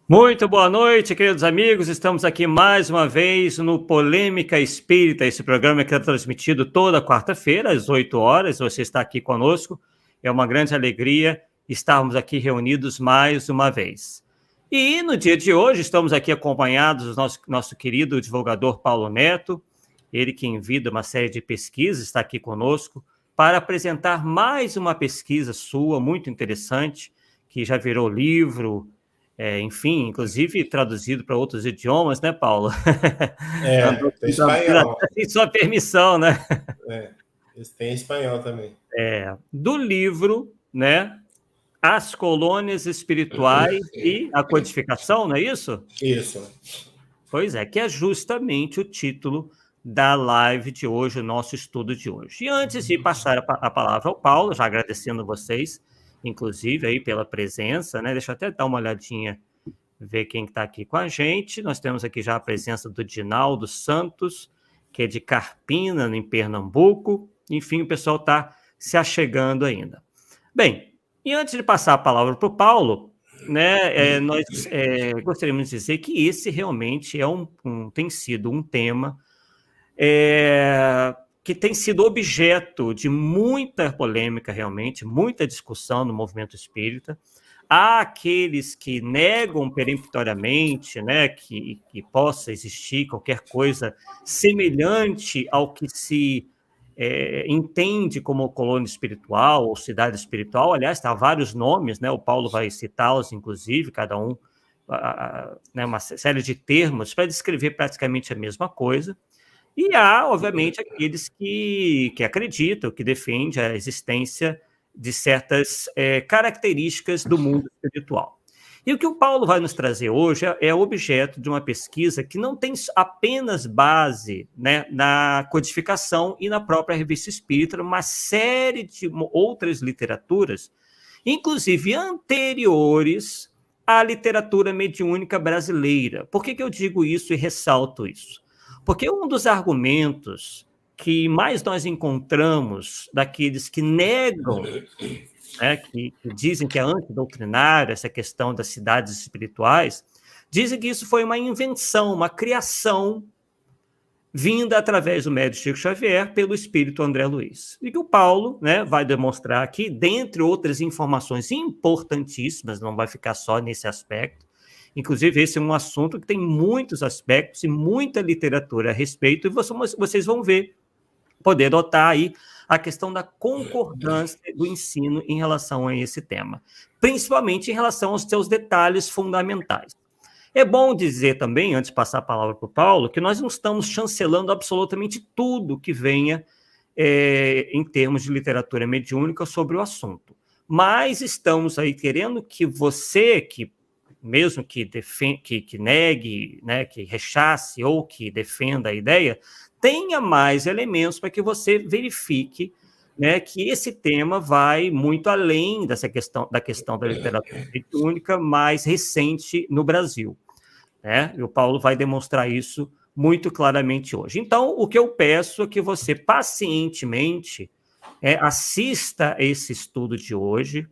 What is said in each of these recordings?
Muito boa noite, queridos amigos. Estamos aqui mais uma vez no Polêmica Espírita, esse programa que é transmitido toda quarta-feira, às 8 horas. Você está aqui conosco. É uma grande alegria estarmos aqui reunidos mais uma vez. E no dia de hoje estamos aqui acompanhados do nosso querido divulgador Paulo Neto, ele que em vida uma série de pesquisas, está aqui conosco para apresentar mais uma pesquisa sua, muito interessante, que já virou livro, enfim, inclusive traduzido para outros idiomas, né, Paulo? Andou Tem traduzido espanhol. até sem sua permissão, né? Eles têm espanhol também. Do livro, né? As Colônias Espirituais e a Codificação, não é isso? Isso. Pois é, que é justamente o título da live de hoje, o nosso estudo de hoje. E antes de passar a palavra ao Paulo, já agradecendo vocês, inclusive, aí pela presença, né? Deixa eu até dar uma olhadinha, ver quem está aqui com a gente. Nós temos aqui já a presença do Dinaldo Santos, que é de Carpina, em Pernambuco. Enfim, o pessoal está se achegando ainda. Bem, e antes de passar a palavra para o Paulo, né, nós gostaríamos de dizer que esse realmente tem sido um tema que tem sido objeto de muita polêmica, realmente, muita discussão no movimento espírita. Há aqueles que negam peremptoriamente, né, que possa existir qualquer coisa semelhante ao que se entende como colônia espiritual ou cidade espiritual. Aliás, há vários nomes, né, o Paulo vai citá-los, inclusive, cada um, né, uma série de termos para descrever praticamente a mesma coisa. E há, obviamente, aqueles que acreditam, que defendem a existência de certas características do mundo espiritual. E o que o Paulo vai nos trazer hoje é objeto de uma pesquisa que não tem apenas base, né, na codificação e na própria Revista Espírita, uma série de outras literaturas, inclusive anteriores à literatura mediúnica brasileira. Por que eu digo isso e ressalto isso? Porque um dos argumentos que mais nós encontramos daqueles que negam, né, que dizem que é antidoutrinário essa questão das cidades espirituais, dizem que isso foi uma invenção, uma criação vinda através do médium Chico Xavier pelo espírito André Luiz. E que o Paulo, né, vai demonstrar aqui, dentre outras informações importantíssimas, não vai ficar só nesse aspecto. Inclusive, esse é um assunto que tem muitos aspectos e muita literatura a respeito, e vocês vão ver, poder notar aí a questão da concordância do ensino em relação a esse tema, principalmente em relação aos seus detalhes fundamentais. É bom dizer também, antes de passar a palavra para o Paulo, que nós não estamos chancelando absolutamente tudo que venha em termos de literatura mediúnica sobre o assunto. Mas estamos aí querendo que você, que mesmo que negue, né, que rechace ou que defenda a ideia, tenha mais elementos para que você verifique, né, que esse tema vai muito além da questão da literatura mediúnica mais recente no Brasil. Né? E o Paulo vai demonstrar isso muito claramente hoje. Então, o que eu peço é que você pacientemente assista a esse estudo de hoje,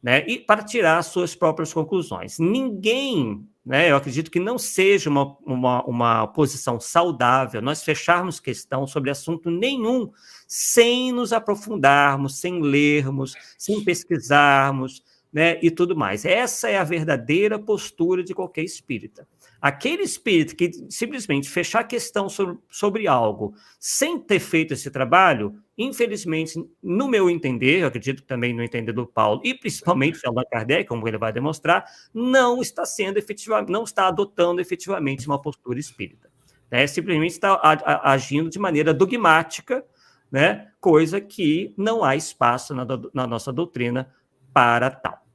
né, e para tirar as suas próprias conclusões. Ninguém, né, eu acredito que não seja uma posição saudável nós fecharmos questão sobre assunto nenhum sem nos aprofundarmos, sem lermos, sem pesquisarmos, né, e tudo mais. Essa é a verdadeira postura de qualquer espírita. Aquele espírito que simplesmente fechar questão sobre algo sem ter feito esse trabalho, infelizmente, no meu entender, eu acredito também no entender do Paulo, e principalmente do Allan Kardec, como ele vai demonstrar, não está sendo efetivamente, não está adotando efetivamente uma postura espírita. Né? Simplesmente está agindo de maneira dogmática, né? Coisa que não há espaço na nossa doutrina para tal.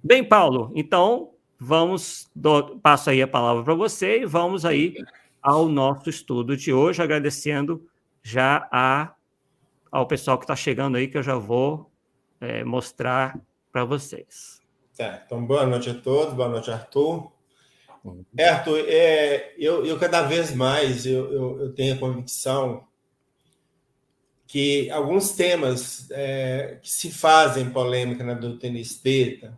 Bem, Paulo, então passo aí a palavra para você e vamos aí ao nosso estudo de hoje, agradecendo já ao pessoal que está chegando aí, que eu já vou mostrar para vocês. Então, boa noite a todos, boa noite, Arthur. Arthur, eu cada vez mais eu tenho a convicção que alguns temas que se fazem polêmica na doutrina espírita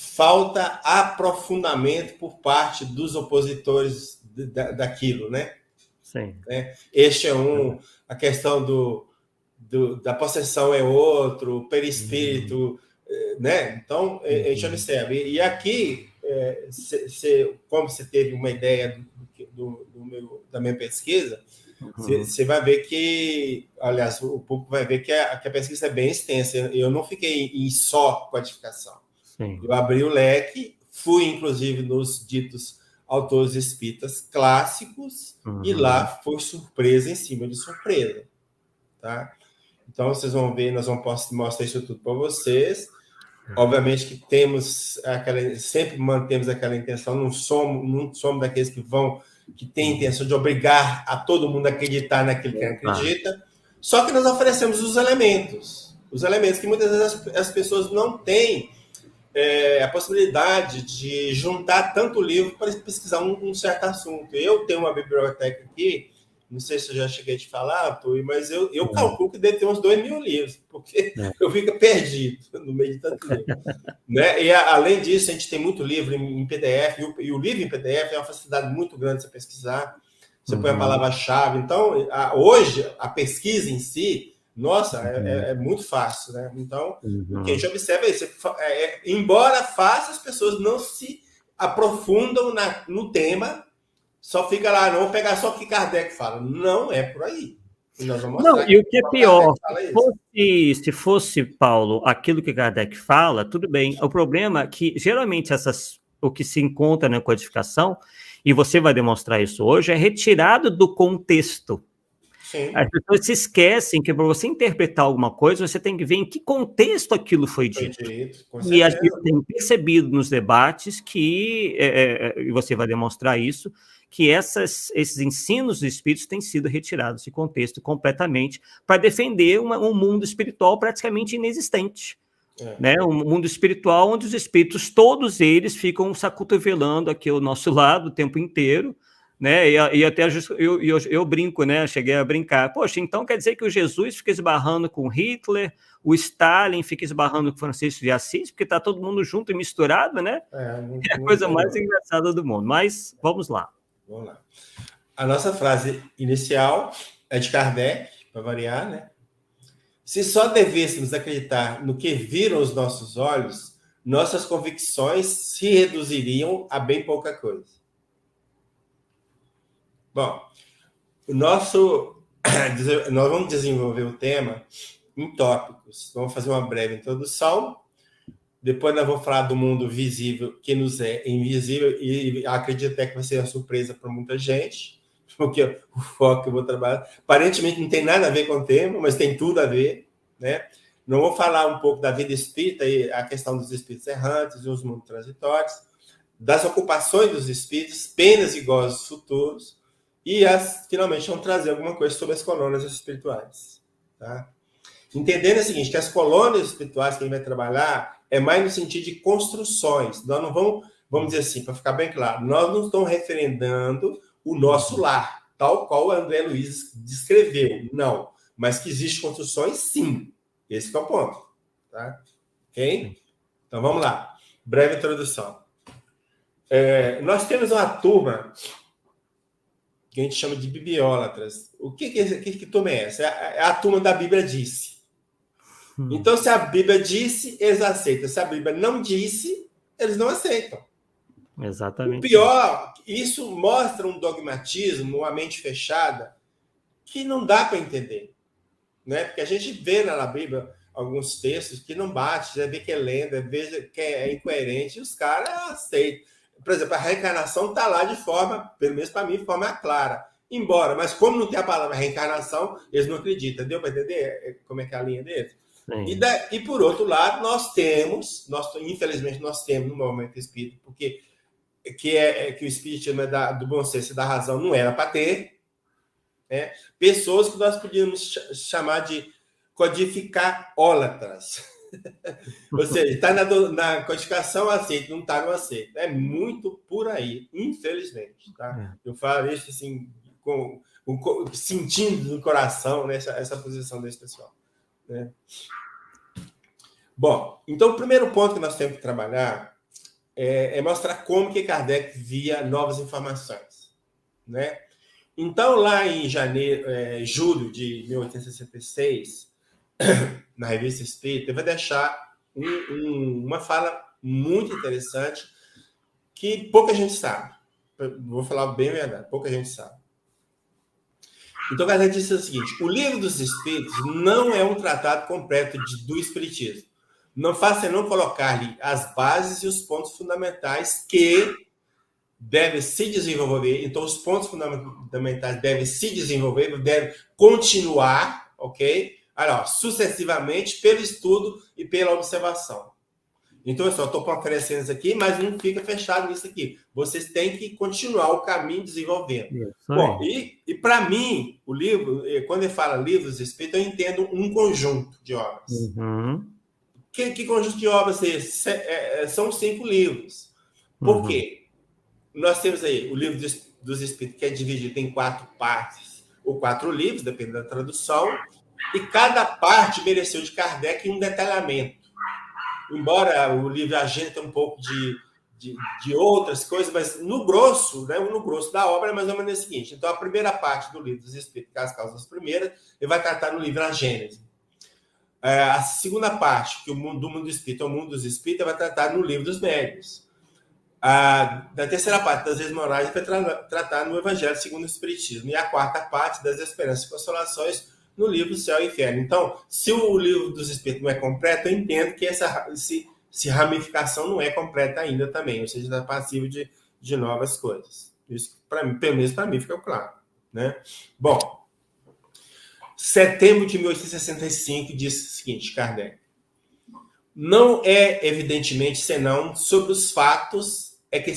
falta aprofundamento por parte dos opositores daquilo, né? Sim. Este é a questão da possessão é outro, o perispírito, né? Então, a gente observa. E aqui, como você teve uma ideia da minha pesquisa, você vai ver que, aliás, o público vai ver que a pesquisa é bem extensa. Eu não fiquei em só codificação. Sim. Eu abri o leque, fui, inclusive, nos ditos autores espíritas clássicos, e lá foi surpresa em cima de surpresa. Tá? Então, vocês vão ver, nós vamos mostrar isso tudo para vocês. Obviamente que sempre mantemos aquela intenção, não somos daqueles que têm a intenção de obrigar a todo mundo a acreditar naquilo que acredita, só que nós oferecemos os elementos que muitas vezes as pessoas não têm a possibilidade de juntar tanto livro para pesquisar um certo assunto. Eu tenho uma biblioteca aqui, não sei se eu já cheguei a te falar, Arthur, mas eu calculo que deve ter uns 2.000 livros, porque eu fico perdido no meio de tanto livro. Né? E, além disso, a gente tem muito livro em PDF, e o livro em PDF é uma facilidade muito grande de você pesquisar. Você põe a palavra-chave. Então, hoje, a pesquisa em si, nossa, é muito fácil. Né? Então, o que a gente observa é isso. Embora fácil, as pessoas não se aprofundam no tema, só fica lá, não vou pegar só o que Kardec fala. Não é por aí. E nós vamos mostrar. Não, e o que é pior, se fosse, Paulo, aquilo que Kardec fala, tudo bem. O problema é que, geralmente, o que se encontra na codificação, e você vai demonstrar isso hoje, é retirado do contexto. Sim. As pessoas se esquecem que, para você interpretar alguma coisa, você tem que ver em que contexto aquilo foi dito. E a gente tem percebido nos debates que, e você vai demonstrar isso, que esses ensinos dos espíritos têm sido retirados desse contexto completamente para defender um mundo espiritual praticamente inexistente. Né? Um mundo espiritual onde os espíritos, todos eles, ficam se acotovelando aqui ao nosso lado o tempo inteiro, né? E até eu brinco, né? Cheguei a brincar. Poxa, então quer dizer que o Jesus fica esbarrando com Hitler, o Stalin fica esbarrando com Francisco de Assis, porque está todo mundo junto e misturado, né? É a coisa mais engraçada do mundo. Mas vamos lá. Vamos lá. A nossa frase inicial é de Kardec, para variar, né? Se só devêssemos acreditar no que viram os nossos olhos, nossas convicções se reduziriam a bem pouca coisa. Bom, nós vamos desenvolver o tema em tópicos. Vamos fazer uma breve introdução. Depois nós vamos falar do mundo visível, que nos é invisível, e acredito até que vai ser uma surpresa para muita gente, porque o foco que eu vou trabalhar, aparentemente não tem nada a ver com o tema, mas tem tudo a ver, né? Não vou falar um pouco da vida espírita e a questão dos espíritos errantes e os mundos transitórios, das ocupações dos espíritos, penas e gozos futuros, e finalmente vamos trazer alguma coisa sobre as colônias espirituais. Tá? Entendendo o seguinte, que as colônias espirituais que a gente vai trabalhar é mais no sentido de construções. Nós não vamos dizer assim, para ficar bem claro, nós não estamos referendando o nosso lar, tal qual o André Luiz descreveu. Não. Mas que existem construções, sim. Esse é o ponto. Tá? Ok? Então, vamos lá. Breve introdução. Nós temos uma turma que a gente chama de bibliólatras. O que turma é essa? É a turma da Bíblia disse. Então, se a Bíblia disse, eles aceitam. Se a Bíblia não disse, eles não aceitam. Exatamente. O pior, isso mostra um dogmatismo, uma mente fechada, que não dá para entender. Né? Porque a gente vê na Bíblia alguns textos que não bate, já vê que é lenda, vê que é incoerente, e os caras aceitam. Por exemplo, a reencarnação está lá de forma, pelo menos para mim, de forma clara. Embora, mas como não tem a palavra reencarnação, eles não acreditam. Deu para entender como é que é a linha deles? E por outro lado, infelizmente, nós temos no movimento espírita, porque que o espiritismo do bom senso e da razão não era para ter, né? Pessoas que nós podíamos chamar de codificólatras. Ou seja, está na codificação, aceito, não está no aceito. É muito por aí, infelizmente. Tá? Eu falo isso assim, sentindo no coração, né, essa posição desse pessoal. Né? Bom, então o primeiro ponto que nós temos que trabalhar é mostrar como que Kardec via novas informações, né? Então, lá em julho de 1866, na Revista Espírita, eu vou deixar uma fala muito interessante que pouca gente sabe. Vou falar bem a verdade, pouca gente sabe. Então, Kardec disse o seguinte: o Livro dos Espíritos não é um tratado completo do Espiritismo. Não faz senão colocar-lhe as bases e os pontos fundamentais que devem se desenvolver. Então, os pontos fundamentais devem se desenvolver, devem continuar, ok? Olha, sucessivamente, pelo estudo e pela observação. Então, eu só estou oferecendo isso aqui, mas não fica fechado nisso aqui. Vocês têm que continuar o caminho desenvolvendo. Bom, e para mim, o livro, quando ele fala livros espíritos, eu entendo um conjunto de obras. Uhum. Que conjunto de obras é esse? São 5 livros. Por quê? Nós temos aí o livro dos Espíritos, que é dividido em 4 partes, ou 4 livros, dependendo da tradução, e cada parte mereceu de Kardec um detalhamento. Embora o livro Agenda tenha um pouco de outras coisas, mas no grosso, né, no grosso da obra é mais ou menos o seguinte. Então, a primeira parte do livro dos Espíritos, que é as causas primeiras, ele vai tratar no livro A Gênese. A segunda parte, que do mundo do Espírito é o mundo dos Espíritos, vai tratar no livro dos Médiuns. Da terceira parte, das leis morais, vai tratar no Evangelho segundo o Espiritismo. E a quarta parte, das esperanças e consolações, no livro Céu e Inferno. Então, se o livro dos Espíritos não é completo, eu entendo que essa ramificação não é completa ainda também, ou seja, está passível de novas coisas. Isso, pelo menos para mim, fica claro. Né? Bom, setembro de 1865, diz o seguinte, Kardec: não é, evidentemente, senão sobre os fatos que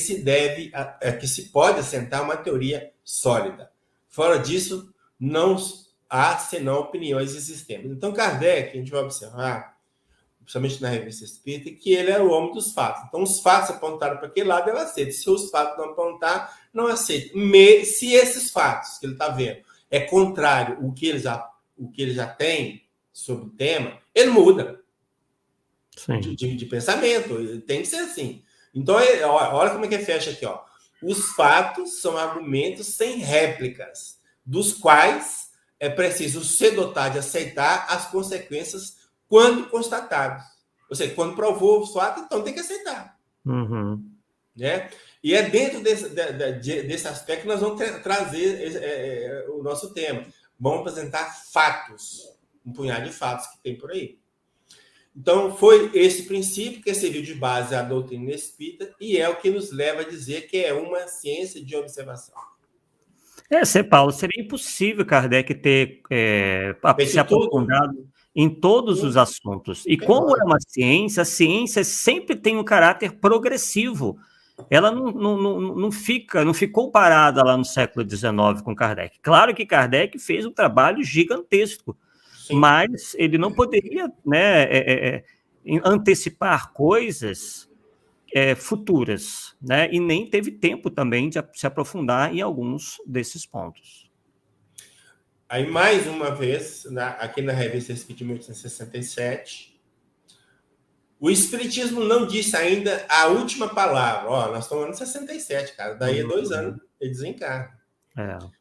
se pode assentar uma teoria sólida. Fora disso, não há senão opiniões e sistemas. Então, Kardec, a gente vai observar, principalmente na Revista Espírita, que ele era o homem dos fatos. Então, os fatos apontaram para aquele lado, ele aceita. Se os fatos não apontar, não aceita. Se esses fatos que ele está vendo é contrário ao que ele já tem sobre o tema, ele muda de pensamento. Tem que ser assim. Então, olha como é que fecha aqui. Ó. Os fatos são argumentos sem réplicas, dos quais é preciso ser dotado de aceitar as consequências quando constatados. Ou seja, quando provou o fato, então tem que aceitar. Uhum. Né? E é dentro desse aspecto que nós vamos trazer o nosso tema. Vamos apresentar fatos, um punhado de fatos que tem por aí. Então, foi esse princípio que serviu de base à doutrina espírita e é o que nos leva a dizer que é uma ciência de observação. Paulo, seria impossível Kardec ter se aprofundado em todos os assuntos. E como é uma ciência, a ciência sempre tem um caráter progressivo. Ela não ficou parada lá no século XIX com Kardec. Claro que Kardec fez um trabalho gigantesco, sim, mas ele não poderia, né, antecipar coisas futuras, né? E nem teve tempo também de se aprofundar em alguns desses pontos. Aí, mais uma vez, aqui na Revista Espírita de 1867, o Espiritismo não disse ainda a última palavra. Ó, nós estamos em 67, cara. Daí a 2 anos ele desencarna.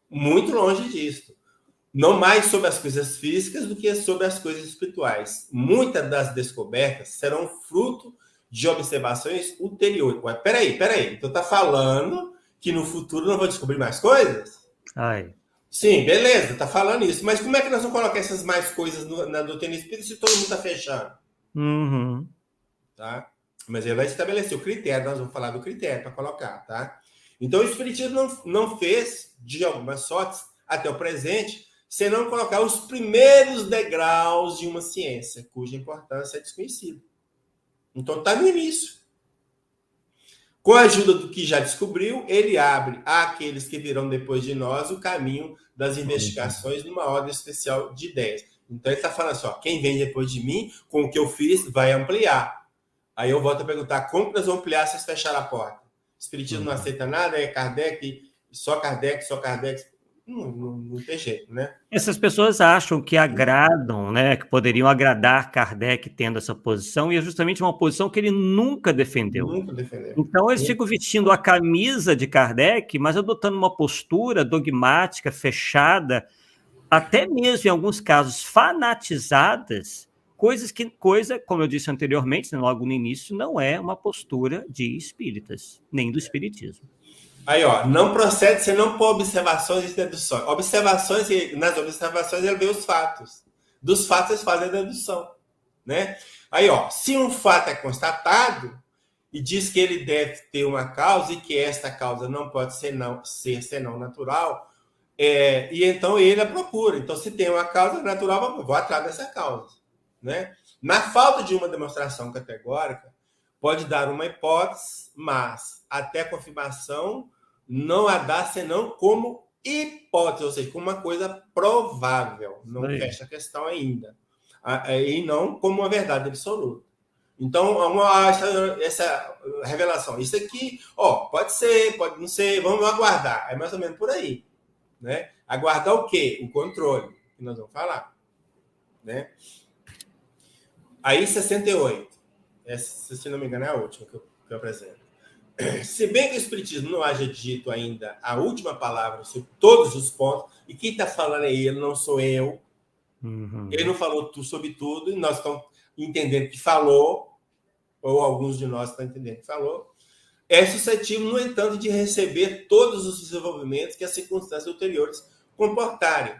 Muito longe disso. Não mais sobre as coisas físicas do que sobre as coisas espirituais. Muitas das descobertas serão fruto de observações ulteriores. Ué, peraí. Então tá falando que no futuro não vou descobrir mais coisas? Sim, beleza, tá falando isso. Mas como é que nós vamos colocar essas mais coisas na doutrina espírita se todo mundo tá fechando? Uhum. Tá? Mas ele vai estabelecer o critério, nós vamos falar do critério para colocar, tá? Então o Espiritismo não fez, de algumas sortes, até o presente, senão colocar os primeiros degraus de uma ciência, cuja importância é desconhecida. Então está no início. Com a ajuda do que já descobriu, ele abre àqueles que virão depois de nós o caminho das investigações numa ordem especial de ideias. Então ele está falando assim, ó, quem vem depois de mim, com o que eu fiz, vai ampliar. Aí eu volto a perguntar, como que nós vamos ampliar se vocês fecharem a porta? O Espiritismo não aceita nada, é Kardec, só Kardec. não tem jeito, né? Essas pessoas acham que agradam, né, que poderiam agradar Kardec tendo essa posição, e é justamente uma posição que ele nunca defendeu. Nunca defendeu. Então, eles ficam vestindo a camisa de Kardec, mas adotando uma postura dogmática, fechada, até mesmo, em alguns casos, fanatizadas, coisa, como eu disse anteriormente, logo no início, não é uma postura de espíritas, nem do espiritismo. Aí, ó, não procede se não por observações e deduções. Nas observações ele vê os fatos. Dos fatos eles fazem a dedução, né? Aí, ó, se um fato é constatado e diz que ele deve ter uma causa e que esta causa não pode ser senão natural, e então ele a procura. Então, se tem uma causa natural, vou atrás dessa causa, né? Na falta de uma demonstração categórica, pode dar uma hipótese, mas até a confirmação não a dá senão como hipótese, ou seja, como uma coisa provável. Não fecha a questão ainda. E não como uma verdade absoluta. Então, essa revelação, isso aqui, pode ser, pode não ser, vamos aguardar. É mais ou menos por aí, né? Aguardar o quê? O controle, que nós vamos falar, né? Aí, 68. Essa, se não me engano, é a última que eu apresento. Se bem que o Espiritismo não haja dito ainda a última palavra sobre todos os pontos, e quem está falando é ele, não sou eu. Ele não falou sobre tudo, e nós estamos entendendo que falou, ou alguns de nós estão entendendo que falou, é suscetível, no entanto, de receber todos os desenvolvimentos que as circunstâncias ulteriores comportarem,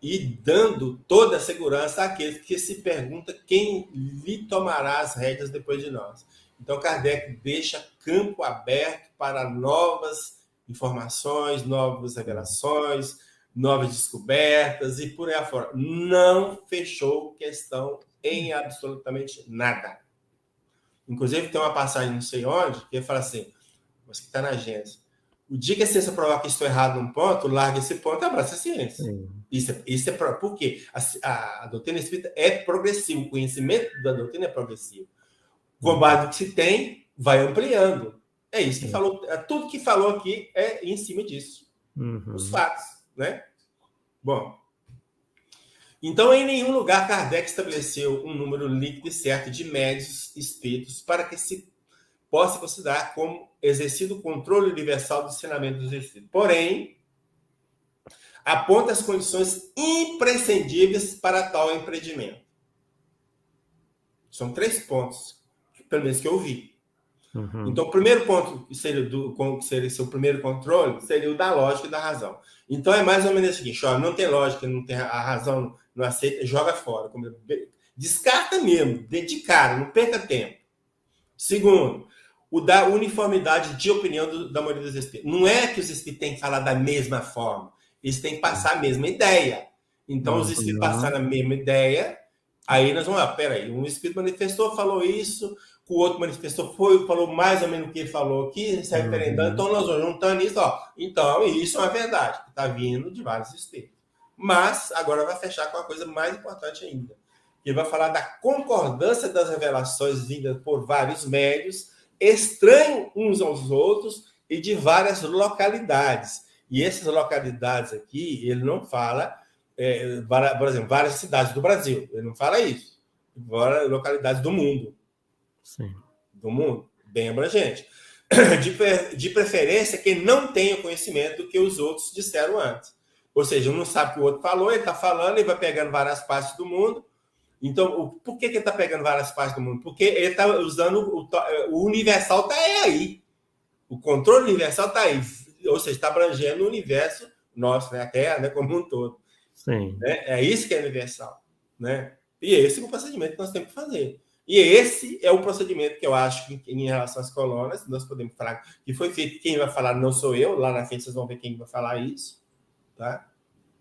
e dando toda a segurança àqueles que se perguntam quem lhe tomará as rédeas depois de nós. Então, Kardec deixa campo aberto para novas informações, novas revelações, novas descobertas e por aí afora. Não fechou questão em absolutamente nada. Inclusive, tem uma passagem, não sei onde, que ele fala assim, mas que está na agência. O dia que a ciência provar que estou errado num ponto, larga esse ponto e abraça a ciência. Isso é por quê? A doutrina espírita é progressiva, o conhecimento da doutrina é progressivo. Com base no que se tem, vai ampliando. É isso que falou. Tudo que falou aqui é em cima disso. Os fatos, né? Bom. Então, em nenhum lugar Kardec estabeleceu um número líquido e certo de médios espíritos para que se possa considerar como exercido o controle universal do ensinamento dos espíritos. Porém, aponta as condições imprescindíveis para tal empreendimento. São 3 pontos, pelo menos que eu vi. Então, o primeiro ponto que seria seu primeiro controle seria o da lógica e da razão. Então, é mais ou menos o seguinte: não tem lógica, não tem a razão, não aceita, joga fora. Descarta mesmo, de cara, não perca tempo. Segundo, o da uniformidade de opinião da maioria dos espíritos. Não é que os espíritos têm que falar da mesma forma, eles têm que passar a mesma ideia. Então, os espíritos passaram a mesma ideia, aí nós vamos lá, peraí, um espírito manifestou, falou isso, o outro manifestou, falou mais ou menos o que ele falou aqui, se referendando, então nós vamos juntando isso, então isso é uma verdade, que está vindo de vários espíritos. Mas, agora vai fechar com uma coisa mais importante ainda, que vai falar da concordância das revelações vindas por vários médios, estranhos uns aos outros e de várias localidades. E essas localidades aqui, ele não fala, por exemplo, várias cidades do Brasil, ele não fala isso, várias localidades do mundo. Sim. Do mundo, bem abrangente. De preferência, quem não tenha conhecimento do que os outros disseram antes. Ou seja, um não sabe o que o outro falou, ele está falando, ele vai pegando várias partes do mundo. Então, por que ele está pegando várias partes do mundo? Porque ele está usando o universal, está aí. O controle universal está aí. Ou seja, está abrangendo o universo nosso, né? A Terra, né? Como um todo. Sim. É isso que é universal, né? E esse é o procedimento que nós temos que fazer. E esse é o procedimento que eu acho que, em relação às colunas, nós podemos falar que foi feito. Quem vai falar não sou eu, lá na frente vocês vão ver quem vai falar isso, tá?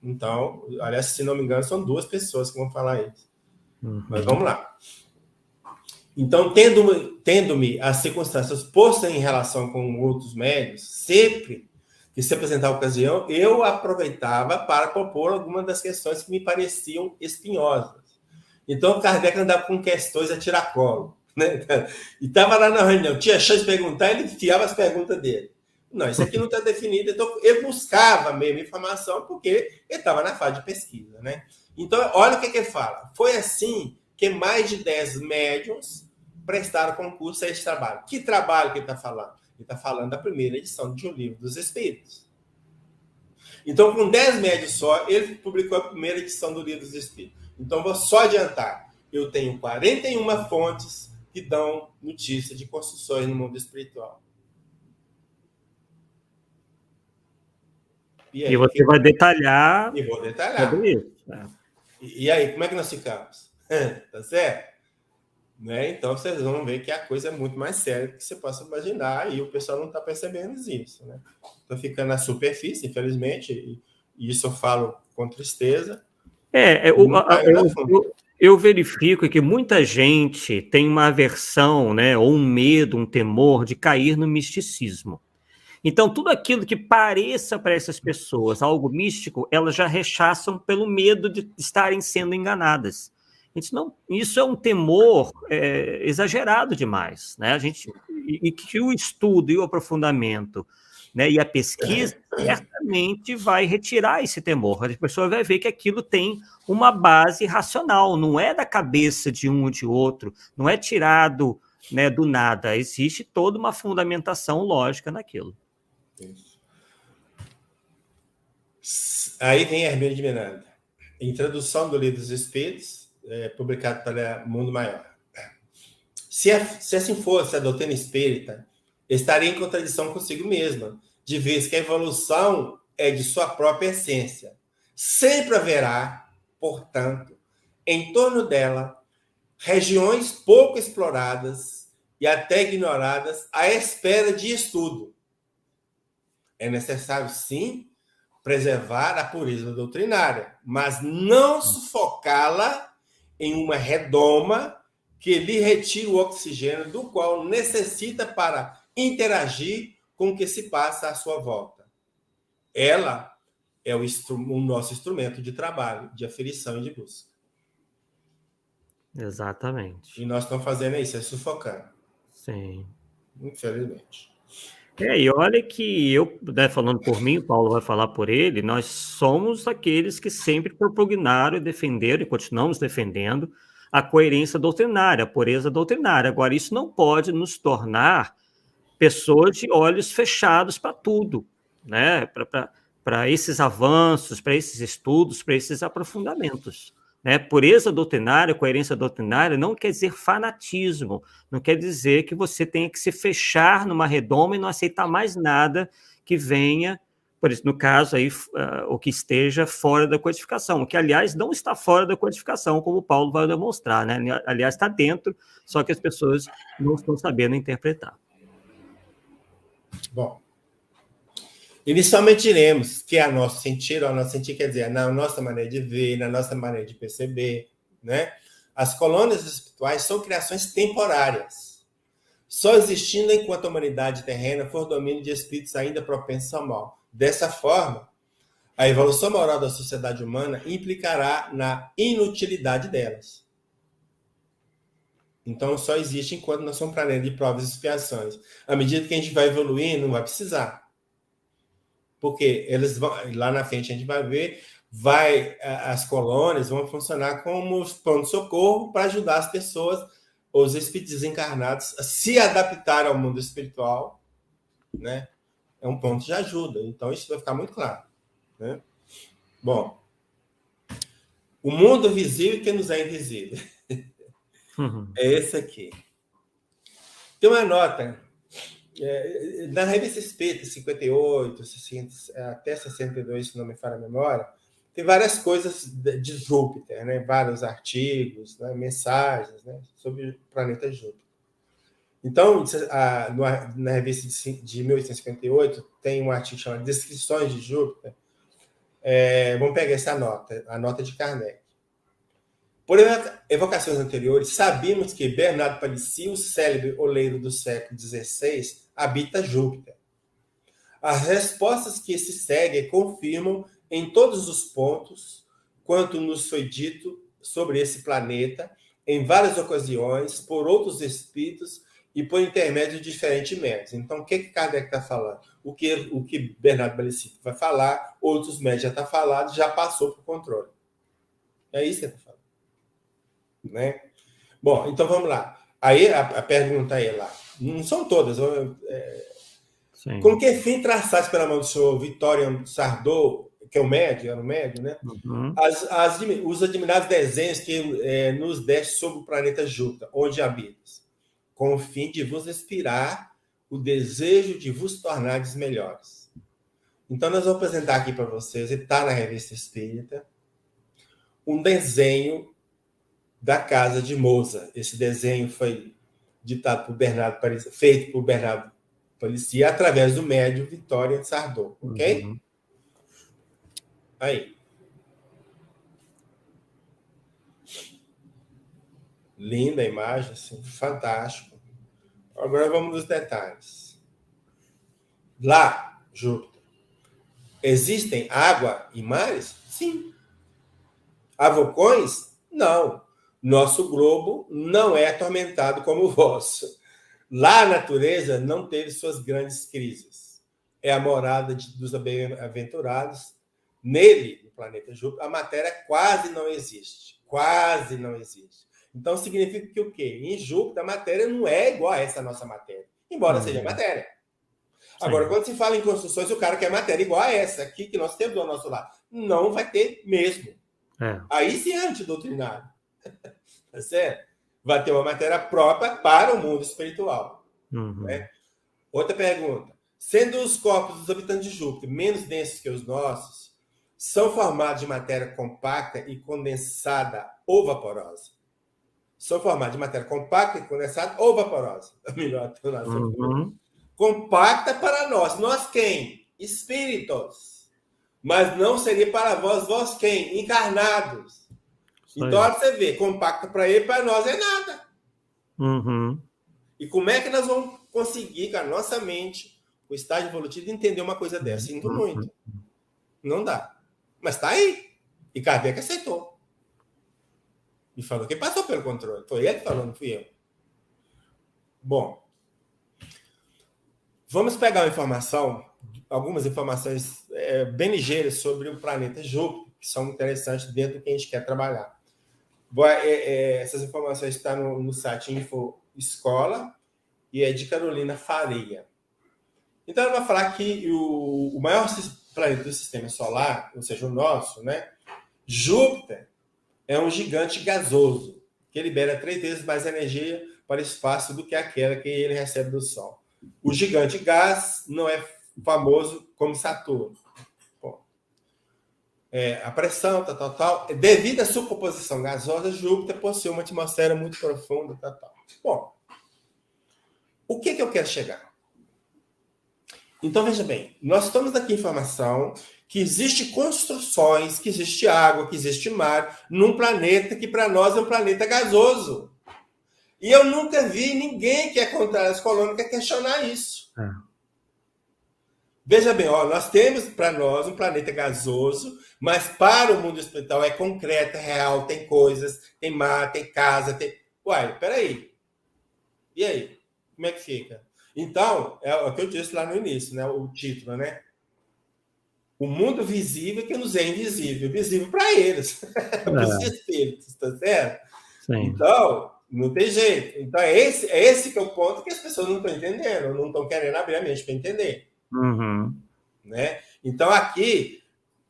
Então, aliás, se não me engano, são 2 pessoas que vão falar isso. Mas vamos lá. Então, tendo-me as circunstâncias postas em relação com outros médios, sempre que se apresentava a ocasião, eu aproveitava para propor algumas das questões que me pareciam espinhosas. Então, o Kardec andava com questões a tiracolo, né? E estava lá na reunião, tinha chance de perguntar, ele enfiava as perguntas dele. Não, isso aqui não está definido. Então, ele buscava mesmo informação porque ele estava na fase de pesquisa, né? Então, olha o que ele fala. Foi assim que mais de 10 médiums prestaram concurso a esse trabalho. Que trabalho que ele está falando? Ele está falando da primeira edição de O Livro dos Espíritos. Então, com 10 médios só, ele publicou a primeira edição do Livro dos Espíritos. Então, vou só adiantar. Eu tenho 41 fontes que dão notícia de construções no mundo espiritual. E você vai detalhar. E vou detalhar. Isso, né? E aí, como é que nós ficamos? Tá certo? Né? Então, vocês vão ver que a coisa é muito mais séria do que você possa imaginar, e o pessoal não está percebendo isso. Né? Estou ficando na superfície, infelizmente, e isso eu falo com tristeza. Eu verifico que muita gente tem uma aversão, né, ou um medo, um temor de cair no misticismo. Então, tudo aquilo que pareça para essas pessoas algo místico, elas já rechaçam pelo medo de estarem sendo enganadas. Isso é um temor exagerado demais, né? E que o estudo e o aprofundamento, né, e a pesquisa certamente vai retirar esse temor. A pessoa vai ver que aquilo tem uma base racional, não é da cabeça de um ou de outro, não é tirado, né, do nada. Existe toda uma fundamentação lógica naquilo. Isso. Aí vem Hermínio de Miranda. Introdução do Livro dos Espíritos, publicado pela Mundo Maior. Se assim fosse a doutrina espírita, estaria em contradição consigo mesma, de vez que a evolução é de sua própria essência. Sempre haverá, portanto, em torno dela, regiões pouco exploradas e até ignoradas à espera de estudo. É necessário, sim, preservar a pureza doutrinária, mas não sufocá-la em uma redoma que lhe retire o oxigênio do qual necessita para interagir com o que se passa à sua volta. Ela é o nosso instrumento de trabalho, de aferição e de busca. Exatamente. E nós estamos fazendo isso, sufocando. Sim. Infelizmente. E olha que eu, né, falando por mim, o Paulo vai falar por ele, nós somos aqueles que sempre propugnaram e defenderam, e continuamos defendendo, a coerência doutrinária, a pureza doutrinária. Agora, isso não pode nos tornar pessoas de olhos fechados para tudo, né? Para esses avanços, para esses estudos, para esses aprofundamentos. Né? Pureza doutrinária, coerência doutrinária não quer dizer fanatismo, não quer dizer que você tenha que se fechar numa redoma e não aceitar mais nada que venha, por isso, no caso aí, o que esteja fora da codificação, o que, aliás, não está fora da codificação, como o Paulo vai demonstrar, né? Aliás, está dentro, só que as pessoas não estão sabendo interpretar. Bom, inicialmente diremos que a nosso sentir quer dizer, na nossa maneira de ver, na nossa maneira de perceber, né? As colônias espirituais são criações temporárias, só existindo enquanto a humanidade terrena for domínio de espíritos ainda propensos ao mal. Dessa forma, a evolução moral da sociedade humana implicará na inutilidade delas. Então, só existe enquanto nós somos planeta de provas e expiações. À medida que a gente vai evoluir, não vai precisar. Porque eles vão, lá na frente a gente vai ver, as colônias vão funcionar como os pronto-socorro para ajudar as pessoas, os espíritos desencarnados, a se adaptar ao mundo espiritual, né? É um ponto de ajuda. Então, isso vai ficar muito claro. Né? Bom, o mundo visível que nos é invisível. É esse aqui. Tem uma nota na revista Espírita, 58, 60, até 62, se não me falha a memória, tem várias coisas de Júpiter, né? Vários artigos, né? Mensagens, né? Sobre o planeta Júpiter. Então, na revista de 1858, tem um artigo chamado Descrições de Júpiter. Vamos pegar essa nota, a nota de Kardec. Por evocações anteriores, sabíamos que Bernardo Palissy, o célebre oleiro do século XVI, habita Júpiter. As respostas que se seguem confirmam em todos os pontos quanto nos foi dito sobre esse planeta, em várias ocasiões, por outros espíritos e por intermédio de diferentes médios. Então, o que Kardec está falando? O que Bernardo Balestrin vai falar, outros médios já estão falando, já passou para o controle. É isso que ele está falando. Né? Bom, então vamos lá. Aí a pergunta aí lá. Não são todas. Com que fim traçados pela mão do senhor Vitório Sardou, que é o médio, era o médio, né? Uhum. Os admirados desenhos que nos deste sobre o planeta Júpiter, onde habitas, com o fim de vos inspirar o desejo de vos tornares melhores. Então, nós vamos apresentar aqui para vocês, e está na Revista Espírita, um desenho da casa de Moza. Esse desenho foi ditado por Bernardo Palissy, feito por Bernardo Palissy, através do médium Vitória Sardou, ok? Uhum. Aí. Linda a imagem, assim, fantástico. Agora vamos nos detalhes. Lá, Júpiter, existem água e mares? Sim. Há vulcões? Não. Nosso globo não é atormentado como o vosso. Lá a natureza não teve suas grandes crises. É a morada dos bem-aventurados. Nele, no planeta Júpiter, a matéria quase não existe. Quase não existe. Então, significa que o quê? Em Júpiter, a matéria não é igual a essa nossa matéria, embora seja matéria. Sim. Agora, quando se fala em construções, o cara quer matéria igual a essa aqui que nós temos ao nosso lado. Não vai ter mesmo. Aí sim é antidoutrinário. Tá certo? Vai ter uma matéria própria para o mundo espiritual. Uhum. Né? Outra pergunta. Sendo os corpos dos habitantes de Júpiter menos densos que os nossos, são formados de matéria compacta e condensada ou vaporosa? São formados de matéria compacta e condensada ou vaporosa? Melhor Uhum. Compacta para nós. Nós quem? Espíritos. Mas não seria para vós quem? Encarnados. Então, olha você vê, compacta para ele, para nós é nada. Uhum. E como é que nós vamos conseguir, com a nossa mente, o estágio evolutivo, entender uma coisa dessa? Sinto muito. Não dá. Mas está aí. E Kardec aceitou. E falou que passou pelo controle. Foi ele que falou, não fui eu. Bom. Vamos pegar uma informação, algumas informações bem ligeiras sobre o planeta Júpiter, que são interessantes dentro do que a gente quer trabalhar. Essas informações estão no site Info Escola e é de Carolina Faria. Então, ela vai falar que o maior planeta do sistema solar, ou seja, o nosso, né? Júpiter é um gigante gasoso, que libera 3 vezes mais energia para o espaço do que aquela que ele recebe do Sol. O gigante gás não é famoso como Saturno. Bom, a pressão, tal. Devido à sua composição gasosa, Júpiter possui uma atmosfera muito profunda, tal. Bom, o que eu quero chegar? Então, veja bem, nós estamos aqui em informação que existe construções, que existe água, que existe mar, num planeta que para nós é um planeta gasoso. E eu nunca vi ninguém que é contrário às colônias que questionar isso. Veja bem, nós temos para nós um planeta gasoso, mas para o mundo espiritual é concreto, é real, tem coisas, tem mar, tem casa, tem... Uai, peraí. E aí? Como é que fica? Então, é o que eu disse lá no início, né? O título, né? O mundo visível que nos é invisível. Visível para eles. Para os espíritos, tá certo? Sim. Então, não tem jeito. Então, é esse que é o ponto que as pessoas não estão entendendo, não estão querendo abrir a mente para entender. Uhum. Né? Então, aqui,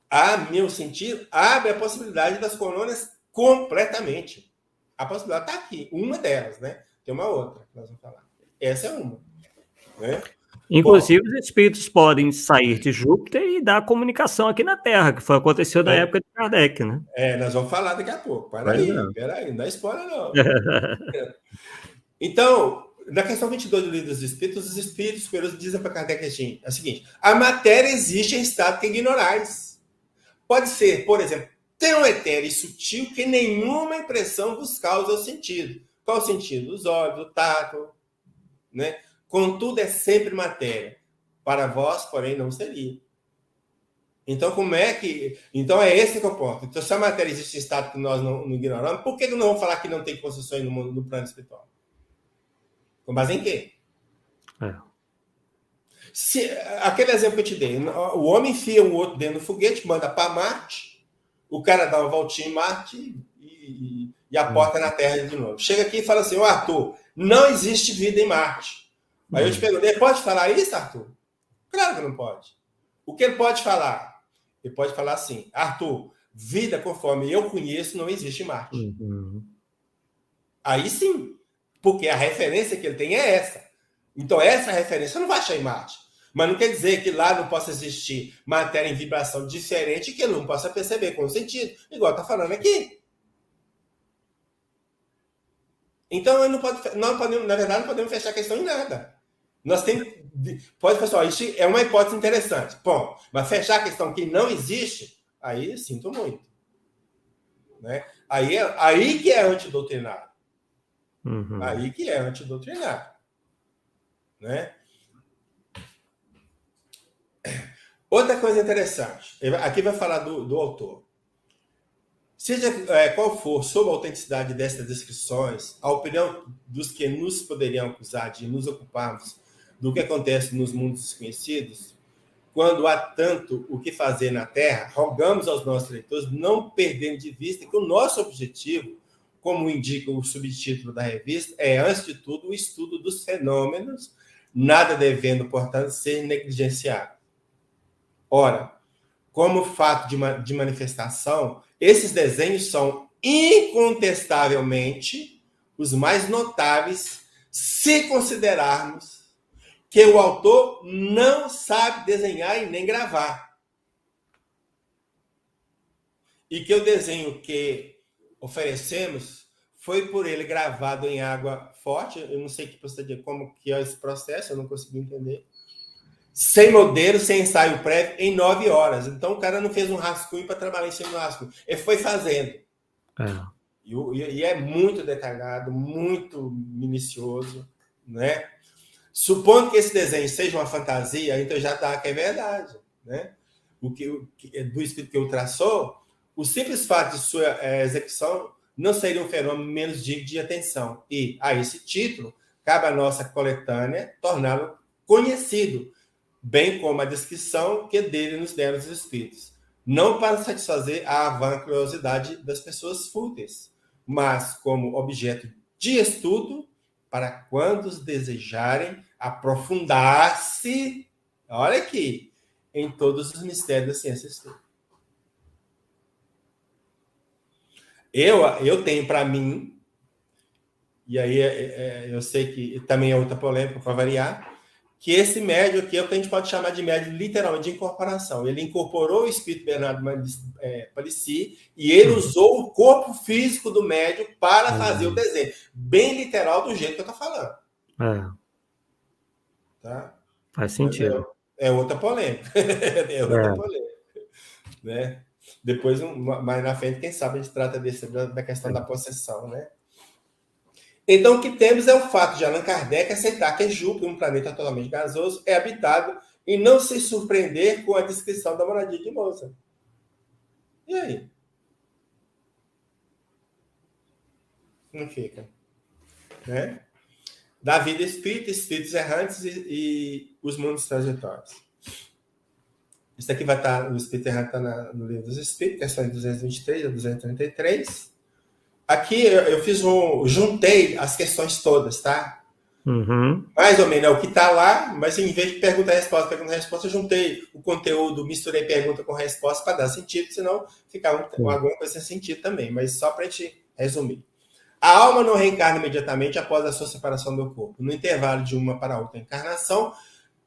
a meu sentido, abre a possibilidade das colônias completamente. A possibilidade está aqui. Uma delas, né? Tem uma outra que nós vamos falar. Essa é uma. Né? Inclusive, os espíritos podem sair de Júpiter e dar comunicação aqui na Terra, que foi aconteceu na época de Kardec, né? Nós vamos falar daqui a pouco. Peraí, não dá spoiler, não. Então, na questão 22 do Livro dos Espíritos, os espíritos superiores dizem para Kardec assim, é o seguinte: a matéria existe em estado que ignorais. Pode ser, por exemplo, tão etéreo e sutil que nenhuma impressão vos causa o sentido. Qual o sentido? Os olhos, o tato, né? Contudo, é sempre matéria. Para vós, porém, não seria. Então, como é que... Então, é esse que é o ponto. Então, se a matéria existe em estado que nós não ignoramos, por que não vamos falar que não tem construções no plano espiritual? Com base em quê? É. Aquele exemplo que eu te dei, o homem enfia um outro dentro do foguete, manda para Marte, o cara dá uma voltinha em Marte e aporta na Terra de novo. Chega aqui e fala assim, Arthur, não existe vida em Marte. Aí eu te perguntei, ele pode falar isso, Arthur? Claro que não pode. O que ele pode falar? Ele pode falar assim, Arthur, vida conforme eu conheço não existe em Marte. Aí sim, porque a referência que ele tem é essa. Então essa referência não vai achar em Marte. Mas não quer dizer que lá não possa existir matéria em vibração diferente que ele não possa perceber com sentido, igual está falando aqui. Então, não podemos, na verdade, não podemos fechar a questão em nada. Nós temos. Pode, pessoal, isso é uma hipótese interessante. Bom, mas fechar a questão que não existe, aí sinto muito. Né? Aí que é antidoutrinário. Aí que é antidoutrinário. Né? Outra coisa interessante, aqui vai falar do autor. Seja qual for sobre a autenticidade dessas descrições, a opinião dos que nos poderiam acusar de nos ocuparmos do que acontece nos mundos desconhecidos, quando há tanto o que fazer na Terra, rogamos aos nossos leitores não perderem de vista que o nosso objetivo, como indica o subtítulo da revista, é, antes de tudo, o estudo dos fenômenos, nada devendo, portanto, ser negligenciado. Ora, como fato de manifestação, esses desenhos são incontestavelmente os mais notáveis se considerarmos que o autor não sabe desenhar e nem gravar. E que o desenho que oferecemos foi por ele gravado em água forte. Eu não sei como que é esse processo, eu não consegui entender. Sem modelo, sem ensaio prévio, em 9 horas. Então, o cara não fez um rascunho para trabalhar em cima do rascunho. Ele foi fazendo. E é muito detalhado, muito minucioso, né? Supondo que esse desenho seja uma fantasia, então já dá que é verdade, né? Do espírito que o traçou, o simples fato de sua execução não seria um fenômeno menos digno de atenção. E, a esse título, cabe à nossa coletânea torná-lo conhecido, bem como a descrição que dele nos deram os espíritos. Não para satisfazer a vã curiosidade das pessoas fúteis, mas como objeto de estudo para quantos desejarem aprofundar-se, olha aqui, em todos os mistérios da ciência espírita. Eu tenho para mim, e aí eu sei que também é outra polêmica para variar, que esse médio aqui é o que a gente pode chamar de médio literalmente de incorporação. Ele incorporou o espírito Bernardo Palissy e ele usou o corpo físico do médio para fazer o desenho. Bem literal do jeito que eu estou falando. Tá? Faz sentido. É outra polêmica. É outra polêmica. Né? Depois, mais na frente, quem sabe a gente trata da questão da possessão, né? Então, o que temos é o fato de Allan Kardec aceitar que Júpiter, um planeta totalmente gasoso, é habitado e não se surpreender com a descrição da moradia de Mozart. E aí? Não fica. Né? Da vida espírita, espíritos errantes e os mundos transitórios. Isso aqui vai estar, o Espírito Errante está no Livro dos Espíritos, questões 223 a 233. Aqui eu juntei as questões todas, tá? Mais ou menos é o que está lá, mas em vez de pergunta e resposta, eu juntei o conteúdo, misturei pergunta com resposta para dar sentido, senão ficava alguma coisa sem sentido também, mas só para a gente resumir. A alma não reencarna imediatamente após a sua separação do corpo. No intervalo de uma para outra encarnação,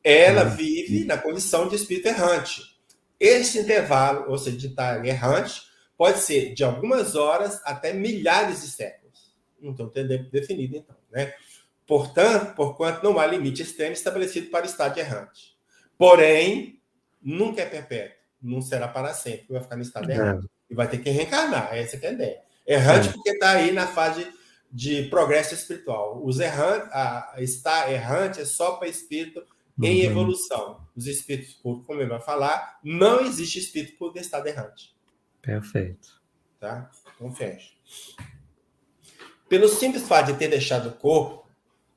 ela vive na condição de espírito errante. Este intervalo, ou seja, de estar errante, pode ser de algumas horas até milhares de séculos. Não estou definido, então. Né? Portanto, porquanto não há limite extremo estabelecido para o estado de errante. Porém, nunca é perpétuo. Não será para sempre. Vai ficar no estado errante. E vai ter que reencarnar. Essa é a ideia. Errante porque está aí na fase de progresso espiritual. Estar errante é só para espírito em evolução. Os espíritos puros, como ele vai falar, não existe espírito puro de estado errante. Perfeito. Tá? Então, fecha. Pelo simples fato de ter deixado o corpo,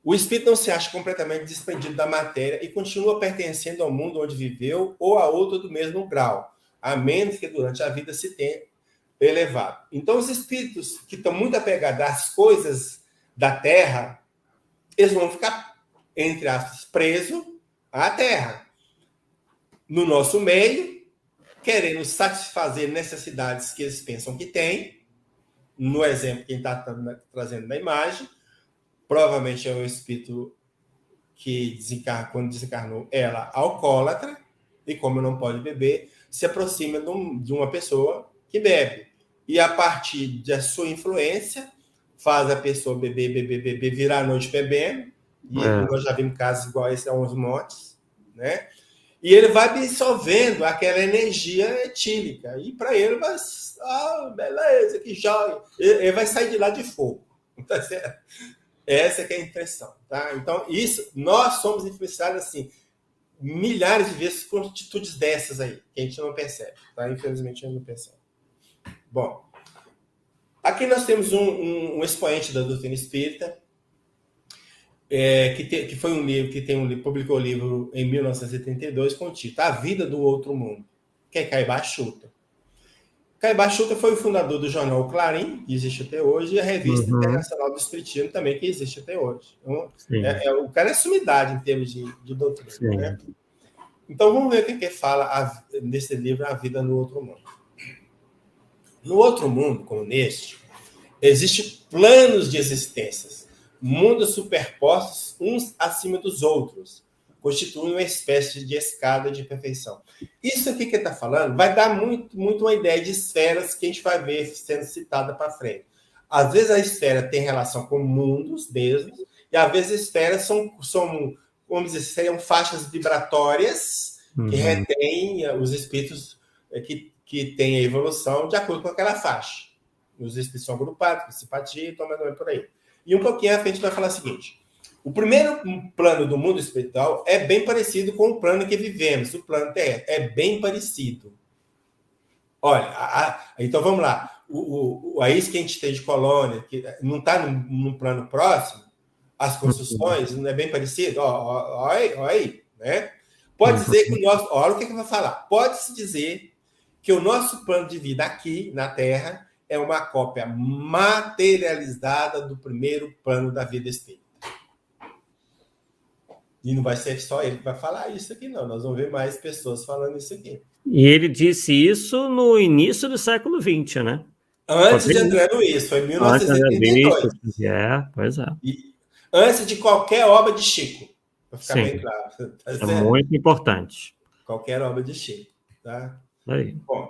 O espírito não se acha completamente desprendido da matéria e continua pertencendo ao mundo onde viveu ou a outro do mesmo grau, a menos que durante a vida se tenha elevado. Então, os espíritos que estão muito apegados às coisas da Terra, eles vão ficar, entre aspas, presos à Terra. No nosso meio, querendo satisfazer necessidades que eles pensam que têm. No exemplo que a gente está trazendo na imagem, provavelmente é o espírito que quando desencarnou, ela alcoólatra, e como não pode beber, se aproxima de uma pessoa que bebe. E a partir da sua influência, faz a pessoa beber, virar a noite bebendo, e nós já vimos casos igual esse a uns montes, né? E ele vai absorvendo aquela energia etílica. E para ele vai... beleza, que joia. Ele vai sair de lá de fogo. Tá certo? Essa que é a impressão. Tá? Então, nós somos influenciados assim, milhares de vezes por atitudes dessas aí, que a gente não percebe. Tá? Infelizmente, a gente não percebe. Bom, aqui nós temos um expoente da doutrina espírita, que foi um livro que publicou o livro em 1932 com o título A Vida do Outro Mundo, que é Caibá Chuta. Caibá Chuta foi o fundador do jornal Clarim, que existe até hoje, e a Revista Internacional do Espiritismo também, que existe até hoje. Então, o cara é sumidade em termos de doutrina. Né? Então, vamos ver o que fala nesse livro A Vida no Outro Mundo. No outro mundo, como neste, existem planos de existências, mundos superpostos uns acima dos outros, constituem uma espécie de escada de perfeição. Isso aqui que ele está falando vai dar muito uma ideia de esferas que a gente vai ver sendo citada para frente. Às vezes a esfera tem relação com mundos mesmo, e às vezes as esferas são vamos dizer, seriam faixas vibratórias que retêm os espíritos que têm a evolução de acordo com aquela faixa. Os espíritos são agrupados, por simpatia, então mais ou menos por aí. E um pouquinho à frente vai falar o seguinte: o primeiro plano do mundo espiritual é bem parecido com o plano que vivemos, o plano terrestre. É bem parecido. Olha, então vamos lá. A isca que a gente tem de colônia, que não está num plano próximo, as construções, não é bem parecido? Olha aí, né? Pode dizer que o nosso... Olha o que eu vou falar. Pode-se dizer que o nosso plano de vida aqui, na Terra, é uma cópia materializada do primeiro plano da vida espírita. E não vai ser só ele que vai falar isso aqui, não. Nós vamos ver mais pessoas falando isso aqui. E ele disse isso no início do século XX, né? Antes de André Luiz, foi em 1932. Pois é. E antes de qualquer obra de Chico, para ficar bem claro. Tá é muito importante. Qualquer obra de Chico. Tá? Aí. Bom,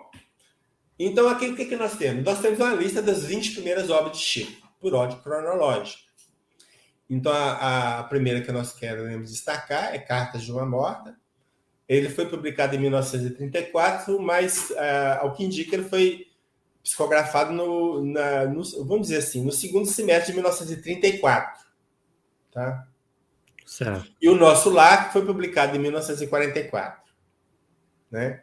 então aqui o que nós temos? Nós temos uma lista das 20 primeiras obras de Chico, por ordem cronológica. Então, a primeira que nós queremos destacar é Cartas de uma Morta. Ele foi publicado em 1934, mas, ao que indica, ele foi psicografado vamos dizer assim, no segundo semestre de 1934. Tá? Certo. E o Nosso Lar foi publicado em 1944. Né?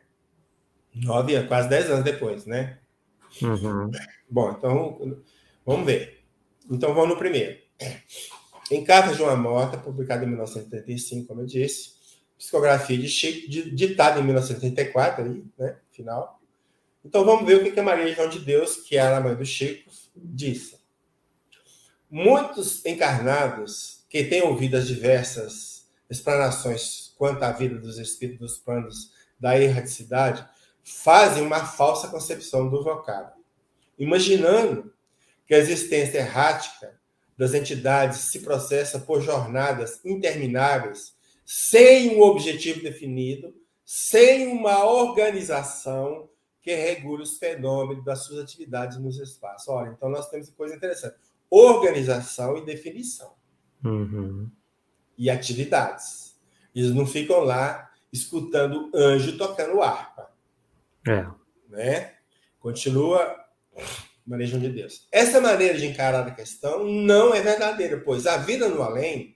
9, quase 10 anos depois, né? Bom, então, vamos ver. Então, vamos no primeiro. Em Cartas de uma Morta, publicado em 1935, como eu disse, psicografia de Chico, ditada em 1934, aí, né, final. Então, vamos ver o que a Maria João de Deus, que era a mãe do Chico, disse. Muitos encarnados que têm ouvido as diversas explanações quanto à vida dos espíritos dos planos da erraticidade fazem uma falsa concepção do vocábulo, imaginando que a existência errática das entidades se processa por jornadas intermináveis, sem um objetivo definido, sem uma organização que regule os fenômenos das suas atividades nos espaços. Olha, então nós temos uma coisa interessante. Organização e definição. E atividades. Eles não ficam lá escutando anjo tocando harpa. Né? Continua Maria João de Deus. Essa maneira de encarar a questão não é verdadeira, pois a vida no além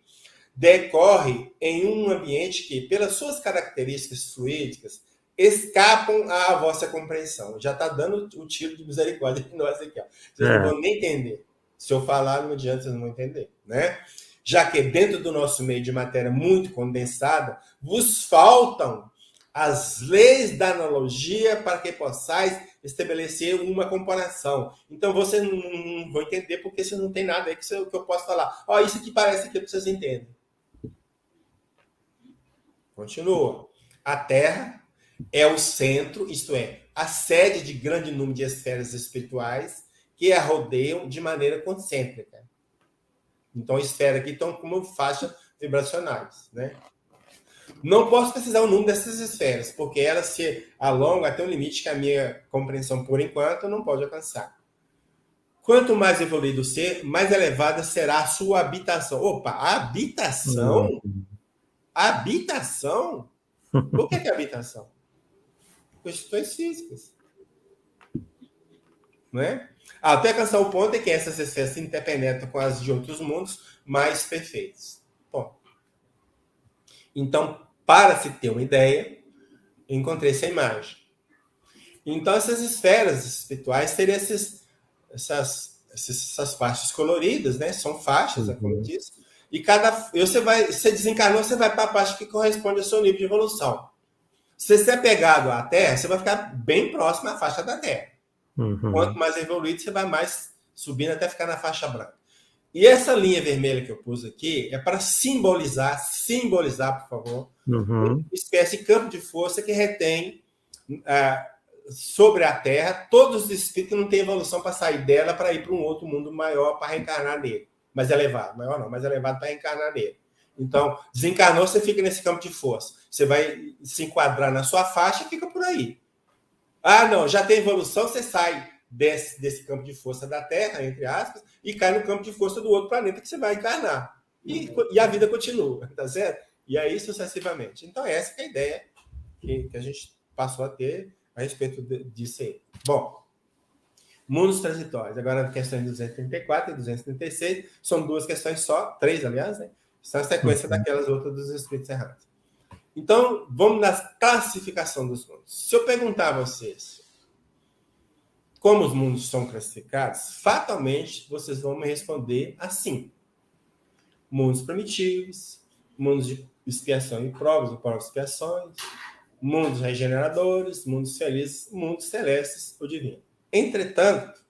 decorre em um ambiente que, pelas suas características fluídicas, escapam à vossa compreensão. Já está dando o tiro de misericórdia de nós aqui. Ó. Vocês não vão nem entender. Se eu falar, não adianta, vocês não vão entender. Né? já que dentro do nosso meio de matéria muito condensada, vos faltam as leis da analogia para que possais estabelecer uma comparação. Então, você não vai entender porque você não tem nada aí que eu posso falar. Ó, isso aqui parece aquilo que vocês entendem. Continua. A Terra é o centro, isto é, a sede de grande número de esferas espirituais que a rodeiam de maneira concêntrica. Então, esferas aqui estão como faixas vibracionais, né? Não posso precisar o número dessas esferas, porque elas se alongam até um limite que a minha compreensão, por enquanto, não pode alcançar. Quanto mais evoluído o ser, mais elevada será a sua habitação. Opa, habitação? Habitação? O que é habitação? Questões físicas. Não é? Até alcançar o ponto em que essas esferas se interpenetram com as de outros mundos mais perfeitos. Bom. Então, para se ter uma ideia, encontrei essa imagem. Então, essas esferas espirituais teriam essas faixas coloridas, né? São faixas, como eu disse. E você desencarnou, você vai para a parte que corresponde ao seu nível de evolução. Se você é pegado à Terra, você vai ficar bem próximo à faixa da Terra. Quanto mais evoluído, você vai mais subindo até ficar na faixa branca. E essa linha vermelha que eu pus aqui é para simbolizar, por favor, uma espécie de campo de força que retém sobre a Terra todos os espíritos que não têm evolução para sair dela para ir para um outro mundo maior para reencarnar nele. Mais elevado, maior não, mais elevado para reencarnar nele. Então, desencarnou, você fica nesse campo de força. Você vai se enquadrar na sua faixa e fica por aí. Ah, não, já tem evolução, você sai desse campo de força da Terra, entre aspas, e cai no campo de força do outro planeta que você vai encarnar. E a vida continua, tá certo? E aí, sucessivamente. Então, essa é a ideia que a gente passou a ter a respeito disso aí. Bom, mundos transitórios. Agora, questões 234 e 236 são duas questões só, 3, aliás, né? São a sequência daquelas outras dos espíritos errantes. Então, vamos na classificação dos mundos. Se eu perguntar a vocês como os mundos são classificados, fatalmente vocês vão me responder assim. Mundos primitivos, mundos de expiação e provas e expiações, mundos regeneradores, mundos felizes, mundos celestes ou divinos. Entretanto,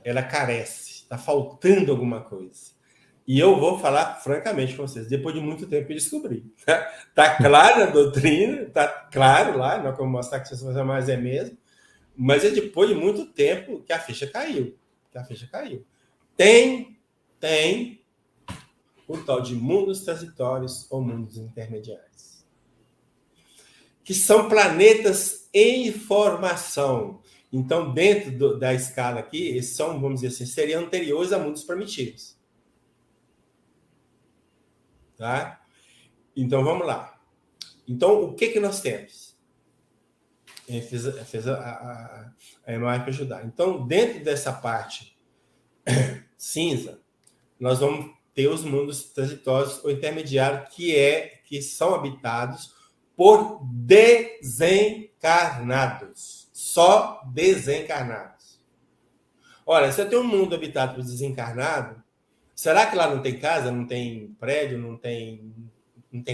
ela carece, está faltando alguma coisa. E eu vou falar francamente com vocês, depois de muito tempo que descobri. Está claro a doutrina, está claro lá, não é como mostrar que vocês vão mais é mesmo, mas é depois de muito tempo que a ficha caiu. Tem o tal de mundos transitórios ou mundos intermediários, que são planetas em formação. Então, dentro da escala aqui, esses são, vamos dizer assim, seriam anteriores a mundos primitivos. Tá? Então, vamos lá. Então, o que nós temos? Ele fez a imagem para ajudar. Então, dentro dessa parte cinza, nós vamos ter os mundos transitórios ou intermediários, que são habitados por desencarnados. Só desencarnados. Olha, se eu tenho um mundo habitado por desencarnado, será que lá não tem casa, não tem prédio, não tem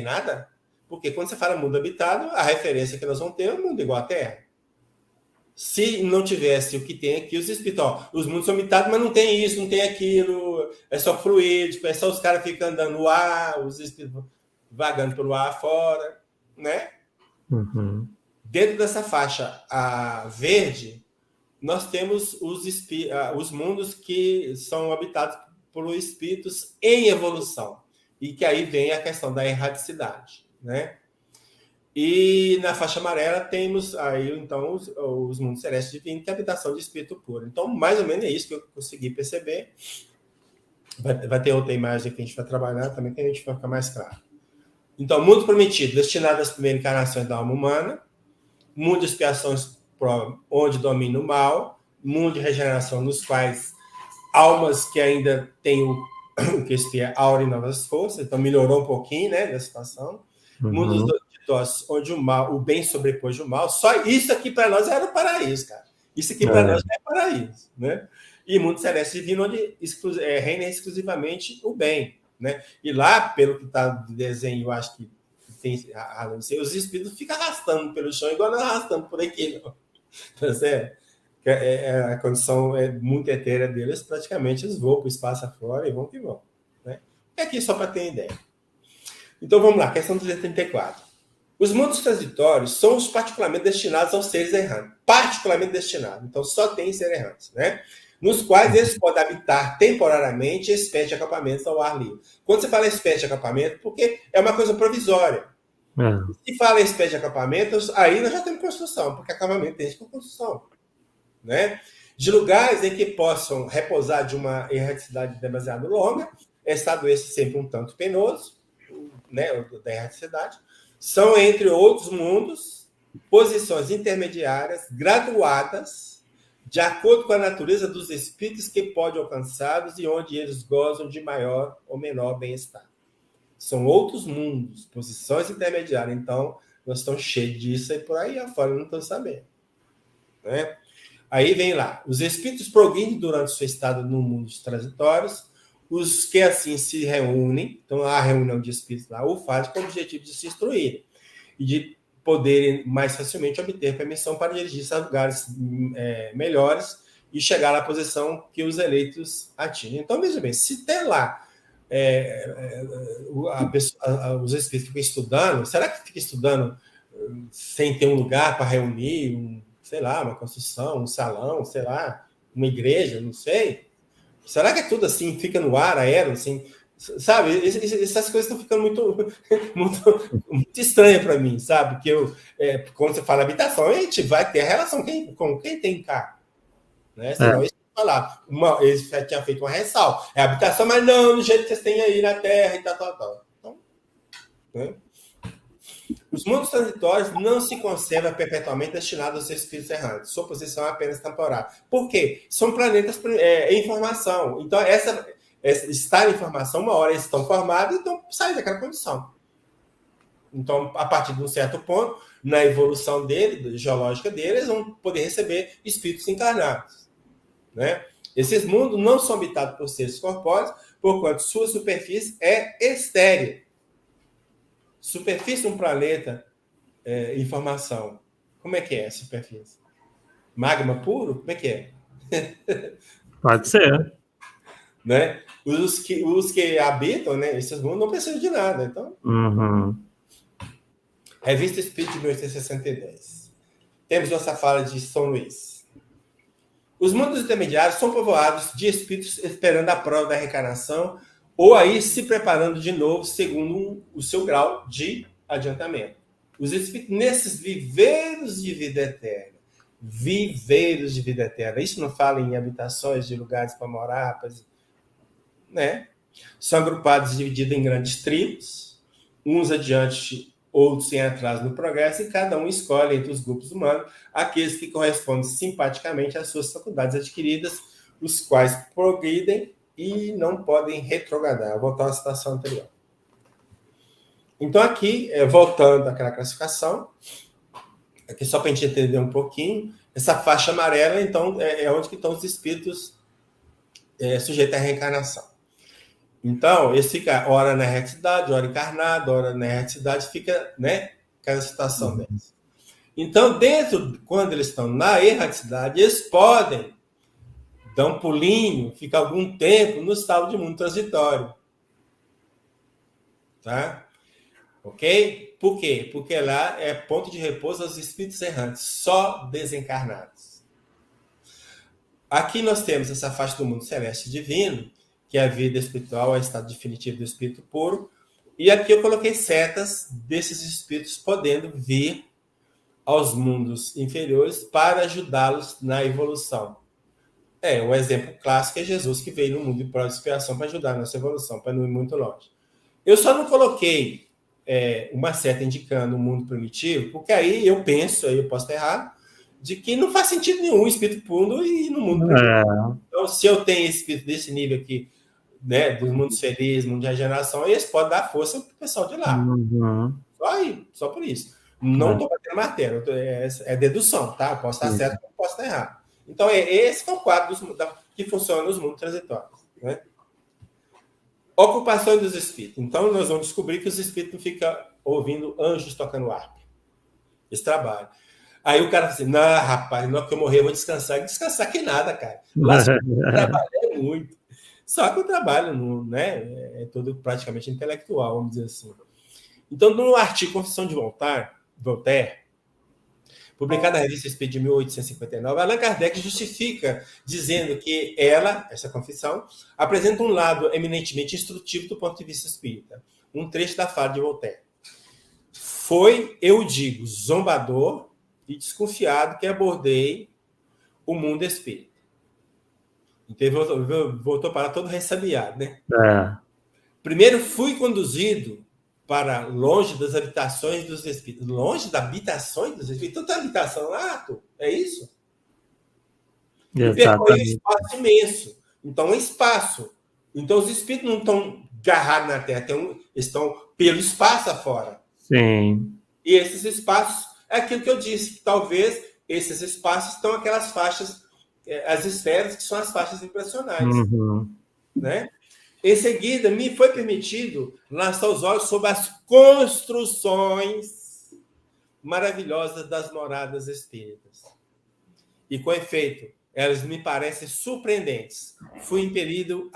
nada? Porque quando você fala mundo habitado, a referência que nós vamos ter é um mundo igual à Terra. Se não tivesse o que tem aqui, os espíritos, os mundos são habitados, mas não tem isso, não tem aquilo, é só fluídico, é só os caras ficam andando no ar, os espíritos vagando pelo ar fora, né? Dentro dessa faixa verde, nós temos os mundos que são habitados por espíritos em evolução. E que aí vem a questão da erraticidade, né? E na faixa amarela temos aí, então, os mundos celestes divinos, que é a habitação de espírito puro. Então, mais ou menos é isso que eu consegui perceber. Vai ter outra imagem que a gente vai trabalhar também, que a gente vai ficar mais claro. Então, mundo prometido, destinado às primeiras encarnações da alma humana, mundo de expiações, onde domina o mal, mundo de regeneração, nos quais almas que ainda têm o que expia aura e novas forças, então melhorou um pouquinho, né, da situação. Mundos ditosos, onde o bem sobrepôs o mal. Só isso aqui para nós era o paraíso, cara. Isso aqui para nós é paraíso, né? E mundo celeste divino, onde reina exclusivamente o bem, né? E lá, pelo que está do desenho, eu acho que tem, não sei, os espíritos ficam arrastando pelo chão, igual nós arrastando por aqui, não. Tá certo? A condição é muito etérea deles, praticamente eles voam para o espaço afora e vão que vão, né? É aqui só para ter ideia. Então vamos lá, questão 234. Os mundos transitórios são os particularmente destinados aos seres errantes. Particularmente destinados. Então só tem seres errantes, né? Nos quais eles podem habitar temporariamente espécies de acampamentos ao ar livre. Quando você fala espécie de acampamento, porque é uma coisa provisória. Se fala espécie de acampamentos, aí nós já temos construção, porque acampamento tem construção, né? De lugares em que possam repousar de uma erraticidade demasiado longa, estado esse sempre um tanto penoso, né, da erraticidade, são, entre outros mundos, posições intermediárias, graduadas, de acordo com a natureza dos espíritos que podem alcançá-los e onde eles gozam de maior ou menor bem-estar. São outros mundos, posições intermediárias. Então, nós estamos cheios disso e por aí afora não estamos sabendo, né? Aí vem lá, os espíritos progridem durante seu estado no mundo dos transitórios, os que assim se reúnem, então há a reunião de espíritos lá, o fazem com o objetivo de se instruírem e de poderem mais facilmente obter permissão para dirigir-se a lugares melhores e chegar à posição que os eleitos atingem. Então, veja bem, se tem lá os espíritos ficam estudando, será que fica estudando sem ter um lugar para reunir, sei lá, uma construção, um salão, sei lá, uma igreja, não sei? Será que é tudo assim, fica no ar, aéreo, assim? Sabe, essas coisas estão ficando muito estranhas para mim, sabe? Que quando você fala habitação, a gente vai ter a relação com quem tem carro, né? Senão isso falar. Eles já tinham feito uma ressalva. É habitação, mas não, do jeito que vocês têm aí na Terra e tal. Então, né? Os mundos transitórios não se conservam perpetuamente destinados aos espíritos errantes. Sua posição é apenas temporária. Por quê? São planetas em formação. Então, estar em formação, uma hora eles estão formados, então saem daquela condição. Então, a partir de um certo ponto, na evolução geológica deles, vão poder receber espíritos encarnados, né? Esses mundos não são habitados por seres corpóreos, porquanto sua superfície é estéril. Superfície de um planeta em formação. Como é que é a superfície? Magma puro? Como é que é? Pode ser. Né? Os que habitam, né, esses mundos não precisam de nada. Então, Revista Espírita de 1862. Temos nossa fala de São Luís. Os mundos intermediários são povoados de espíritos esperando a prova da reencarnação ou aí se preparando de novo segundo o seu grau de adiantamento. Os espíritos nesses viveiros de vida eterna. Viveiros de vida eterna. Isso não fala em habitações de lugares para morar, né? São agrupados e divididos em grandes tribos, uns adiante, outros em atraso no progresso, e cada um escolhe entre os grupos humanos aqueles que correspondem simpaticamente às suas faculdades adquiridas, os quais progridem e não podem retrogradar. Vou voltar à situação anterior. Então, aqui, voltando àquela classificação, aqui só para a gente entender um pouquinho, essa faixa amarela, então, é onde que estão os espíritos sujeitos à reencarnação. Então, esse fica ora na erraticidade, ora encarnado, ora na erraticidade, fica, né, cada situação deles. Então, quando eles estão na erraticidade, eles podem dar um pulinho, ficar algum tempo no estado de mundo transitório. Tá? Ok? Por quê? Porque lá é ponto de repouso aos espíritos errantes, só desencarnados. Aqui nós temos essa faixa do mundo celeste divino, que é a vida espiritual, é o estado definitivo do espírito puro. E aqui eu coloquei setas desses espíritos podendo vir aos mundos inferiores para ajudá-los na evolução. Um exemplo clássico é Jesus, que veio no mundo de prova de expiação para ajudar a nossa evolução, para não ir muito longe. Eu só não coloquei uma seta indicando o mundo primitivo, porque aí eu penso, aí eu posso estar errado, de que não faz sentido nenhum o espírito puro ir no mundo primitivo. Então, se eu tenho espírito desse nível aqui, né, dos mundos felizes, mundo de regeneração, eles podem dar força para o pessoal de lá. Só por isso. Não estou batendo martelo, é dedução, tá? Eu posso estar certo, eu posso estar errado. Então, esse é o quadro que funciona nos mundos transitórios. Né? Ocupação dos espíritos. Então, nós vamos descobrir que os espíritos não ficam ouvindo anjos tocando harpa. Esse trabalho. Aí o cara fala assim, não, rapaz, não que eu morrer, eu vou descansar. Descansar que nada, cara. Lá trabalhei muito. Só que o trabalho né, é todo praticamente intelectual, vamos dizer assim. Então, no artigo Confissão de Voltaire, publicado na revista Espírita de 1859, Allan Kardec justifica dizendo que essa confissão, apresenta um lado eminentemente instrutivo do ponto de vista espírita. Um trecho da fala de Voltaire. Foi, eu digo, zombador e desconfiado que abordei o mundo espírita. Então, voltou para todo ressabiado, né? Primeiro fui conduzido para longe das habitações dos espíritos. Longe das habitações dos espíritos? Então tem habitação lá, é isso? E percorreu um espaço imenso. Então, um espaço. Então, os espíritos não estão agarrados na Terra, estão pelo espaço afora. Sim. E esses espaços, é aquilo que eu disse, que talvez esses espaços estão aquelas faixas, as esferas, que são as faixas vibracionais. Uhum. Né? Em seguida, me foi permitido lançar os olhos sobre as construções maravilhosas das moradas espíritas. E, com efeito, elas me parecem surpreendentes. Fui impelido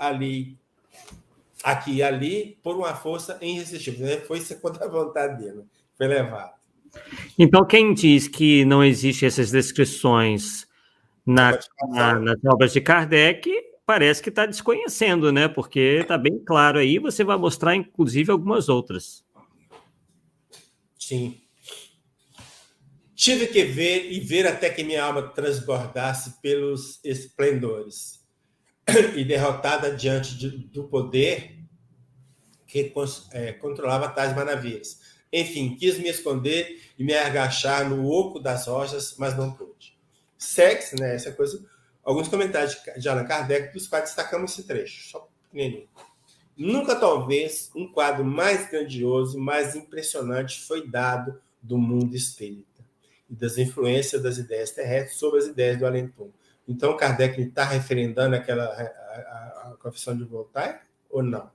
aqui e ali, por uma força irresistível. Foi isso contra a vontade dele. Foi levado. Então, quem diz que não existem essas descrições nas obras de Kardec, parece que está desconhecendo, né? Porque está bem claro aí, você vai mostrar, inclusive, algumas outras. Sim. Tive que ver até que minha alma transbordasse pelos esplendores. E derrotada diante do poder que controlava tais maravilhas. Enfim, quis me esconder e me agachar no oco das rochas, mas não pude. Segue-se, né, essa coisa, alguns comentários de Allan Kardec, dos quais destacamos esse trecho, só pequenininho. Nunca, talvez, um quadro mais grandioso, mais impressionante foi dado do mundo espírita e das influências das ideias terrestres sobre as ideias do além-túmulo. Então, Kardec está referendando a confissão de Voltaire ou não?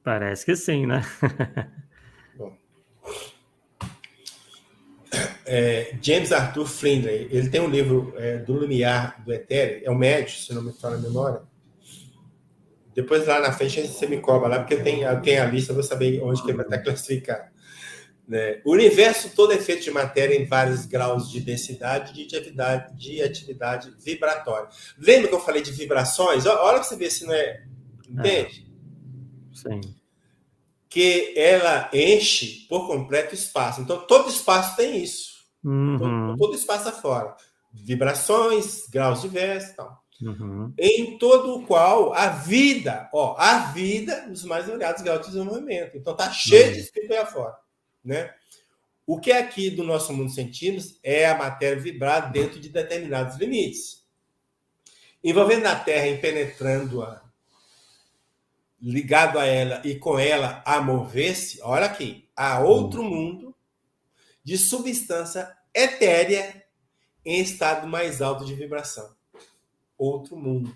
Parece que sim, né? Bom. James Arthur Flindley, ele tem um livro do Lumiar do Etéreo, é o médio, se não me fala a memória. Depois, lá na frente, você me cobra lá, porque eu tenho a lista, eu vou saber onde que ele vai estar classificado. Né? O universo todo é feito de matéria em vários graus de densidade e de atividade vibratória. Lembra que eu falei de vibrações? Olha para você ver se não é... Entende? Sim. Que ela enche por completo o espaço. Então, todo espaço tem isso. Uhum. Todo espaço afora. Vibrações, graus diversos e tal. Uhum. Em todo o qual a vida, os mais variados graus de desenvolvimento. Então, está cheio de espírito aí afora. Né? O que aqui do nosso mundo sentimos é a matéria vibrar dentro de determinados limites. Envolvendo a Terra e penetrando-a, ligado a ela e com ela a mover-se, olha aqui, há outro mundo de substância etérea em estado mais alto de vibração. Outro mundo,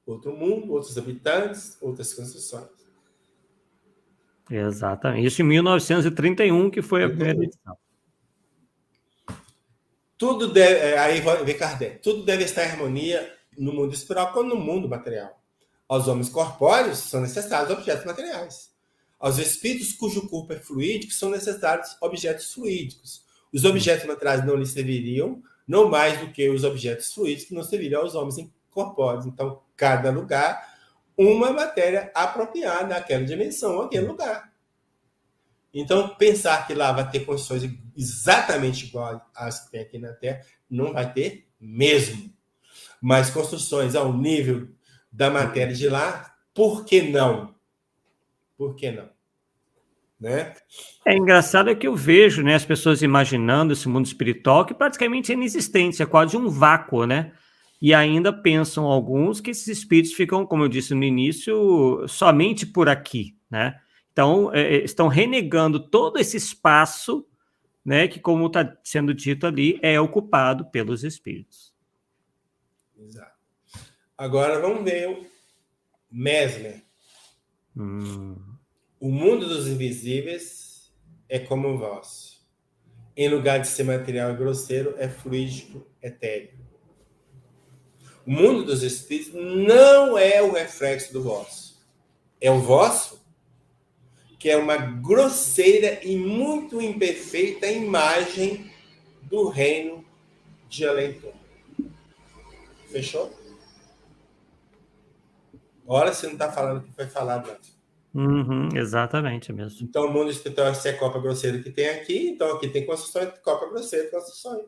outros habitantes, outras construções. Exatamente. Isso em 1931, que foi a primeira edição. Tudo deve, aí vem Kardec, tudo deve estar em harmonia no mundo espiritual como no mundo material. Aos homens corpóreos são necessários objetos materiais. Aos espíritos cujo corpo é fluídico são necessários objetos fluídicos. Os objetos materiais não lhes serviriam, não mais do que os objetos fluídicos que não serviriam aos homens corpóreos. Então, cada lugar, uma matéria apropriada àquela dimensão, àquele lugar. Então, pensar que lá vai ter condições exatamente iguais às que tem aqui na Terra, não vai ter mesmo. Mas construções ao nível da matéria de lá, por que não? Por que não? Né? É engraçado que eu vejo, né, as pessoas imaginando esse mundo espiritual que praticamente é inexistente, é quase um vácuo, né? E ainda pensam alguns que esses espíritos ficam, como eu disse no início, somente por aqui, né? Então, estão renegando todo esse espaço, né, que, como está sendo dito ali, é ocupado pelos espíritos. Exato. Agora vamos ver o Mesmer. O mundo dos invisíveis é como o vosso. Em lugar de ser material e grosseiro, é fluídico, etéreo. O mundo dos espíritos não é o reflexo do vosso. É o vosso, que é uma grosseira e muito imperfeita imagem do reino de além-túmulo. Fechou? Ora, você não está falando o que foi falado antes. Exatamente mesmo. Então, o mundo espiritual é a copa grosseira que tem aqui. Então, aqui tem construções, copa grosseira e construções.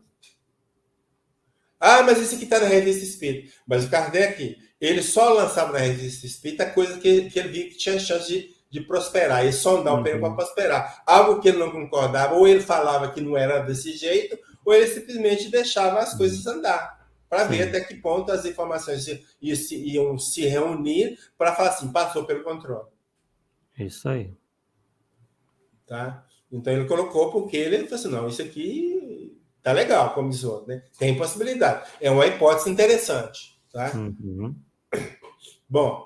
Ah, mas isso aqui está na Revista Espírita. Mas o Kardec, ele só lançava na Revista Espírita coisa que ele via que tinha chance de prosperar. Ele sondar o período para prosperar. Algo que ele não concordava, ou ele falava que não era desse jeito, ou ele simplesmente deixava as coisas andar. Para ver até que ponto as informações iam se reunir para falar assim, passou pelo controle. Isso aí. Tá? Então ele colocou porque ele falou assim, não, isso aqui tá legal, como diz o outro, né? Tem possibilidade. É uma hipótese interessante. Tá? Bom,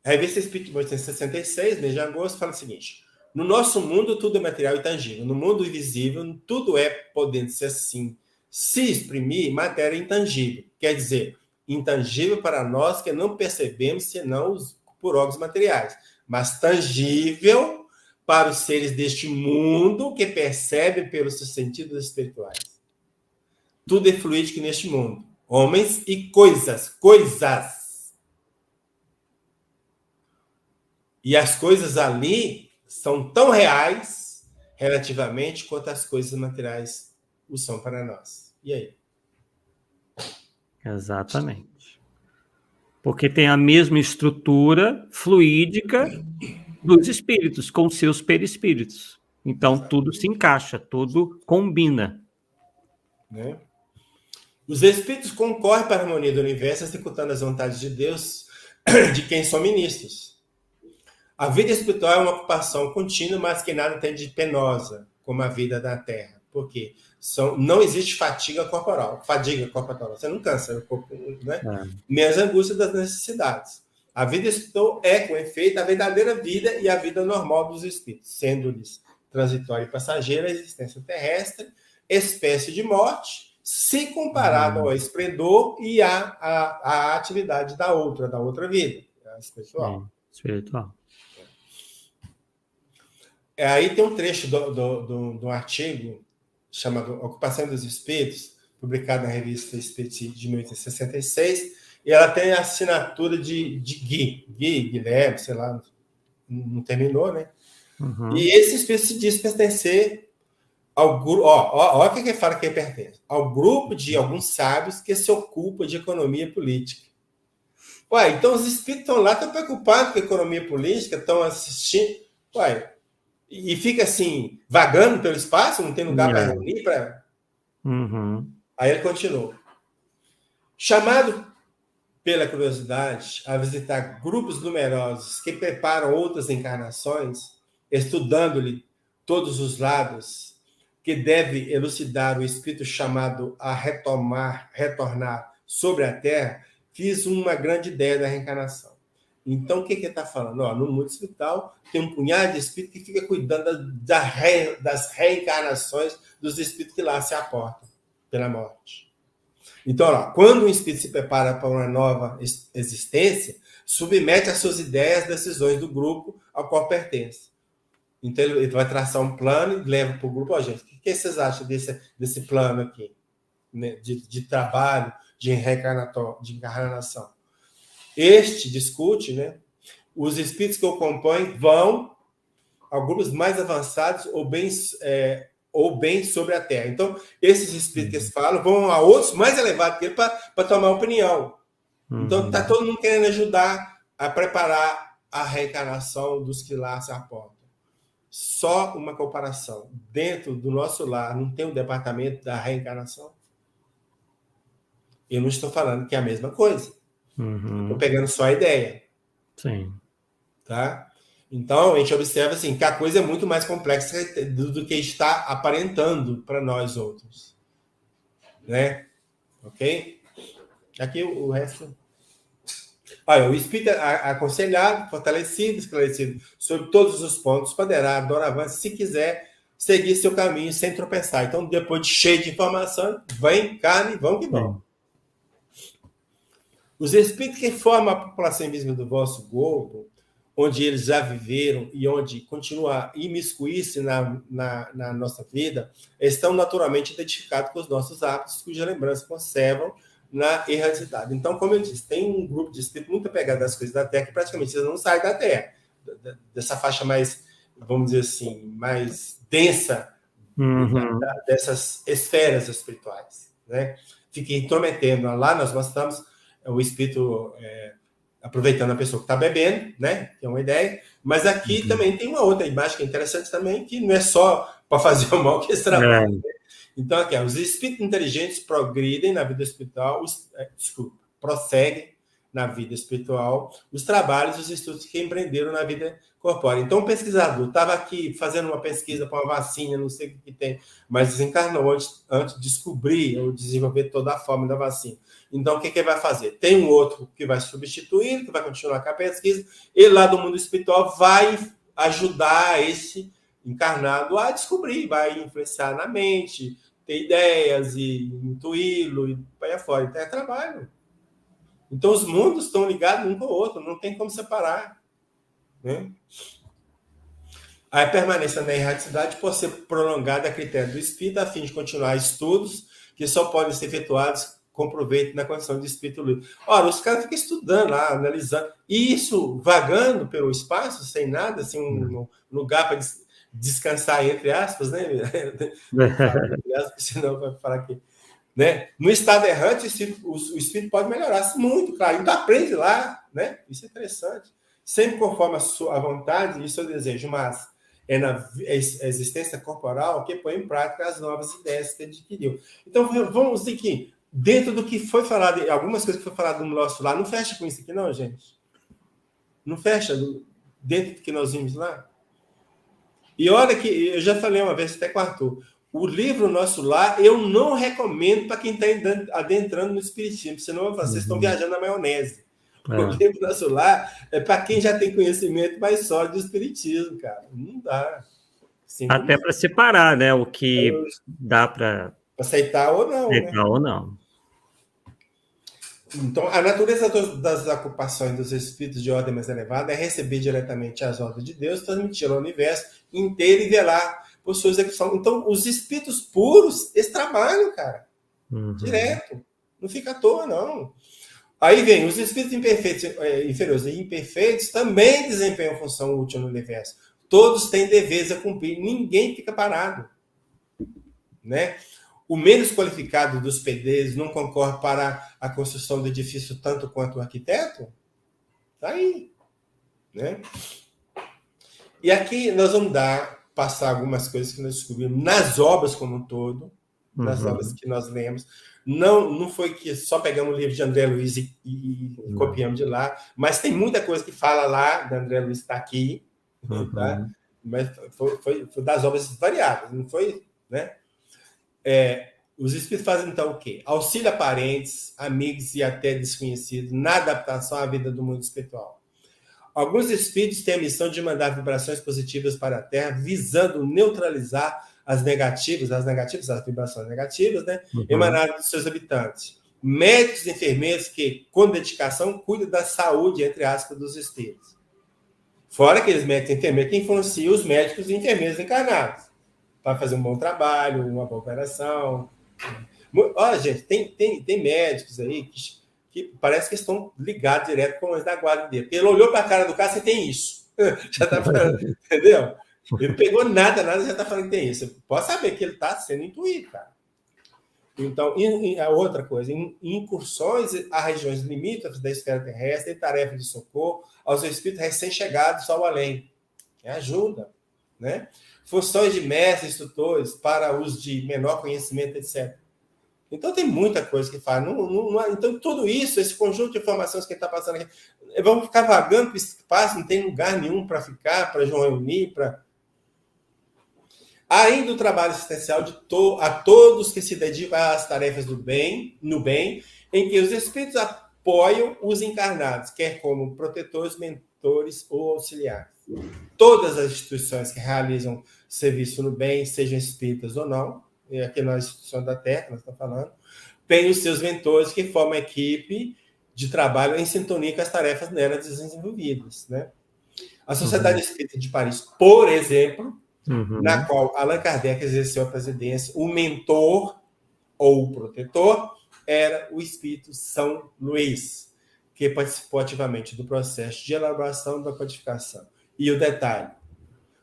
a Revista Espírita de 1866, mês de agosto, fala o seguinte: no nosso mundo tudo é material e tangível. No mundo invisível, tudo é, podendo ser assim, se exprimir, matéria intangível. Quer dizer, intangível para nós que não percebemos senão por órgãos materiais, mas tangível para os seres deste mundo que percebem pelos seus sentidos espirituais. Tudo é fluídico neste mundo. Homens e coisas. E as coisas ali são tão reais, relativamente, quanto as coisas materiais o são para nós. E aí? Exatamente. Porque tem a mesma estrutura fluídica dos espíritos, com seus perispíritos. Então, tudo se encaixa, tudo combina. Né? Os espíritos concorrem para a harmonia do universo, executando as vontades de Deus, de quem são ministros. A vida espiritual é uma ocupação contínua, mas que nada tem de penosa, como a vida da Terra. Por quê? Não existe fadiga corporal. Você não cansa o corpo, né? Nem as angústias das necessidades. A vida espiritual é, com efeito, a verdadeira vida e a vida normal dos espíritos, sendo-lhes transitória e passageira a existência terrestre, espécie de morte, se comparado ao esplendor e à atividade da outra vida, a espiritual. Espiritual. Aí tem um trecho do artigo chamado Ocupação dos Espíritos, publicado na Revista Espírita de 1866, e ela tem a assinatura de Guilherme, sei lá, não terminou, né? E esse espírito se diz pertencer ao grupo. Olha o que ele fala que ele pertence: ao grupo de alguns sábios que se ocupa de economia política. Ué, então os espíritos estão lá, estão preocupados com a economia política, estão assistindo. Ué, e fica assim, vagando pelo espaço, não tem lugar para reunir. Aí ele continua. Chamado pela curiosidade a visitar grupos numerosos que preparam outras encarnações, estudando-lhe todos os lados, que deve elucidar o espírito chamado a retornar sobre a Terra, fiz uma grande ideia da reencarnação. Então, o que ele está falando? No mundo espiritual, tem um punhado de espírito que fica cuidando das reencarnações dos espíritos que lá se aportam pela morte. Então, quando um espírito se prepara para uma nova existência, submete as suas ideias, decisões do grupo ao qual pertence. Então, ele vai traçar um plano e leva para o grupo. Gente, o que vocês acham desse plano aqui? Né? De trabalho, de encarnação. Este discute, né? Os espíritos que o compõem vão a grupos mais avançados ou bem sobre a Terra. Então, esses espíritos que eles falam vão a outros mais elevados que ele para tomar opinião. Então, está todo mundo querendo ajudar a preparar a reencarnação dos que lá se aportam. Só uma comparação. Dentro do nosso lar, não tem um departamento da reencarnação? Eu não estou falando que é a mesma coisa. Estou pegando só a ideia. Sim. Tá? Então, a gente observa assim, que a coisa é muito mais complexa do que está aparentando para nós outros. Né? Ok? Aqui o resto... Olha, o espírito aconselhado, fortalecido, esclarecido sobre todos os pontos, poderá, doravante, se quiser, seguir seu caminho sem tropeçar. Então, depois de cheio de informação, vem carne, vão que vão. Os espíritos que formam a população invisível do vosso globo, onde eles já viveram e onde continuam a imiscuir-se na nossa vida, estão naturalmente identificados com os nossos hábitos, cuja lembrança conservam na erraticidade. Então, como eu disse, tem um grupo de espíritos muito apegado às coisas da Terra que praticamente eles não saem da Terra, dessa faixa mais, vamos dizer assim, mais densa dessas esferas espirituais, né? Fica intrometendo. Lá nós mostramos o espírito aproveitando a pessoa que está bebendo, né? Que é uma ideia. Mas aqui também tem uma outra imagem que é interessante também, que não é só para fazer o mal que eles trabalham, né? Então, aqui, os espíritos inteligentes progridem na vida espiritual, prosseguem na vida espiritual, os trabalhos, os estudos que empreenderam na vida corpórea. Então, o pesquisador estava aqui fazendo uma pesquisa para uma vacina, não sei o que tem, mas desencarnou antes de descobrir ou desenvolver toda a forma da vacina. Então, o que ele vai fazer? Tem um outro que vai substituir, que vai continuar com a pesquisa, e lá do mundo espiritual vai ajudar esse encarnado a descobrir, vai influenciar na mente, ter ideias e intuí-lo e vai afora. Então é trabalho. Então os mundos estão ligados um com o outro, não tem como separar, né? A permanência na erraticidade pode ser prolongada a critério do espírito a fim de continuar estudos que só podem ser efetuados com proveito na condição de espírito livre. Ora, os caras ficam estudando lá, analisando, e isso vagando pelo espaço, sem nada, sem um lugar para descansar, entre aspas, né? Entre aspas, senão vai falar que, né? No estado errante, o espírito pode melhorar muito, claro. Então aprende lá, né? Isso é interessante. Sempre conforme a sua vontade e o seu desejo, mas é na existência corporal que põe em prática as novas ideias que adquiriu. Então, vamos dizer que, dentro do que foi falado, algumas coisas que foi falado no nosso lá, não fecha com isso aqui, não, gente? Não fecha dentro do que nós vimos lá? E olha que, eu já falei uma vez até com o Arthur, o livro Nosso Lar, eu não recomendo para quem está adentrando no espiritismo, senão vocês estão viajando na maionese. O livro Nosso Lar é para quem já tem conhecimento mais sólido do espiritismo, cara. Não dá. Assim, até para separar, né? O que dá para aceitar ou não. Aceitar, né? Ou não. Então, a natureza das ocupações dos espíritos de ordem mais elevada é receber diretamente as ordens de Deus, transmiti-las ao universo inteiro e velar por suas execuções. Então, os espíritos puros, eles trabalham, cara. Direto. Não fica à toa, não. Aí vem, os espíritos imperfeitos, inferiores e imperfeitos também desempenham função útil no universo. Todos têm deveres a cumprir. Ninguém fica parado. Né? O menos qualificado dos pedreiros não concorre para a construção do edifício tanto quanto o arquiteto? Está aí. Né? E aqui nós vamos passar algumas coisas que nós descobrimos nas obras como um todo, nas obras que nós lemos. Não foi que só pegamos o livro de André Luiz e copiamos de lá, mas tem muita coisa que fala lá, da André Luiz está aqui, tá? Mas foi das obras variadas, não foi, né? Os espíritos fazem então o quê? Auxílio a parentes, amigos e até desconhecidos na adaptação à vida do mundo espiritual. Alguns espíritos têm a missão de mandar vibrações positivas para a Terra, visando neutralizar as vibrações negativas, né? Emanadas dos seus habitantes. Médicos e enfermeiros que, com dedicação, cuidam da saúde, entre aspas, dos espíritos. Fora aqueles médicos e enfermeiros que influenciam os médicos e enfermeiros encarnados para fazer um bom trabalho, uma boa operação. Olha, gente, tem médicos aí que parece que estão ligados direto com os da guarda dele. Ele olhou para a cara do cara, você tem isso. Já está falando, entendeu? Ele não pegou nada, já está falando que tem isso. Você pode saber que ele está sendo intuído, cara. Então, a outra coisa, incursões a regiões limítrofes da esfera terrestre e tarefa de socorro aos espíritos recém-chegados ao além. Ajuda, né? Funções de mestres, instrutores, para os de menor conhecimento, etc. Então, tem muita coisa que faz. Então, tudo isso, esse conjunto de informações que ele está passando aqui, vamos ficar vagando para o espaço, não tem lugar nenhum para ficar, para reunir, para... Ainda o trabalho assistencial a todos que se dedicam às tarefas no bem, em que os espíritos apoiam os encarnados, quer como protetores, mentores ou auxiliares. Todas as instituições que realizam serviço no bem, sejam espíritas ou não, e aqui na instituição da Terra, nós estamos falando, têm os seus mentores que formam a equipe de trabalho em sintonia com as tarefas nelas desenvolvidas, né? A Sociedade Espírita de Paris, por exemplo, na qual Allan Kardec exerceu a presidência, o mentor ou o protetor era o Espírito São Luís, que participou ativamente do processo de elaboração da codificação. E o detalhe,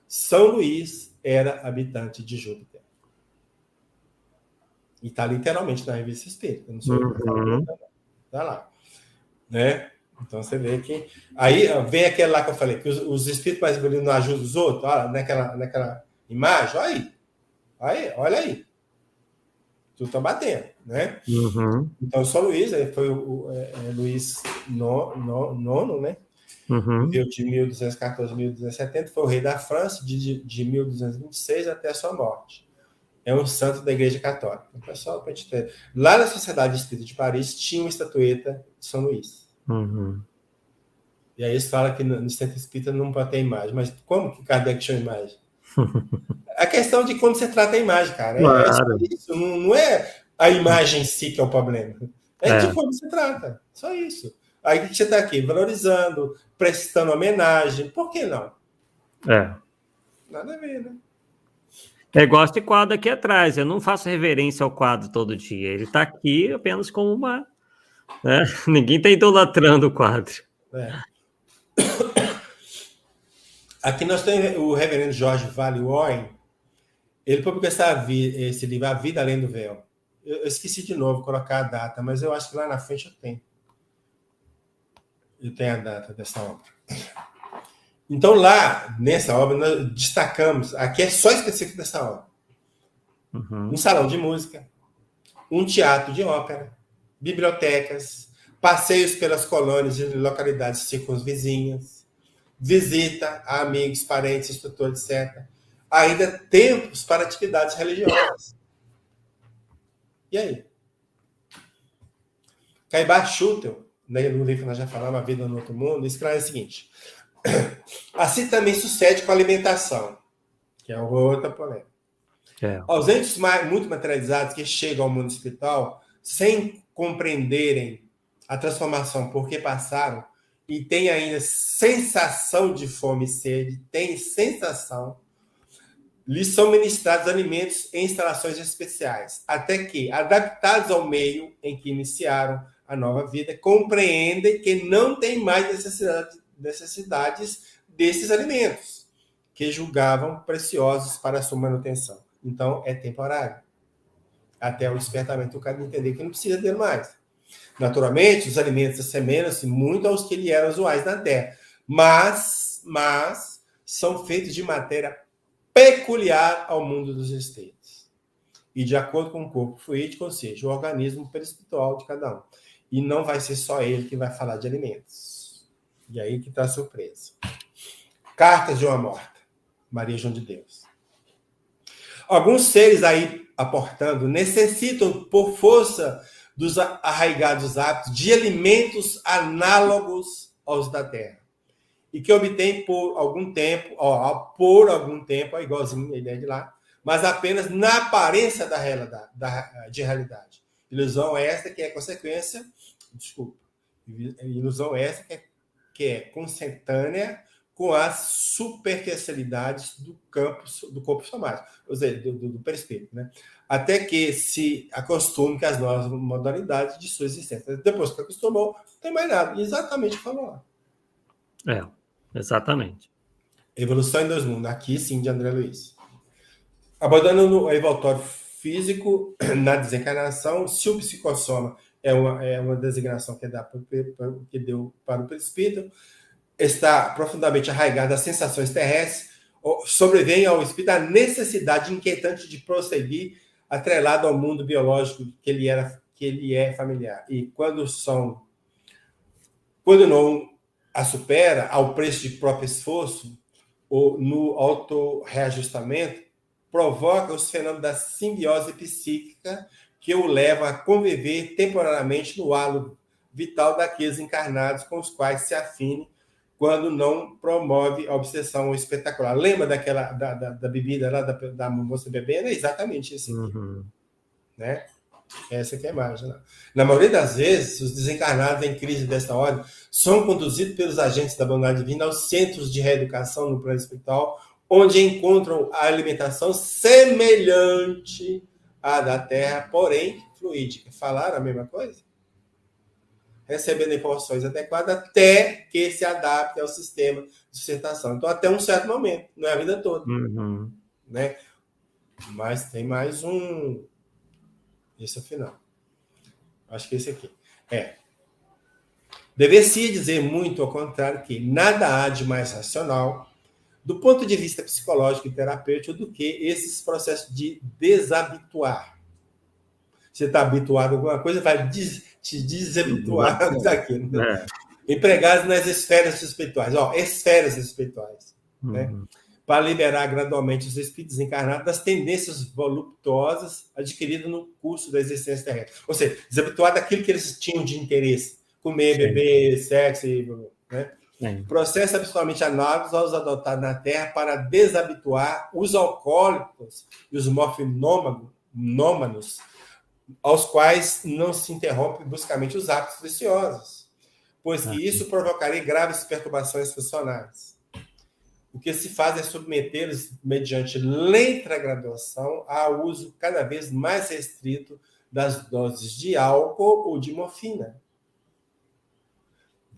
São Luís era habitante de Júpiter. E está literalmente na Revista Espírita, não sou eu que falo, está lá. Né? Então você vê que... Aí vem aquele lá que eu falei, que os espíritos mais bonitos não ajudam os outros, olha, naquela imagem, olha aí. Tudo está batendo, né? Então, São Luís, foi o Luís IX, né? Viveu de 1214 a 1270, foi o rei da França de 1226 até a sua morte. É um santo da Igreja Católica. Então, pessoal, para gente ter... Lá na Sociedade Espírita de Paris tinha uma estatueta de São Luís. E aí eles falam que no centro espírita não pode ter imagem. Mas como que Kardec tinha imagem? A questão de como você trata a imagem, cara. Claro. É isso. Não é a imagem em si que é o problema. É de como você trata. Só isso. Aí você está aqui valorizando, prestando homenagem. Por que não? Nada a ver, né? É igual esse quadro aqui atrás. Eu não faço reverência ao quadro todo dia. Ele está aqui apenas como uma... Né? Ninguém está idolatrando o quadro. Aqui nós temos o reverendo Jorge Vale Warren. Ele publicou esse livro, A Vida Além do Véu. Eu esqueci de novo colocar a data, mas eu acho que lá na frente eu tenho. Eu tenho a data dessa obra. Então, lá, nessa obra, nós destacamos, aqui é só específico dessa obra, um salão de música, um teatro de ópera, bibliotecas, passeios pelas colônias e localidades circunvizinhas, visita a amigos, parentes, instrutores, etc. Ainda tempos para atividades religiosas. E aí? Caibar Schutel, no livro que nós já falamos, A Vida no Outro Mundo, escreve o seguinte: assim também sucede com a alimentação, que é outra polêmica. Aos entes muito materializados que chegam ao mundo espiritual sem compreenderem a transformação por que passaram e têm ainda sensação de fome e sede, lhes são ministrados alimentos em instalações especiais, até que, adaptados ao meio em que iniciaram a nova vida, compreendem que não tem mais necessidades desses alimentos, que julgavam preciosos para a sua manutenção. Então, é temporário. Até o despertamento do cara entender que não precisa dele mais. Naturalmente, os alimentos assemelham-se muito aos que lhe eram usuais na Terra, mas são feitos de matéria peculiar ao mundo dos espíritos e de acordo com o corpo fluídico, ou seja, o organismo perispiritual de cada um. E não vai ser só ele que vai falar de alimentos. E aí que está a surpresa. Cartas de uma Morta, Maria João de Deus. Alguns seres aí aportando necessitam, por força dos arraigados hábitos, de alimentos análogos aos da Terra. E que obtém por algum tempo, igualzinho ele é de lá, mas apenas na aparência de realidade. Ilusão essa que é consequência, ilusão essa que é consentânea com as superficialidades do corpo somático, ou seja, do perispírito, né? Até que se acostume com as novas modalidades de sua existência. Depois que acostumou, não tem mais nada. Exatamente o que falou lá. Exatamente. Evolução em 2 mundos. Aqui, sim, de André Luiz. Abandonando o evolutório físico na desencarnação, se o psicossoma é uma designação que deu para o perispírito, está profundamente arraigado às sensações terrestres, sobrevém ao espírito a necessidade inquietante de prosseguir atrelado ao mundo biológico que ele é familiar. E quando não a supera ao preço de próprio esforço ou no autorreajustamento, provoca os fenômenos da simbiose psíquica que o leva a conviver temporariamente no halo vital daqueles encarnados com os quais se afine quando não promove a obsessão espetacular. Lembra daquela da bebida lá, da moça bebendo? É exatamente isso aqui. Né? Essa aqui é a imagem. Né? Na maioria das vezes, os desencarnados em crise desta ordem são conduzidos pelos agentes da bondade divina aos centros de reeducação no plano espiritual, onde encontram a alimentação semelhante à da Terra, porém fluídica. Falaram a mesma coisa? Recebendo informações adequadas até que se adapte ao sistema de sustentação. Então, até um certo momento, não é a vida toda. Né? Mas tem mais um... Esse é o final. Acho que esse aqui. Dever-se dizer muito ao contrário que nada há de mais racional, do ponto de vista psicológico e terapêutico, do que esses processos de desabituar. Você está habituado a alguma coisa, vai te desabituar daquilo. Né? Empregados nas esferas espirituais. Esferas espirituais. Né? Para liberar gradualmente os espíritos encarnados das tendências voluptuosas adquiridas no curso da existência terrestre. Ou seja, desabituar daquilo que eles tinham de interesse. Comer, beber, sexo, né? Processo absolutamente análogo aos adotados na Terra para desabituar os alcoólicos e os morfinômanos, aos quais não se interrompe bruscamente os hábitos viciosos, pois que isso provocaria graves perturbações funcionais. O que se faz é submetê-los, mediante lenta graduação, ao uso cada vez mais restrito das doses de álcool ou de morfina.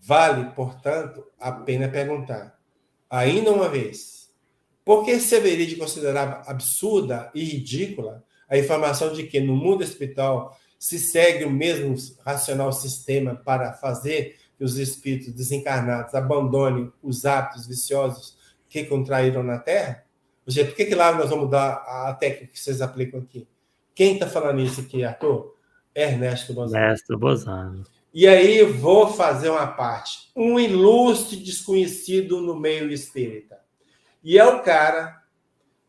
Vale, portanto, a pena perguntar, ainda uma vez, por que se haveria de considerar absurda e ridícula a informação de que no mundo espiritual se segue o mesmo racional sistema para fazer que os espíritos desencarnados abandonem os hábitos viciosos que contraíram na Terra? Ou seja, por que lá nós vamos mudar a técnica que vocês aplicam aqui? Quem está falando isso aqui, Arthur? Ernesto Bozano. Ernesto Bozano. E aí vou fazer uma parte. Um ilustre desconhecido no meio espírita. E é o cara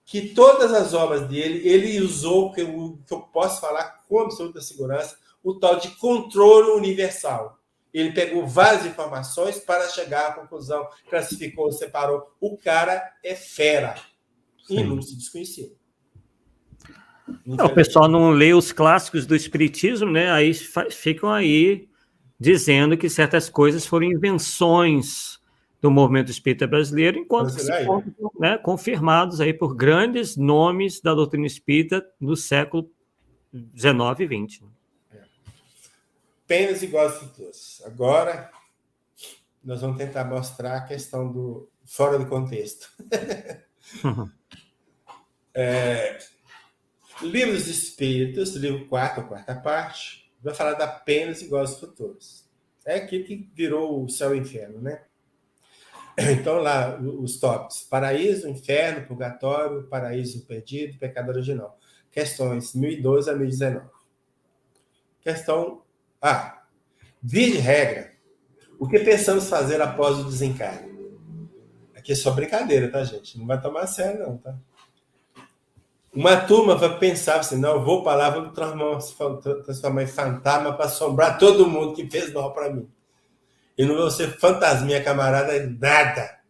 que todas as obras dele, ele usou, que eu posso falar com absoluta segurança, o tal de controle universal. Ele pegou várias informações para chegar à conclusão, classificou, separou. O cara é fera. Ilustre desconhecido. O pessoal não lê os clássicos do espiritismo, né? Aí ficam aí dizendo que certas coisas foram invenções do movimento espírita brasileiro, enquanto que se foram, né, confirmados aí por grandes nomes da doutrina espírita no século XIX e XX. Penas iguais futuros. Agora, nós vamos tentar mostrar a questão do fora do contexto. Livro dos Espíritos, livro 4, a quarta parte, vai falar da penas iguais futuros. É aquilo que virou o céu e o inferno, né? Então, lá, os tópicos. Paraíso, inferno, purgatório, paraíso perdido, pecado original. Questões 1012 a 1019. Questão A. Via de regra, o que pensamos fazer após o desencarne? Aqui é só brincadeira, tá, gente? Não vai tomar a sério, não, tá? Uma turma vai pensar assim, não, eu vou para lá, vou transformar em fantasma para assombrar todo mundo que fez mal para mim. E não vou ser fantasminha, camarada, nada.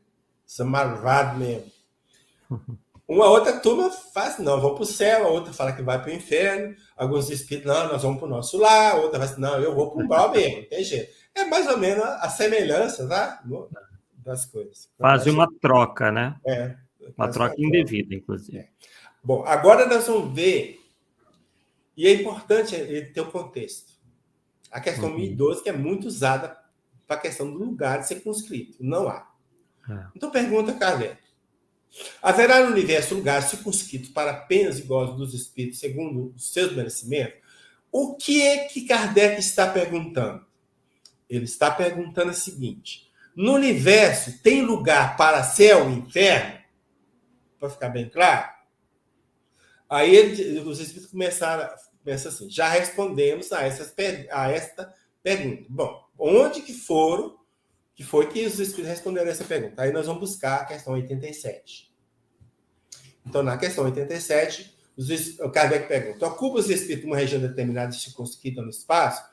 Sou malvado mesmo. Uma outra turma faz, não, vou para o céu, a outra fala que vai para o inferno, alguns espíritos, não, nós vamos para o nosso lar, a outra vai assim, não, eu vou para o mal mesmo, não tem jeito. É mais ou menos a semelhança, tá? Das coisas. Faz uma troca, né? Uma troca indevida, inclusive. Bom, agora nós vamos ver, e é importante ele ter o contexto. A questão 1012, que é muito usada para a questão do lugar circunscrito. Não há. Então, pergunta Kardec. Haverá no universo lugares circunscritos para apenas iguais dos espíritos, segundo os seus merecimentos? O que é que Kardec está perguntando? Ele está perguntando o seguinte. No universo tem lugar para céu e inferno? Para ficar bem claro? Aí os espíritos começaram assim, já respondemos a esta pergunta. Bom, onde que foi que os espíritos responderam essa pergunta? Aí nós vamos buscar a questão 87. Então, na questão 87, O Kardec pergunta: ocupa os espíritos uma região determinada circunscrita no espaço?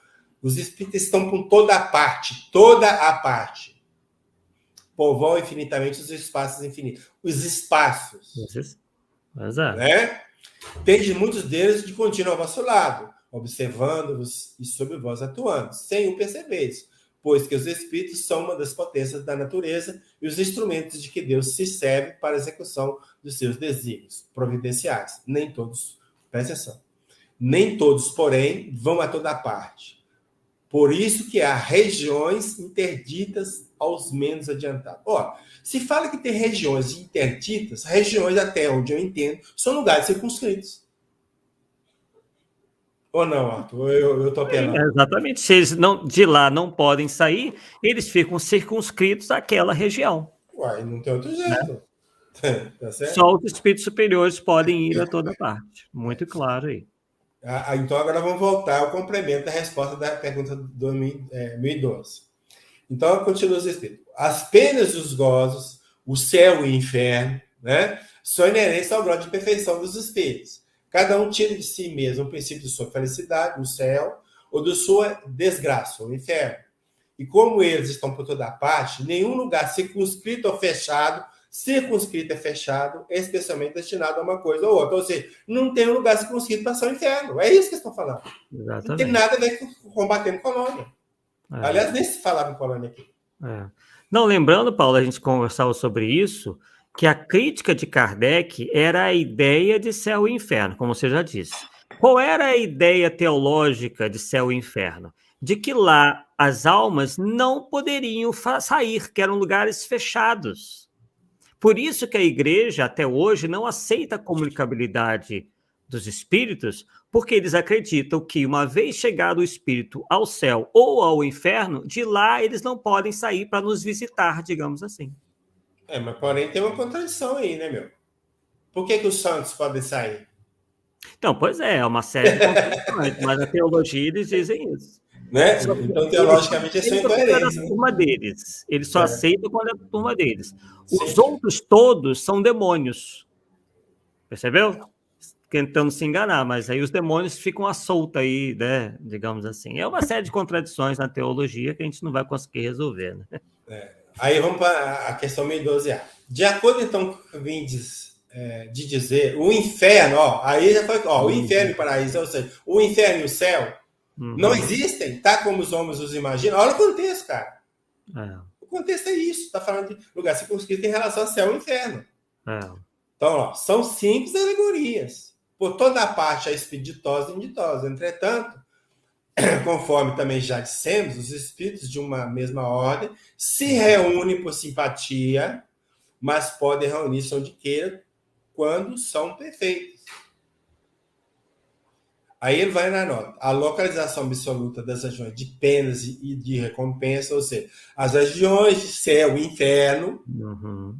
Os espíritos estão por toda a parte. Povoam infinitamente os espaços infinitos. Os espaços. Né? Tende muitos deles de contínuo ao vosso lado, observando-vos e sobre vós atuando, sem o perceberes, pois que os espíritos são uma das potências da natureza e os instrumentos de que Deus se serve para a execução dos seus desígnios providenciais. Nem todos, presta atenção, nem todos, porém, vão a toda parte. Por isso que há regiões interditas aos menos adiantados. Se fala que tem regiões interditas, regiões, até onde eu entendo, são lugares circunscritos. Ou não, Arthur? Eu estou apelando. Exatamente. Se eles de lá não podem sair, eles ficam circunscritos àquela região. Não tem outro jeito. Né? Tá certo? Só os espíritos superiores podem ir a toda parte. Muito claro aí. Então, agora vamos voltar ao complemento da resposta da pergunta do 2012. Então, continua os espíritos. As penas e os gozos, o céu e o inferno, né, são inerentes ao grau de perfeição dos espíritos. Cada um tira de si mesmo o princípio de sua felicidade, o céu, ou de sua desgraça, o inferno. E como eles estão por toda parte, nenhum lugar circunscrito ou fechado, circunscrito é fechado, especialmente destinado a uma coisa ou outra. Ou seja, não tem um lugar circunscrito para ser o inferno. É isso que eles estão falando. Exatamente. Não tem nada a ver com combatendo colônia. Aliás, nem se falava em colônia aqui. Não, lembrando, Paulo, a gente conversava sobre isso, que a crítica de Kardec era a ideia de céu e inferno, como você já disse. Qual era a ideia teológica de céu e inferno? De que lá as almas não poderiam sair, que eram lugares fechados. Por isso que a igreja, até hoje, não aceita a comunicabilidade dos espíritos, porque eles acreditam que, uma vez chegado o espírito ao céu ou ao inferno, de lá eles não podem sair para nos visitar, digamos assim. Mas porém tem uma contradição aí, né, meu? Por que os santos podem sair? Então, pois é uma série de contradições, mas na teologia eles dizem isso. Né? Então, teologicamente, isso é incoerente. Turma deles. Eles só aceitam quando é a turma deles. Os outros todos são demônios. Percebeu? Tentando se enganar, mas aí os demônios ficam à solta aí, né? Digamos assim. É uma série de contradições na teologia que a gente não vai conseguir resolver, né? Aí vamos para a questão 1012A. De acordo, então, com Vindes de dizer, o inferno, aí já foi, o inferno e o paraíso, ou seja, o inferno e o céu, não existem, tá como os homens os imaginam. Olha o contexto, cara. O contexto é isso. Está falando de lugar circunscrito em relação ao céu e ao inferno. Então, são simples alegorias. Por toda a parte, a espírito ditosa e inditosa. Entretanto, conforme também já dissemos, os espíritos de uma mesma ordem se reúnem por simpatia, mas podem reunir-se onde queiram, quando são perfeitos. Aí ele vai na nota. A localização absoluta das regiões de penas e de recompensa, ou seja, as regiões de céu e inferno,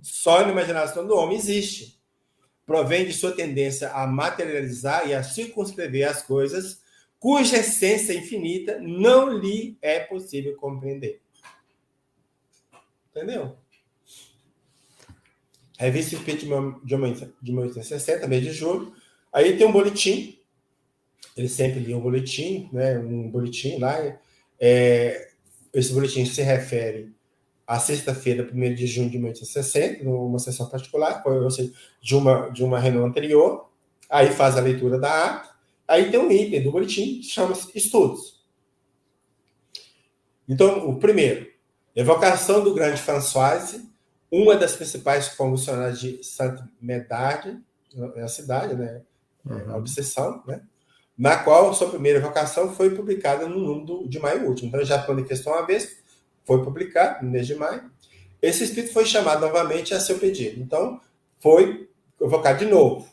só na imaginação do homem existe. Provém de sua tendência a materializar e a circunscrever as coisas, cuja essência infinita não lhe é possível compreender. Entendeu? Revista Espírita de 1860, mês de julho. Aí tem um boletim. Ele sempre lia um boletim, né? Um boletim lá. Esse boletim se refere à sexta-feira, 1º de junho de 1860, numa sessão particular, ou seja, de uma reunião anterior. Aí faz a leitura da ata. Aí tem um item do boletim que chama-se Estudos. Então, o primeiro, evocação do grande Françoise, uma das principais convulsionárias de Saint-Médard, é a cidade, né? A obsessão, né? Na qual sua primeira evocação foi publicada no número de maio último. Então, já pondo em questão uma vez, foi publicado no mês de maio. Esse espírito foi chamado novamente a seu pedido. Então, foi evocado de novo.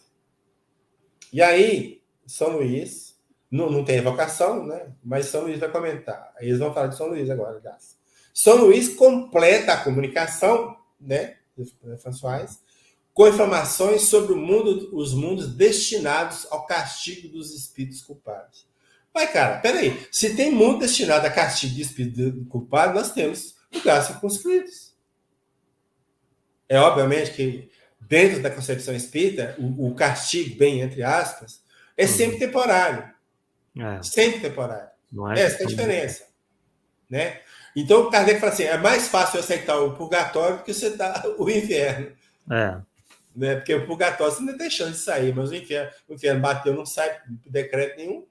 E aí, São Luís, não tem evocação, né? Mas São Luís vai comentar. Aí eles vão falar de São Luís agora, aliás. São Luís completa a comunicação, né? Françoise, com informações sobre os mundos destinados ao castigo dos espíritos culpados. Mas, cara, peraí. Se tem mundo destinado a castigo de espíritos culpados, nós temos lugares circunscritos. É obviamente que dentro da concepção espírita, o castigo, bem entre aspas, é sempre temporário. Sempre temporário. Essa é a diferença. Né? Então, Kardec fala assim, é mais fácil aceitar o purgatório do que aceitar o inferno. Né? Porque o purgatório você não tem chance de sair, mas o inferno bateu, não sai por decreto nenhum.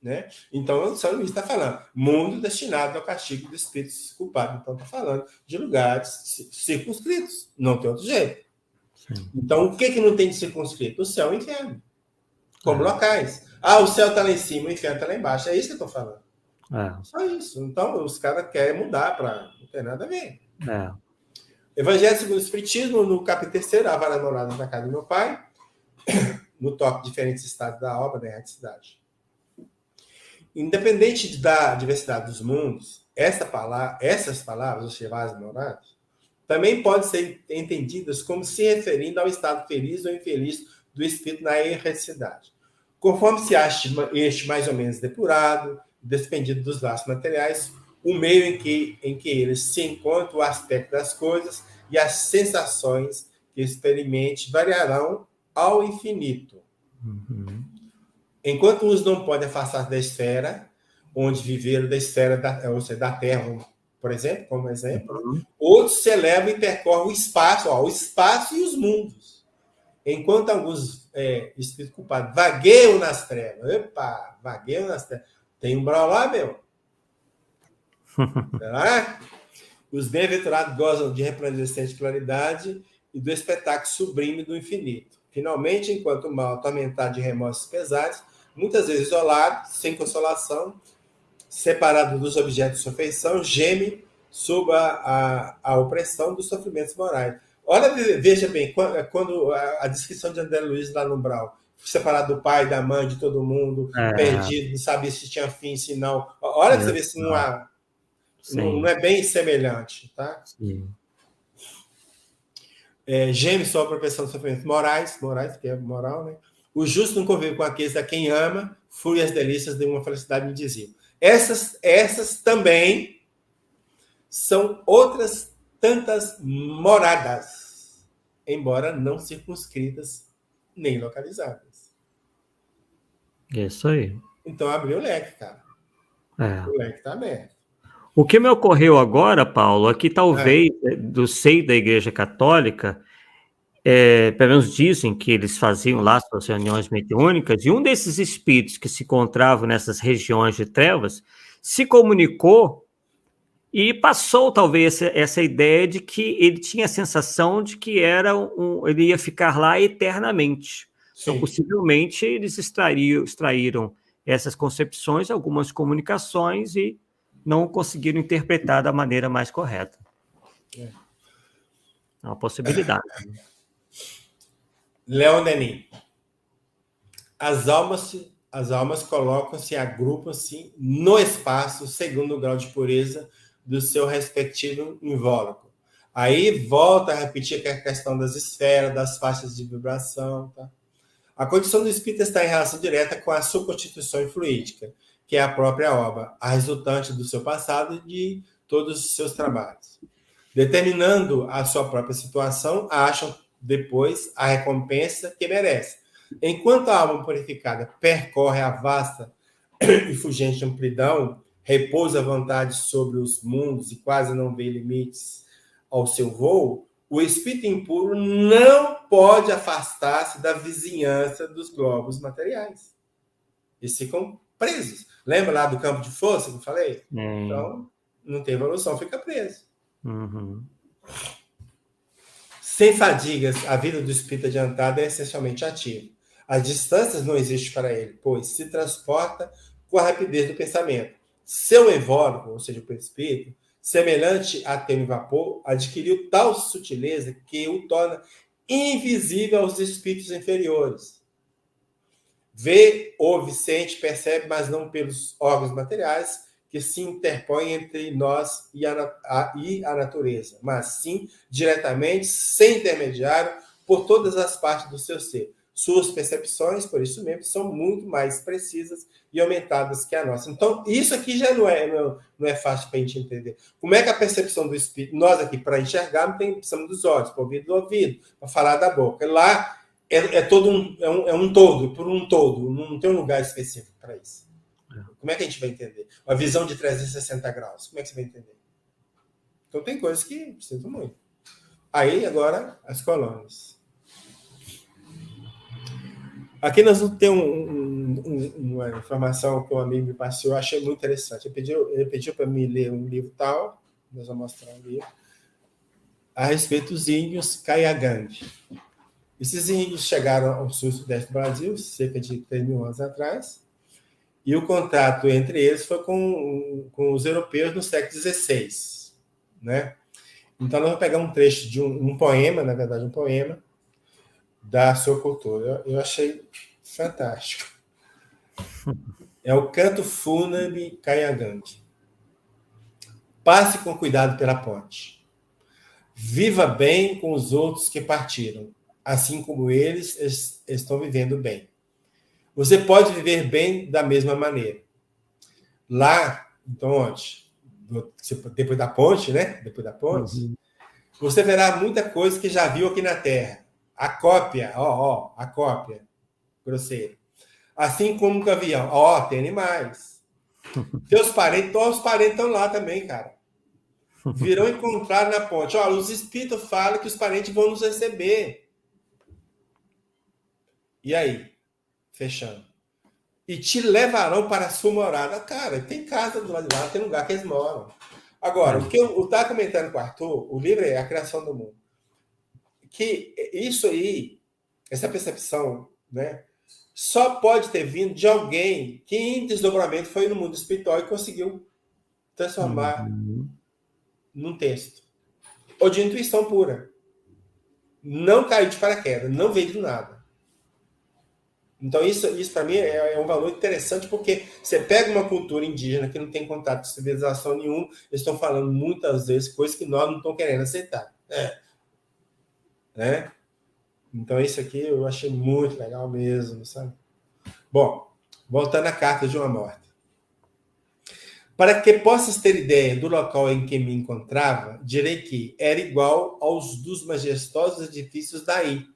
Né? Então, o São Luís está falando, mundo destinado ao castigo dos espíritos culpados. Então, está falando de lugares circunscritos, não tem outro jeito. Sim. Então, o que não tem de circunscrito? O céu e o inferno, como locais. O céu está lá em cima, o inferno está lá embaixo. É isso que eu estou falando. Só isso. Então, os caras querem mudar para... Não tem nada a ver. Evangelho segundo o Espiritismo, no capítulo 3º, a vara morada na casa do meu pai, no tópico diferentes estados da obra da erraticidade. Independente da diversidade dos mundos, essas palavras, os chevados morados, também podem ser entendidas como se referindo ao estado feliz ou infeliz do espírito na erraticidade. Conforme se acha este mais ou menos depurado, despendido dos laços materiais, o meio em que eles se encontram, o aspecto das coisas e as sensações que experimente variarão ao infinito. Enquanto uns não podem afastar da esfera, onde viveram da esfera, ou seja, da Terra, por exemplo, como exemplo, outros se elevam e percorrem o espaço e os mundos. Enquanto alguns espíritos culpados vagueiam nas trevas. Vagueiam nas trevas. Tem um brau lá, meu? Será? Os bem-aventurados gozam de resplandecente claridade e do espetáculo sublime do infinito. Finalmente, enquanto o mal, atormentado de remorsos pesados, muitas vezes isolado, sem consolação, separado dos objetos de sua afeição, geme sob a opressão dos sofrimentos morais. Olha, veja bem, quando a descrição de André Luiz lá no umbral, separado do pai, da mãe, de todo mundo, perdido, não sabia se tinha fim, se não. Olha para você ver se não é bem semelhante, tá? Sim. Geme sob a opressão dos sofrimentos morais, que é moral, né? O justo não convive com aqueles a quem ama, flui as delícias de uma felicidade indizível. Essas também são outras tantas moradas, embora não circunscritas nem localizadas. Isso aí. Então, abriu o leque, cara. O leque está aberto. O que me ocorreu agora, Paulo, é que talvez do seio da Igreja Católica, pelo menos dizem que eles faziam lá suas reuniões mediúnicas, e um desses espíritos que se encontravam nessas regiões de trevas se comunicou e passou talvez essa ideia de que ele tinha a sensação de que ele ia ficar lá eternamente. Sim. Então, possivelmente, eles extraíram essas concepções, algumas comunicações, e não conseguiram interpretar da maneira mais correta. É uma possibilidade. Leon Denis. As almas colocam-se, agrupam-se no espaço segundo o grau de pureza do seu respectivo invólucro. Aí volta a repetir que a questão das esferas, das faixas de vibração. Tá? A condição do espírito está em relação direta com a sua constituição fluídica, que é a própria obra, a resultante do seu passado e de todos os seus trabalhos. Determinando a sua própria situação, acham depois a recompensa que merece. Enquanto a alma purificada percorre a vasta e fugente amplidão, repousa à vontade sobre os mundos e quase não vê limites ao seu voo, o espírito impuro não pode afastar-se da vizinhança dos globos materiais. Eles ficam presos. Lembra lá do campo de força que eu falei? Então, não tem evolução, fica preso. Sem fadigas, a vida do espírito adiantado é essencialmente ativa. As distâncias não existem para ele, pois se transporta com a rapidez do pensamento. Seu evólogo, ou seja, o perispírito, semelhante a tênue vapor, adquiriu tal sutileza que o torna invisível aos espíritos inferiores. Vê, ouve, sente, percebe, mas não pelos órgãos materiais que se interpõem entre nós e a natureza, mas sim diretamente, sem intermediário, por todas as partes do seu ser. Suas percepções, por isso mesmo, são muito mais precisas e aumentadas que a nossa. Então, isso aqui já não é fácil para a gente entender. Como é que a percepção do espírito, nós aqui, para enxergar, não precisamos dos olhos, para ouvir do ouvido, para falar da boca. Lá todo um todo, por um todo, não tem um lugar específico para isso. Como é que a gente vai entender? Uma visão de 360 graus, como é que você vai entender? Então, tem coisas que sinto muito. Aí, agora, as colônias. Aqui nós vamos ter uma informação que um amigo me passou, eu achei muito interessante. Ele pediu para mim ler um livro tal, nós vamos mostrar um livro, a respeito dos índios Kayagang. Esses índios chegaram ao sul e sudeste do Brasil, cerca de 3.000 anos atrás, e o contato entre eles foi com os europeus no século XVI. Né? Então, nós vamos pegar um trecho de um poema, na verdade, um poema, da sua cultura. Eu achei fantástico. É o Canto Fúnebre Kayagang. Passe com cuidado pela ponte. Viva bem com os outros que partiram, assim como eles estão vivendo bem. Você pode viver bem da mesma maneira. Lá, então, onde? Depois da ponte, né? Depois da ponte, você verá muita coisa que já viu aqui na Terra. A cópia, a cópia, grosseiro. Assim como o gavião. Tem animais. Teus parentes, todos os parentes estão lá também, cara. Virão encontrar na ponte. Os espíritos falam que os parentes vão nos receber. E aí? Fechando. E te levarão para a sua morada. Cara, tem casa do lado de lá, tem lugar que eles moram. Agora, o que eu estava comentando com o Arthur, o livro é A Criação do Mundo. Que isso aí, essa percepção, né, só pode ter vindo de alguém que em desdobramento foi no mundo espiritual e conseguiu transformar num texto. Ou de intuição pura. Não caiu de paraquedas, não veio do nada. Então, isso para mim é um valor interessante, porque você pega uma cultura indígena que não tem contato com civilização nenhuma, eles estão falando muitas vezes coisas que nós não estamos querendo aceitar. Né? Então, isso aqui eu achei muito legal mesmo, sabe? Bom, voltando à carta de uma morte. Para que possas ter ideia do local em que me encontrava, direi que era igual aos dos majestosos edifícios daí,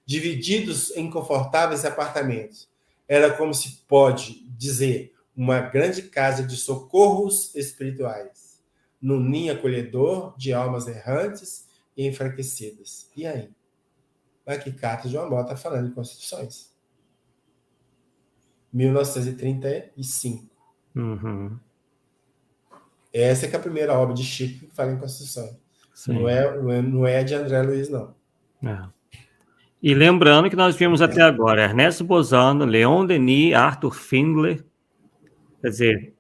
divididos em confortáveis apartamentos. Era como se pode dizer uma grande casa de socorros espirituais, num ninho acolhedor de almas errantes e enfraquecidas. E aí? Aqui, carta de uma morte está falando de Constituições. 1935. Essa é a primeira obra de Chico que fala em Constituição. Não é de André Luiz, não. E lembrando que nós vimos até agora Ernesto Bozano, Leon Denis, Arthur Findler, quer dizer,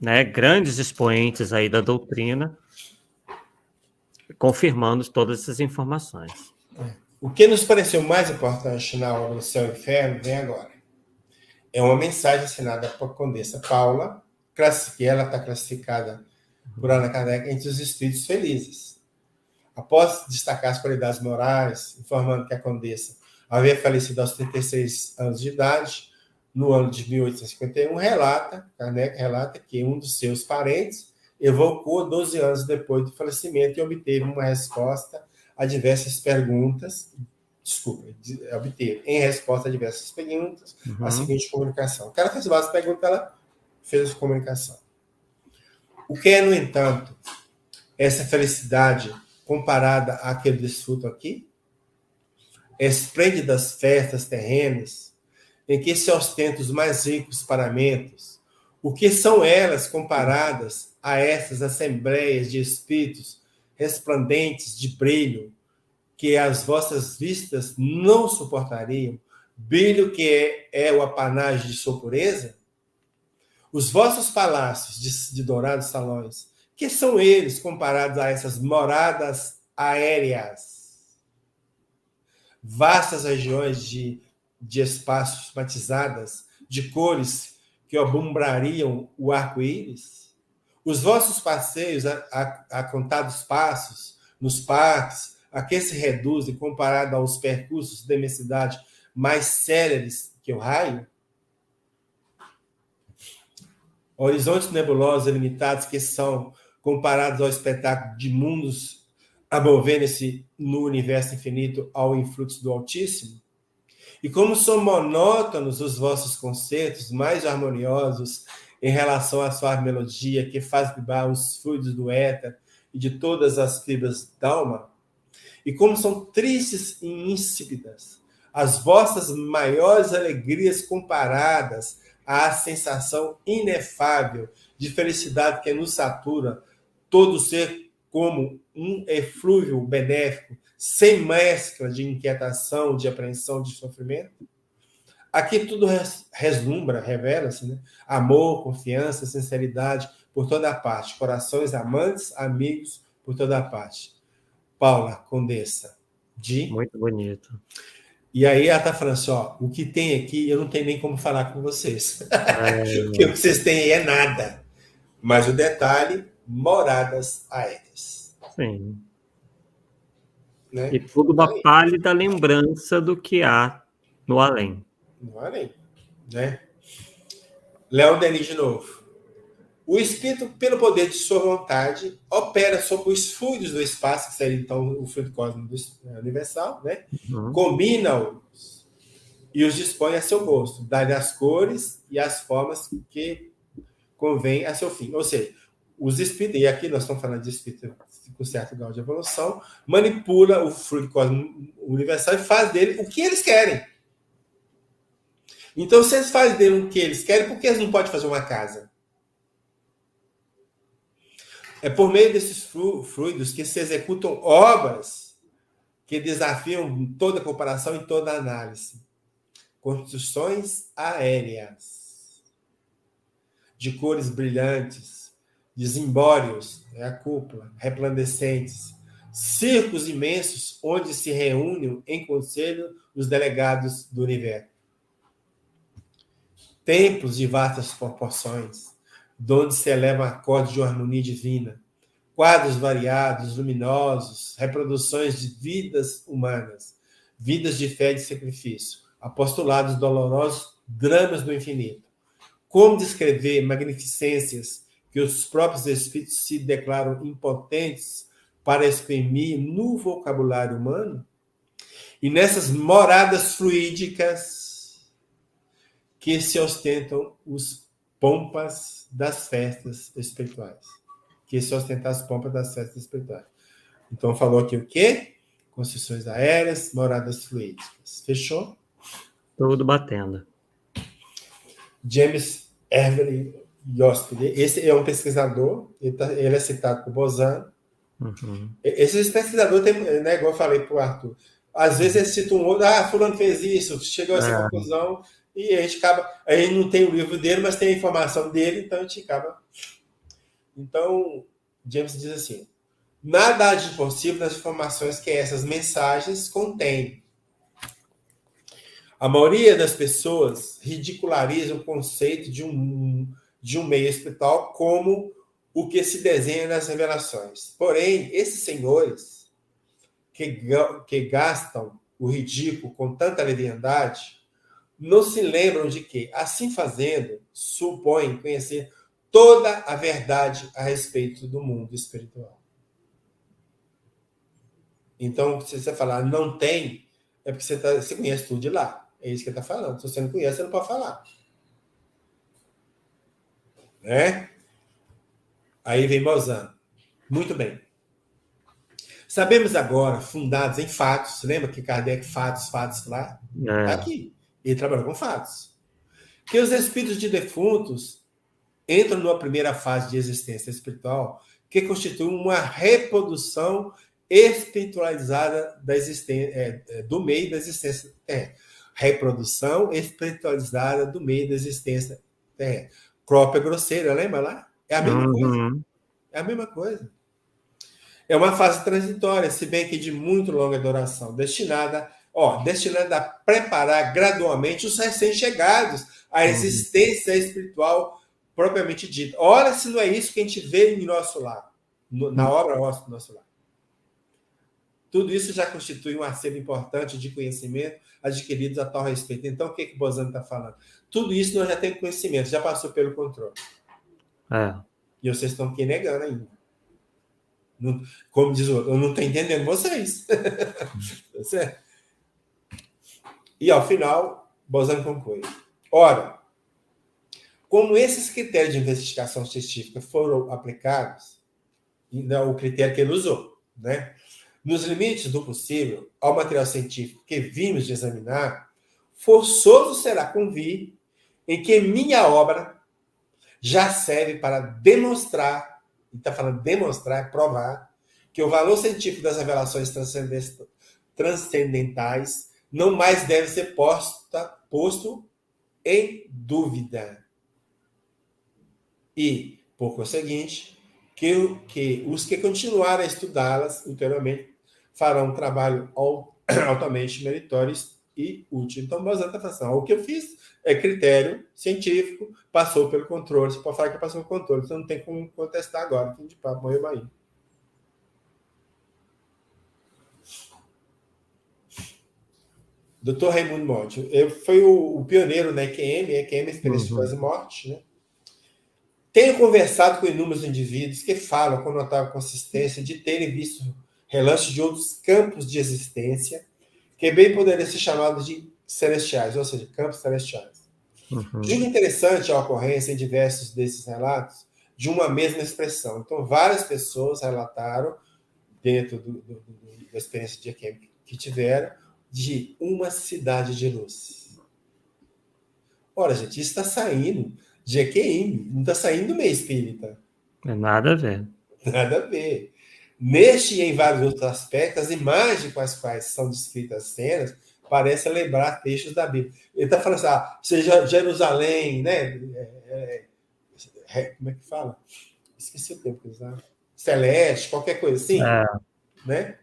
né, grandes expoentes aí da doutrina, confirmando todas essas informações. O que nos pareceu mais importante na obra do Céu e Inferno vem agora. É uma mensagem assinada por Condessa Paula, que ela está classificada por Allan Kardec entre os espíritos felizes. Após destacar as qualidades morais, informando que a Condessa havia falecido aos 36 anos de idade, no ano de 1851, Kardec relata que um dos seus parentes evocou 12 anos depois do falecimento e obteve uma resposta a diversas perguntas, obteve em resposta a diversas perguntas a seguinte comunicação. O cara fez várias perguntas, ela fez a comunicação. O que é, no entanto, essa felicidade comparada àquele desfruto aqui? Esplêndidas festas terrenas, em que se ostentam os mais ricos paramentos, o que são elas comparadas a essas assembleias de espíritos resplandentes de brilho, que as vossas vistas não suportariam, brilho que é o apanágio de sua pureza? Os vossos palácios de dourados salões, que são eles comparados a essas moradas aéreas? Vastas regiões de espaços matizadas, de cores que alumbrariam o arco-íris? Os vossos passeios a contados passos, nos parques, a que se reduzem comparado aos percursos de imensidade mais céleres que o raio? Horizontes nebulosos ilimitados que são comparados ao espetáculo de mundos a moverem-se no universo infinito ao influxo do Altíssimo? E como são monótonos os vossos concertos, mais harmoniosos em relação à sua melodia, que faz vibrar os fluidos do éter e de todas as fibras da alma? E como são tristes e insípidas as vossas maiores alegrias comparadas à sensação inefável de felicidade que nos satura todo ser como um eflúvio benéfico, sem mescla de inquietação, de apreensão, de sofrimento? Aqui tudo reslumbra, revela-se, né? Amor, confiança, sinceridade por toda parte, corações amantes, amigos por toda parte. Paula Condessa, de... Muito bonito. E aí ela está falando assim, ó, o que tem aqui eu não tenho nem como falar com vocês. Porque o que vocês têm aí é nada. Mas o detalhe, moradas aéreas. Sim. Né? E tudo uma pálida lembrança do que há no além. No além. Né? Léo Denis de novo. O espírito, pelo poder de sua vontade, opera sobre os fluidos do espaço, que seria então o fluido cósmico universal, né? Combina-os e os dispõe a seu gosto, dá-lhe as cores e as formas que convém a seu fim. Ou seja, os espíritos, e aqui nós estamos falando de espírito com certo grau de evolução, manipula o fluido cósmico universal e faz dele o que eles querem. Então, se eles fazem dele o que eles querem, por que eles não podem fazer uma casa? É por meio desses fluidos que se executam obras que desafiam toda comparação e toda análise. Construções aéreas, de cores brilhantes, de zimbórios, a cúpula, resplandecentes, circos imensos onde se reúnem em conselho os delegados do universo. Templos de vastas proporções, de onde se eleva acordes de uma harmonia divina, quadros variados, luminosos, reproduções de vidas humanas, vidas de fé e de sacrifício, apostolados dolorosos, dramas do infinito. Como descrever magnificências que os próprios espíritos se declaram impotentes para exprimir no vocabulário humano? E nessas moradas fluídicas que se ostentam os pompas das festas espirituais. Que se ostentam as pompas das festas espirituais. Então, falou aqui o quê? Construções aéreas, moradas fluídicas. Fechou? Tudo batendo. James Avery Yospid. Esse é um pesquisador, ele é citado por Bozano. Uhum. Esses pesquisadores, né, igual eu falei para o Arthur, às vezes eles citam um outro, fulano fez isso, chegou a essa conclusão, e a gente acaba, a gente não tem o livro dele, mas tem a informação dele, então a gente acaba. Então, James diz assim, nada há de impossível nas informações que essas mensagens contêm. A maioria das pessoas ridiculariza o conceito de um meio espiritual como o que se desenha nas revelações. Porém, esses senhores que gastam o ridículo com tanta leviandade não se lembram de que, assim fazendo, supõem conhecer toda a verdade a respeito do mundo espiritual. Então, se você falar não tem, é porque você conhece tudo de lá. É isso que ele está falando. Se você não conhece, você não pode falar. Né? Aí vem Bozano. Muito bem. Sabemos agora, fundados em fatos, lembra que Kardec, fatos lá? Está aqui. Ele trabalhou com fatos. Que os espíritos de defuntos entram numa primeira fase de existência espiritual que constitui uma reprodução espiritualizada da existência, do meio da existência terrena. Reprodução espiritualizada do meio da existência terrena. Própria grosseira, lembra lá? É a mesma coisa. É a mesma coisa. É uma fase transitória, se bem que de muito longa duração, destinada a preparar gradualmente os recém-chegados à existência espiritual propriamente dita. Olha se não é isso que a gente vê em nosso lar, na obra nossa do nosso lar. Tudo isso já constitui um acervo importante de conhecimento adquiridos a tal respeito. Então, o que o Bozano está falando? Tudo isso nós já temos conhecimento, já passou pelo controle. E vocês estão aqui negando ainda. Não, como diz o outro, eu não estou entendendo vocês. Tá certo? E, ao final, Bozano conclui. Ora, como esses critérios de investigação científica foram aplicados, o critério que ele usou, né? Nos limites do possível, ao material científico que vimos de examinar, forçoso será convir em que minha obra já serve para demonstrar, e está falando demonstrar, provar, que o valor científico das revelações transcendentais não mais deve ser posto em dúvida. E, por conseguinte, que os que continuarem a estudá-las ulteriormente farão um trabalho altamente meritório e útil. Então, Bozano está falando, o que eu fiz é critério científico, passou pelo controle. Você pode falar que passou pelo controle, você não tem como contestar agora. Fim de papo, morreu aí. Dr. Raimundo Monte, foi o pioneiro na EQM, Experiência de Quase Morte, né? Tenho conversado com inúmeros indivíduos que falam com notável consistência de terem visto relances de outros campos de existência que bem poderiam ser chamados de celestiais, ou seja, campos celestiais. Julgo interessante a ocorrência em diversos desses relatos de uma mesma expressão. Então, várias pessoas relataram, dentro da experiência de EQM que tiveram, de uma cidade de luz. Ora, gente, isso está saindo de EQM, não está saindo do meio espírita. É nada a ver. Nada a ver. Neste e em vários outros aspectos, as imagens com as quais são descritas as cenas parecem lembrar textos da Bíblia. Ele está falando assim, seja Jerusalém, né? Como é que fala? Esqueci o tempo que usava. Celeste, qualquer coisa assim, né?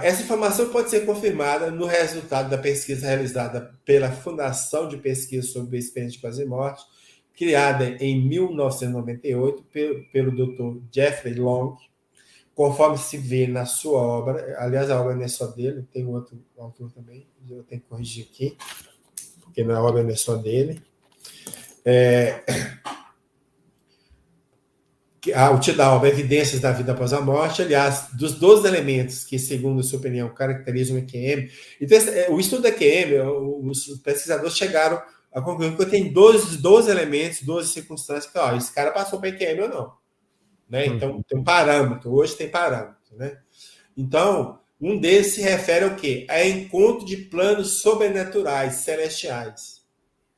Essa informação pode ser confirmada no resultado da pesquisa realizada pela Fundação de Pesquisa sobre Experiência de Quase Morte, criada em 1998 pelo Dr. Jeffrey Long, conforme se vê na sua obra. Aliás, a obra não é só dele, tem outro autor também, eu tenho que corrigir aqui, porque a obra não é só dele. O título da obra, Evidências da Vida Após a Morte, aliás, dos 12 elementos que, segundo sua opinião, caracterizam o EQM. Então, o estudo da EQM, os pesquisadores chegaram a concluir que tem 12 elementos, 12 circunstâncias, que esse cara passou para EQM ou não. Né? Então, tem um parâmetro, hoje tem parâmetro. Né? Então, um desses se refere ao quê? A encontro de planos sobrenaturais, celestiais.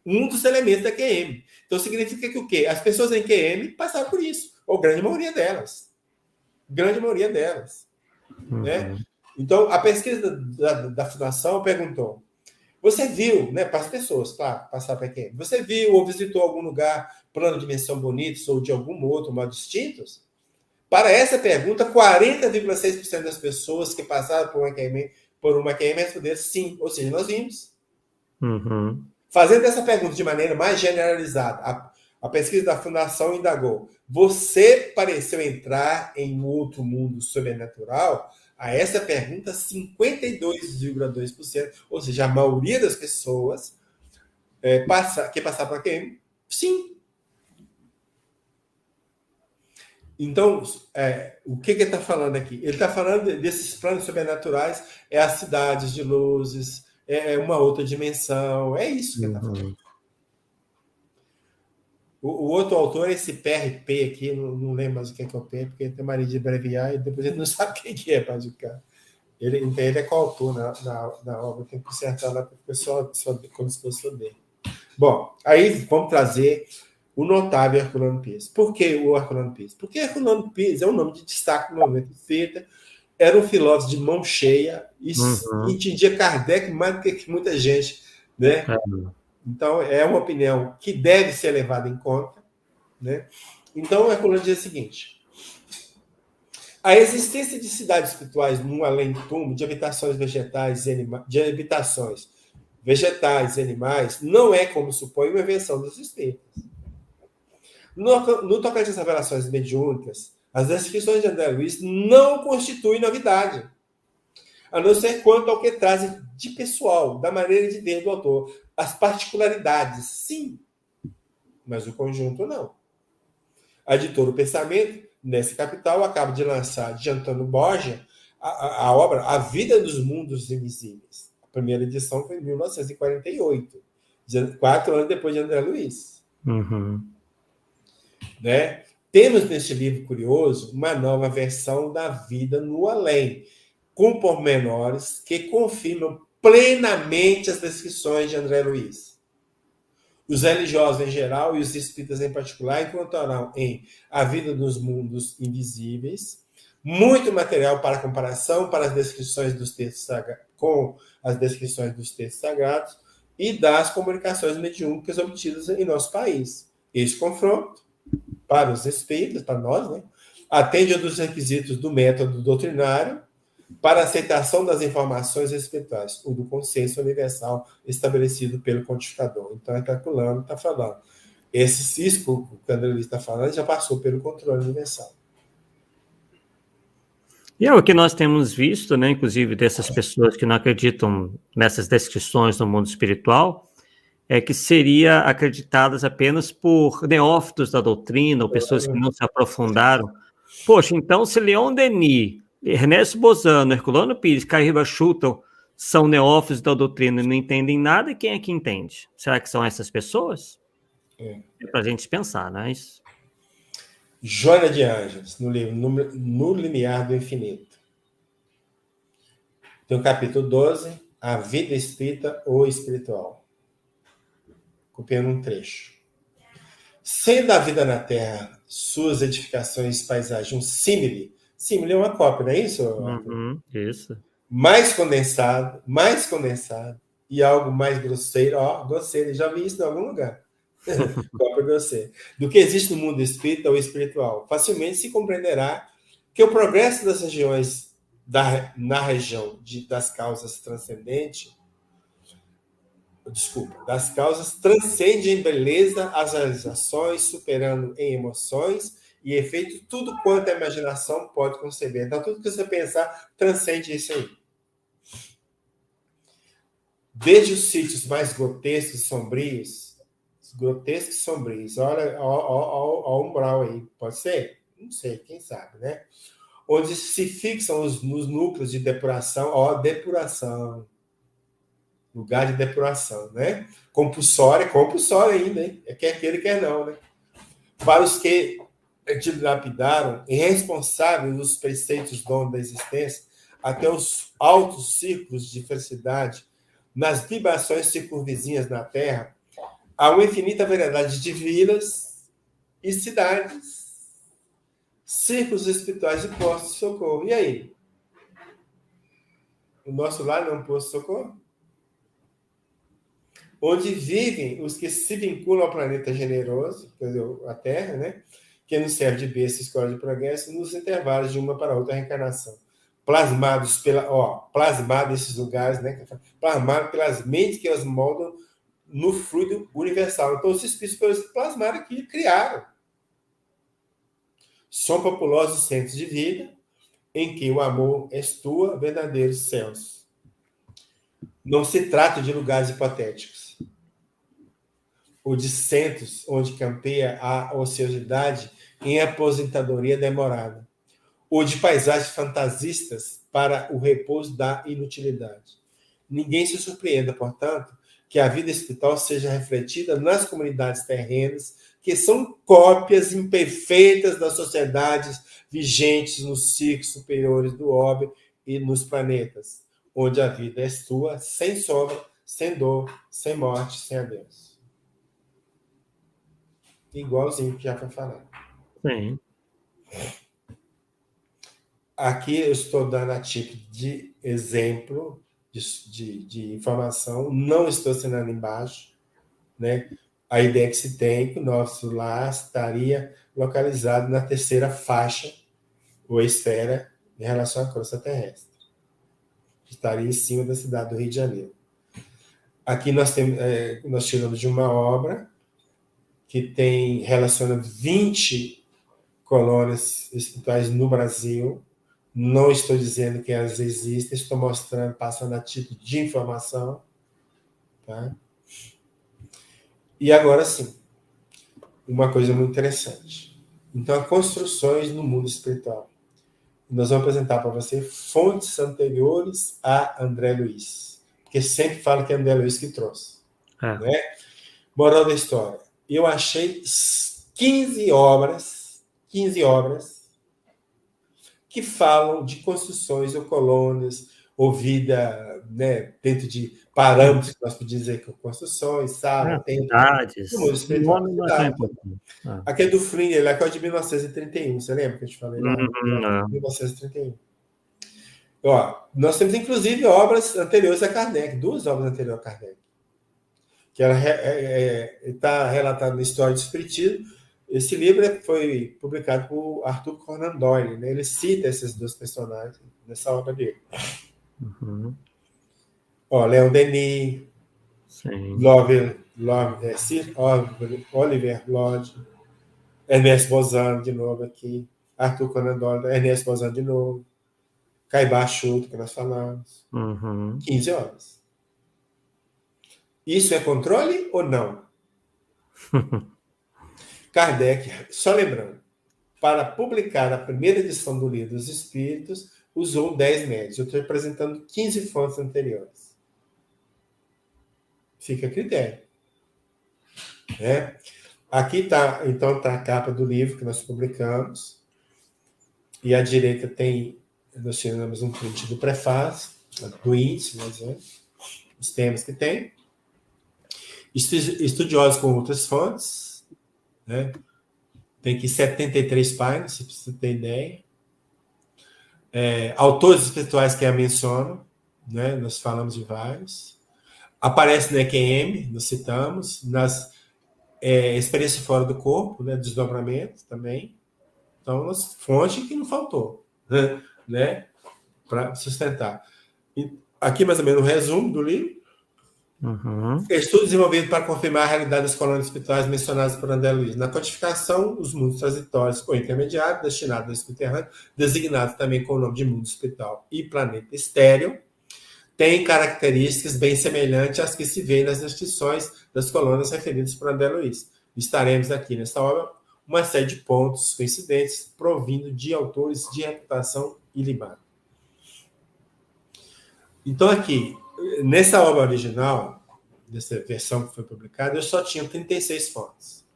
Um dos elementos da EQM. Então, significa que o quê? As pessoas em EQM passaram por isso. Ou grande maioria delas. Grande maioria delas. Né? Então, a pesquisa da Fundação perguntou, você viu, né, para as pessoas, claro, passar para quem? Você viu ou visitou algum lugar, plano de dimensão bonitos ou de algum outro modo distintos? Para essa pergunta, 40,6% das pessoas que passaram por uma EQM responderam sim. Ou seja, nós vimos. Fazendo essa pergunta de maneira mais generalizada, a pesquisa da Fundação indagou, você pareceu entrar em um outro mundo sobrenatural? A essa pergunta, 52,2%, ou seja, a maioria das pessoas que passaram por EQM, sim. Então, o que ele está falando aqui? Ele está falando desses planos sobrenaturais, as cidades de luzes, uma outra dimensão, é isso que ele está falando. O outro autor é esse PRP aqui, não lembro mais o que é o P, porque ele tem marido de abreviar e depois ele não sabe quem que é para educar. Ele é coautor na obra, tem que consertar lá para o pessoal como se fosse o dele. Bom, aí vamos trazer o notável Herculano Pires. Por que o Herculano Pires? Porque Herculano Pires é um nome de destaque no movimento espírita, era um filósofo de mão cheia e entendia Kardec mais do que muita gente, né? Então, é uma opinião que deve ser levada em conta. Né? Então, o Herculano diz o seguinte, a existência de cidades espirituais num além-túmulo, de habitações vegetais e animais, não é, como supõe, uma invenção dos espíritos. No tocante às revelações mediúnicas, As descrições de André Luiz não constituem novidade, a não ser quanto ao que trazem de pessoal, da maneira de ver do autor. As particularidades, sim, mas o conjunto não. A editora O Pensamento, nesse capital, acaba de lançar, de Antônio Borgia, a obra A Vida dos Mundos Invisíveis. A primeira edição foi em 1948, 4 anos depois de André Luiz. Uhum. Né? Temos neste livro curioso uma nova versão da vida no além, com pormenores que confirmam plenamente as descrições de André Luiz. Os religiosos em geral e os espíritas em particular encontrarão em A Vida dos Mundos Invisíveis muito material para comparação para as descrições dos textos sagrados, com as descrições dos textos sagrados e das comunicações mediúnicas obtidas em nosso país. Este confronto, para os espíritas, para nós, né, atende a dos requisitos do método doutrinário para a aceitação das informações espirituais, o do consenso universal estabelecido pelo codificador. Então, ele está calculando, está falando. Esse cisco que o André Luiz está falando já passou pelo controle universal. E é o que nós temos visto, né, inclusive dessas pessoas que não acreditam nessas descrições do mundo espiritual, é que seria acreditadas apenas por neófitos da doutrina, ou pessoas que não se aprofundaram. Poxa, então se Leon Denis, Ernesto Bozano, Herculano Pires, Caíba Schulton são neófitos da doutrina e não entendem nada, quem é que entende? Será que são essas pessoas? É para a gente pensar, não é isso? Joana de Ângeles, no livro No Limiar do Infinito. Tem o capítulo 12, A Vida Espírita ou Espiritual. Copiando um trecho. Sendo a vida na Terra, suas edificações, paisagens, um símile. Símile é uma cópia, não é isso? Isso. Mais condensado, e algo mais grosseiro. Grosseiro, já vi isso em algum lugar. Cópia grosseira. Do que existe no mundo espírita ou espiritual. Facilmente se compreenderá que o progresso das regiões, na região das causas transcendentes, das causas transcende em beleza as realizações, superando em emoções e efeitos tudo quanto a imaginação pode conceber. Então, tudo que você pensar transcende isso aí. Desde os sítios mais grotescos e sombrios, olha o umbral aí, pode ser? Não sei, quem sabe, né? Onde se fixam nos núcleos de depuração, depuração, lugar de depuração, né? Compulsória ainda, hein? Quer queira, quer não, né? Para os que dilapidaram, irresponsáveis dos preceitos donos da existência, até os altos círculos de felicidade, nas vibrações circunvizinhas na Terra, há uma infinita variedade de vilas e cidades, círculos espirituais e postos de socorro. E aí? O nosso lar não é um posto de socorro? Onde vivem os que se vinculam ao planeta generoso, quer dizer, a Terra, né? Que nos serve de berço e escola de progresso, nos intervalos de uma para outra reencarnação. Plasmados esses lugares, né? Plasmados pelas mentes que os moldam no fluido universal. Então, os espíritos plasmaram aqui, criaram. São populosos centros de vida em que o amor estua verdadeiros céus. Não se trata de lugares hipotéticos, ou de centros onde campeia a ociosidade em aposentadoria demorada, ou de paisagens fantasistas para o repouso da inutilidade. Ninguém se surpreenda, portanto, que a vida espiritual seja refletida nas comunidades terrenas, que são cópias imperfeitas das sociedades vigentes nos círculos superiores do orbe e nos planetas, onde a vida é sua, sem sombra, sem dor, sem morte, sem adeus. Igualzinho que já foi falado. Sim. Aqui eu estou dando a título de exemplo de informação, não estou assinando embaixo, né? A ideia que se tem que o nosso lar estaria localizado na terceira faixa ou esfera em relação à crosta terrestre. Estaria em cima da cidade do Rio de Janeiro. Aqui nós tiramos de uma obra que relaciona 20 colônias espirituais no Brasil. Não estou dizendo que elas existem, estou mostrando, passando a título de informação. Tá? E agora sim, uma coisa muito interessante. Então, construções no mundo espiritual. Nós vamos apresentar para você fontes anteriores a André Luiz, porque sempre falo que é André Luiz que trouxe. Né? Moral da história. Eu achei 15 obras que falam de construções ou colônias, ou vida, né, dentro de parâmetros que nós podíamos dizer que construções, sala, templo, cidades. no mundo espiritual. O nome não é tão importante. Aqui é do Flynn, ele é de 1931, você lembra que eu te falei? Lá? 1931. Ó, nós temos, inclusive, obras anteriores a Kardec, 2 obras anteriores a Kardec, que está relatado na História do Espiritismo. Esse livro foi publicado por Arthur Conan Doyle, né? Ele cita esses 2 personagens nessa obra dele. Ó, Leon Denis, Sir Oliver Lodge, Ernest Bozano de novo aqui, Arthur Conan Doyle, Ernest Bozano de novo, Caibar Chuto, que nós falamos. 15 horas. Isso é controle ou não? Kardec, só lembrando, para publicar a primeira edição do Livro dos Espíritos, usou 10 médios. Eu estou apresentando 15 fontes anteriores. Fica a critério. Né? Aqui está, então, tá a capa do livro que nós publicamos. E à direita nós tiramos um print do prefácio, do índice, os temas que tem. Estudiosos com outras fontes, né? Tem aqui 73 páginas, se você ter ideia. Autores espirituais que a mencionam, né? Nós falamos de vários. Aparece no EQM, nós citamos, nas experiência fora do corpo, né? Desdobramento também. Então, fonte que não faltou, né? Para sustentar. E aqui, mais ou menos, um resumo do livro. Estudo desenvolvido para confirmar a realidade das colônias espirituais mencionadas por André Luiz. Na codificação, os mundos transitórios ou intermediários, destinados ao subterrâneo, designados também com o nome de mundo espiritual e planeta estéreo, têm características bem semelhantes às que se vê nas descrições das colônias referidas por André Luiz. Estaremos aqui nesta obra uma série de pontos coincidentes provindo de autores de reputação ilibada. Então, aqui, nessa obra original, dessa versão que foi publicada, eu só tinha 36 fontes.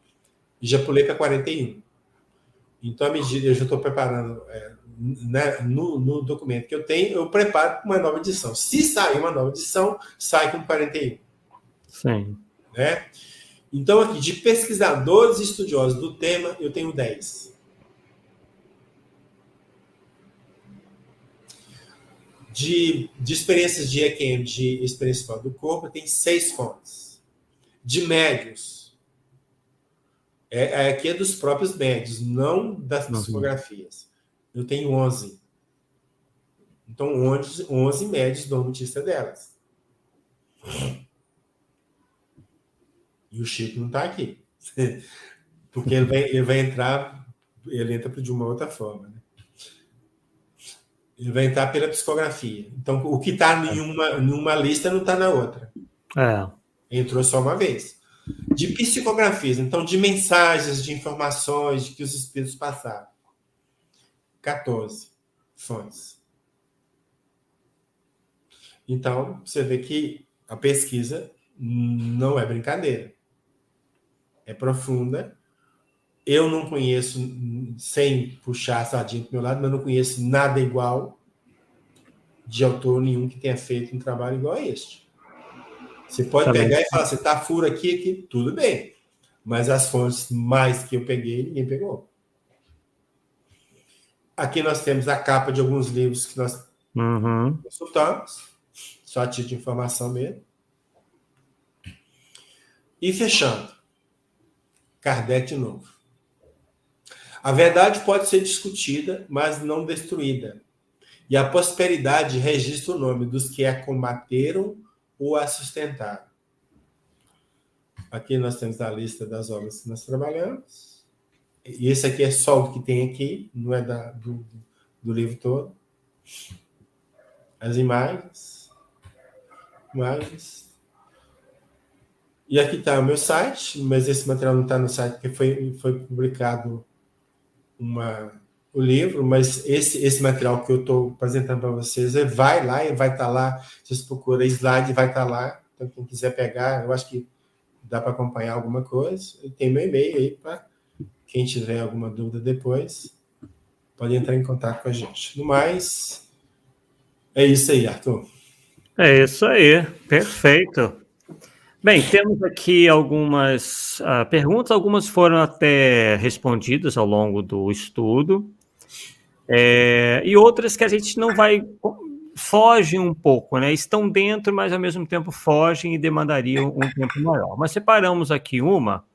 E já pulei para 41. Então, à medida eu já estou preparando no documento que eu tenho, eu preparo uma nova edição. Se sair uma nova edição, sai com 41. Sim. Né? Então, aqui, de pesquisadores e estudiosos do tema, eu tenho 10. De experiências de EQM, de experiência fora do corpo, tem 6 fontes. De médios, aqui é dos próprios médios, não das psicografias. Eu tenho 11. Então, 11 médios dão notícia delas. E o Chico não está aqui. Porque ele vai entrar, ele entra de uma outra forma. Né? Ele vai entrar pela psicografia. Então, o que está em uma lista não está na outra. Entrou só uma vez. De psicografias, então, de mensagens, de informações de que os espíritos passaram. 14 fontes. Então, você vê que a pesquisa não é brincadeira. É profunda. Eu não conheço, sem puxar a sardinha para o meu lado, mas não conheço nada igual de autor nenhum que tenha feito um trabalho igual a este. Você pode pegar e falar, você está furo aqui, tudo bem. Mas as fontes mais que eu peguei, ninguém pegou. Aqui nós temos a capa de alguns livros que nós consultamos, só a título de informação mesmo. E fechando, Kardec de novo. A verdade pode ser discutida, mas não destruída. E a prosperidade registra o nome dos que a combateram ou a sustentaram. Aqui nós temos a lista das obras que nós trabalhamos. E esse aqui é só o que tem aqui, não é do livro todo. As imagens. E aqui está o meu site, mas esse material não está no site porque foi publicado o livro, mas esse material que eu estou apresentando para vocês, vai lá e vai estar lá. Vocês procuram slide, vai estar lá. Então, quem quiser pegar, eu acho que dá para acompanhar alguma coisa. E tem meu e-mail aí para quem tiver alguma dúvida depois, pode entrar em contato com a gente. No mais, é isso aí, Arthur. É isso aí, perfeito. Bem, temos aqui algumas perguntas, algumas foram até respondidas ao longo do estudo, e outras que a gente não vai... fogem um pouco, né? Estão dentro, mas ao mesmo tempo fogem e demandariam um tempo maior. Mas separamos aqui uma,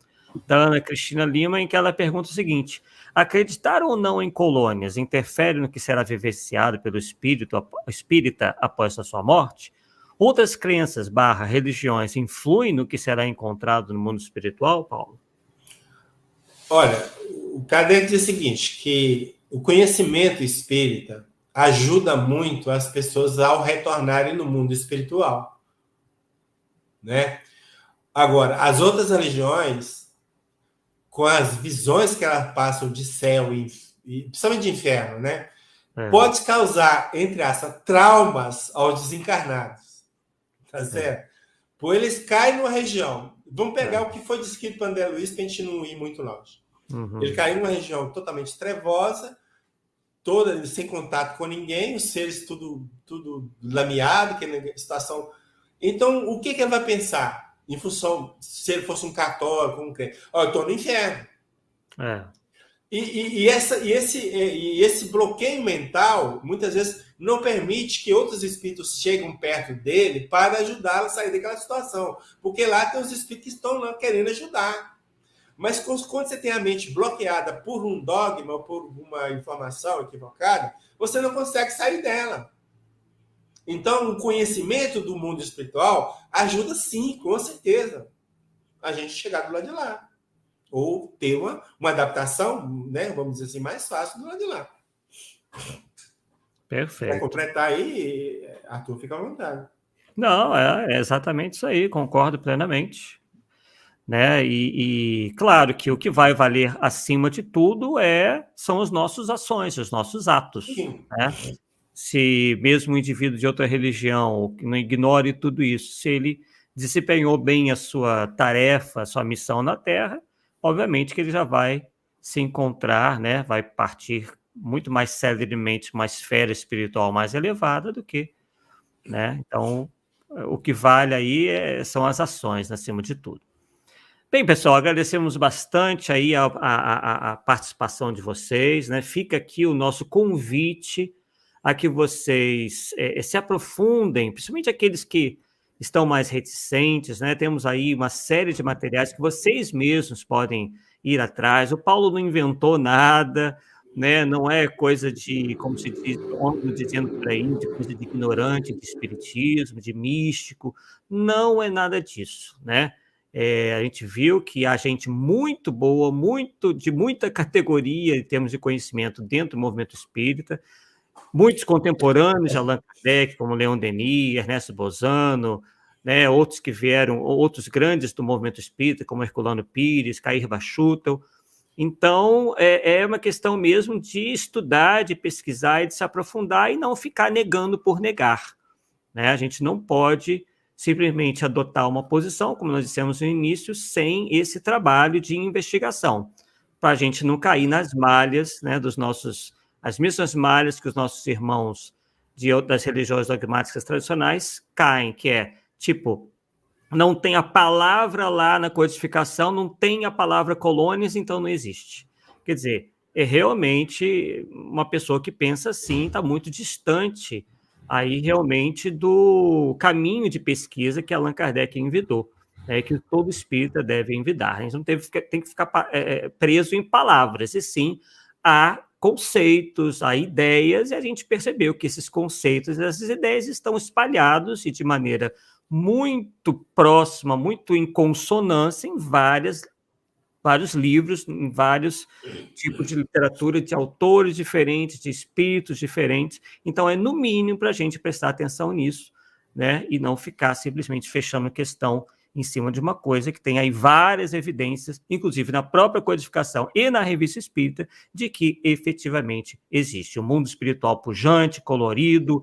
da Ana Cristina Lima, em que ela pergunta o seguinte: acreditar ou não em colônias interfere no que será vivenciado pelo espírita após a sua morte? Outras crenças / religiões influem no que será encontrado no mundo espiritual, Paulo? Olha, o Kardec diz o seguinte, que o conhecimento espírita ajuda muito as pessoas ao retornarem no mundo espiritual, né? Agora, as outras religiões, com as visões que elas passam de céu e principalmente de inferno, né? Pode causar, entre aspas, traumas aos desencarnados. Tá certo? Por eles caem numa região. Vamos pegar o que foi descrito para André Luiz, para a gente não ir muito longe. Ele caiu numa região totalmente trevosa, toda sem contato com ninguém, os seres tudo lameado, que situação. Então, o que ele vai pensar? Em função, se ele fosse um católico, um crente. Eu estou no inferno. E esse bloqueio mental, muitas vezes, não permite que outros espíritos cheguem perto dele para ajudá-lo a sair daquela situação. Porque lá tem os espíritos que estão lá querendo ajudar. Mas quando você tem a mente bloqueada por um dogma ou por uma informação equivocada, você não consegue sair dela. Então, o conhecimento do mundo espiritual ajuda sim, com certeza, a gente chegar do lado de lá. Ou ter uma adaptação, né, vamos dizer assim, mais fácil do lado de lá. Perfeito. Para completar aí, Arthur, fica à vontade. Não, é exatamente isso aí, concordo plenamente. Né? E claro que o que vai valer acima de tudo são as nossas ações, os nossos atos. Né? Se mesmo um indivíduo de outra religião que não ignore tudo isso, se ele desempenhou bem a sua tarefa, a sua missão na Terra, obviamente que ele já vai se encontrar, né? Vai partir muito mais celeremente uma esfera espiritual mais elevada do que, né? Então, o que vale aí são as ações, acima de tudo. Bem, pessoal, agradecemos bastante aí a participação de vocês, né? Fica aqui o nosso convite a que vocês se aprofundem, principalmente aqueles que estão mais reticentes, né? Temos aí uma série de materiais que vocês mesmos podem ir atrás. O Paulo não inventou nada, né? Não é coisa de, como se diz, dizendo por aí, de coisa de ignorante, de espiritismo, de místico. Não é nada disso, né? A gente viu que há gente muito boa, de muita categoria em termos de conhecimento dentro do movimento espírita, muitos contemporâneos de Allan Kardec, como Leon Denis, Ernesto Bozano, né, outros que vieram, outros grandes do movimento espírita, como Herculano Pires, Cair Bachutel. Então, é uma questão mesmo de estudar, de pesquisar e de se aprofundar e não ficar negando por negar. Né? A gente não pode simplesmente adotar uma posição, como nós dissemos no início, sem esse trabalho de investigação, para a gente não cair nas malhas, né, as mesmas malhas que os nossos irmãos de outras religiões dogmáticas tradicionais caem, que é, tipo, não tem a palavra lá na codificação, não tem a palavra colônias, então não existe. Quer dizer, é realmente uma pessoa que pensa assim, está muito distante aí realmente do caminho de pesquisa que Allan Kardec envidou, que todo espírita deve envidar. A gente não tem que ficar preso em palavras, e sim a conceitos, a ideias, e a gente percebeu que esses conceitos, essas ideias estão espalhados e de maneira muito próxima, muito em consonância em várias vários livros, em vários tipos de literatura, de autores diferentes, de espíritos diferentes. Então, é no mínimo para a gente prestar atenção nisso, né? E não ficar simplesmente fechando questão em cima de uma coisa que tem aí várias evidências, inclusive na própria codificação e na revista espírita, de que efetivamente existe um mundo espiritual pujante, colorido,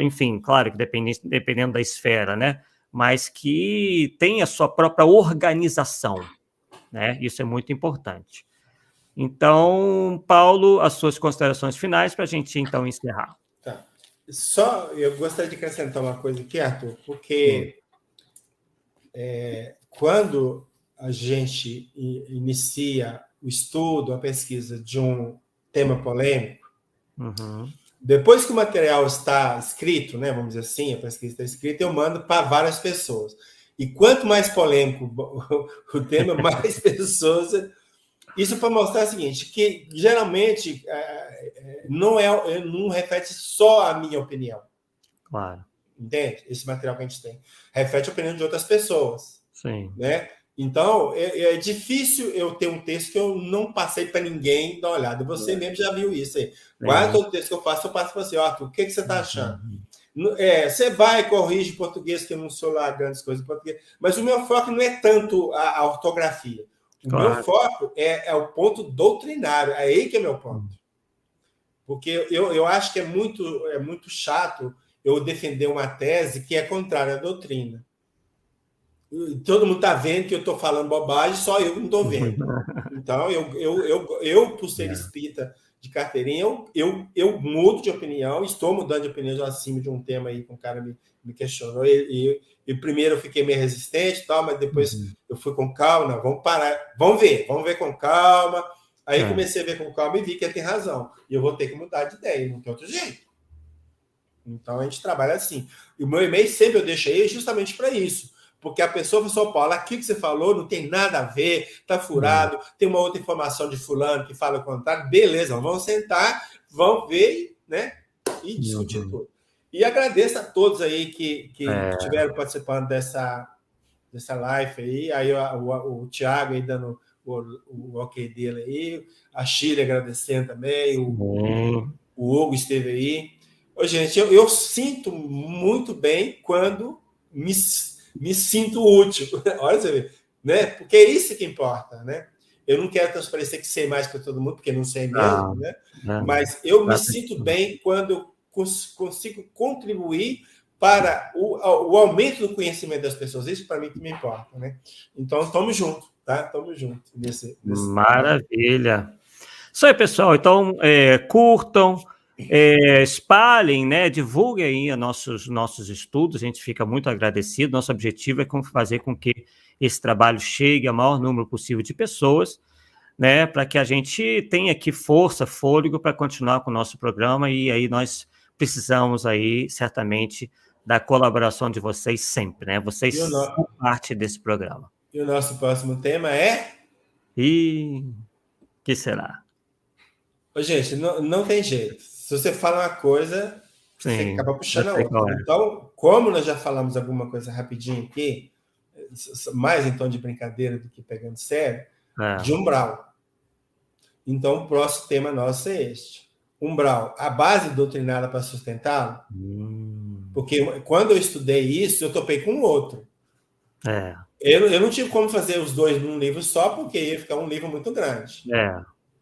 enfim, claro que dependendo da esfera, né? Mas que tem a sua própria organização, né? Isso é muito importante. Então, Paulo, as suas considerações finais para a gente, então, encerrar. Tá. Só eu gostaria de acrescentar uma coisa aqui, Arthur, porque quando a gente inicia o estudo, a pesquisa de um tema polêmico, depois que o material está escrito, né, vamos dizer assim, a pesquisa está escrita, eu mando para várias pessoas. E quanto mais polêmico o tema, mais pessoas... Isso para mostrar o seguinte, que geralmente não reflete só a minha opinião. Claro. Entende? Esse material que a gente tem. Reflete a opinião de outras pessoas. Sim. Né? Então, é difícil eu ter um texto que eu não passei para ninguém dar uma olhada. Você mesmo já viu isso aí. Quase todo texto que eu passo para você. Arthur, o que você está achando? Você vai, corrige português, que eu não sou lá grandes coisas em português, mas o meu foco não é tanto a ortografia. O meu foco é o ponto doutrinário. É aí que é meu ponto. Porque eu acho que é muito chato eu defender uma tese que é contrária à doutrina. Todo mundo está vendo que eu estou falando bobagem, só eu não estou vendo. Então, eu por ser espírita de carteirinha, eu mudo de opinião, estou mudando de opinião acima de um tema aí que um cara me questionou. E primeiro eu fiquei meio resistente, tal, mas depois eu fui com calma, não, vamos parar, vamos ver com calma. Aí comecei a ver com calma e vi que ele tem razão. E eu vou ter que mudar de ideia, não tem outro jeito. Então, a gente trabalha assim. E o meu e-mail sempre eu deixo aí justamente para isso. Porque a pessoa falou assim, Paulo, aquilo que você falou não tem nada a ver, tá furado, tem uma outra informação de fulano que fala o contrário. Beleza, vamos sentar, vamos ver, né? E discutir tudo. E agradeço a todos aí que estiveram participando dessa live aí. O Thiago aí dando o ok dele aí. A Shirley agradecendo também. O Hugo esteve aí. Ô, gente, eu sinto muito bem quando me sinto útil. Olha você vê, né? Porque é isso que importa, né? Eu não quero transparecer que sei mais que todo mundo, porque não sei mesmo, né? Mas eu me sinto bem quando eu consigo contribuir para o aumento do conhecimento das pessoas. Isso para mim que me importa, né? Então, estamos juntos, tá? Estamos juntos nesse... Maravilha. Isso aí, pessoal. Então, curtam, espalhem, né? Divulguem aí nossos estudos. A gente fica muito agradecido. Nosso objetivo é fazer com que esse trabalho chegue ao maior número possível de pessoas, né? Para que a gente tenha aqui força, fôlego para continuar com o nosso programa. E aí nós precisamos aí, certamente, da colaboração de vocês sempre, né? Vocês são parte desse programa. E o nosso próximo tema é? Que será? Ô, gente, não tem jeito. Se você fala uma coisa, você acaba puxando a outra. Então, como nós já falamos alguma coisa rapidinho aqui, mais em tom de brincadeira do que pegando sério, de umbral. Então, o próximo tema nosso é este. Umbral, a base doutrinária para sustentá-lo? Porque quando eu estudei isso, eu topei com o outro. Eu não tive como fazer os dois num livro só, porque ia ficar um livro muito grande.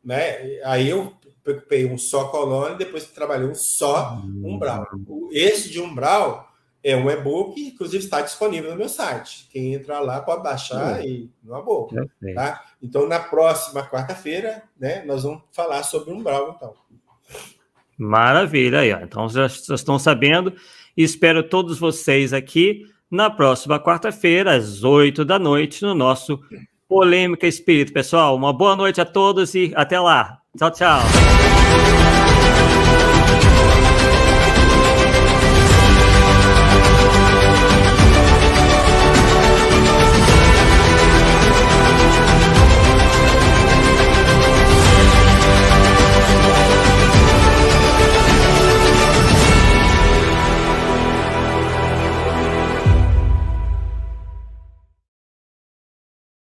Né? Aí eu preocupei um só colônia, depois trabalhei um só umbral. Esse de umbral é um e-book, inclusive está disponível no meu site. Quem entrar lá pode baixar e numa boa. Tá? Então, na próxima quarta-feira, né, nós vamos falar sobre umbral, então. Maravilha aí, ó. Então já estão sabendo, e espero todos vocês aqui na próxima quarta-feira, às 20h, no nosso Polêmica Espírita. Pessoal, uma boa noite a todos e até lá. Tchau, tchau.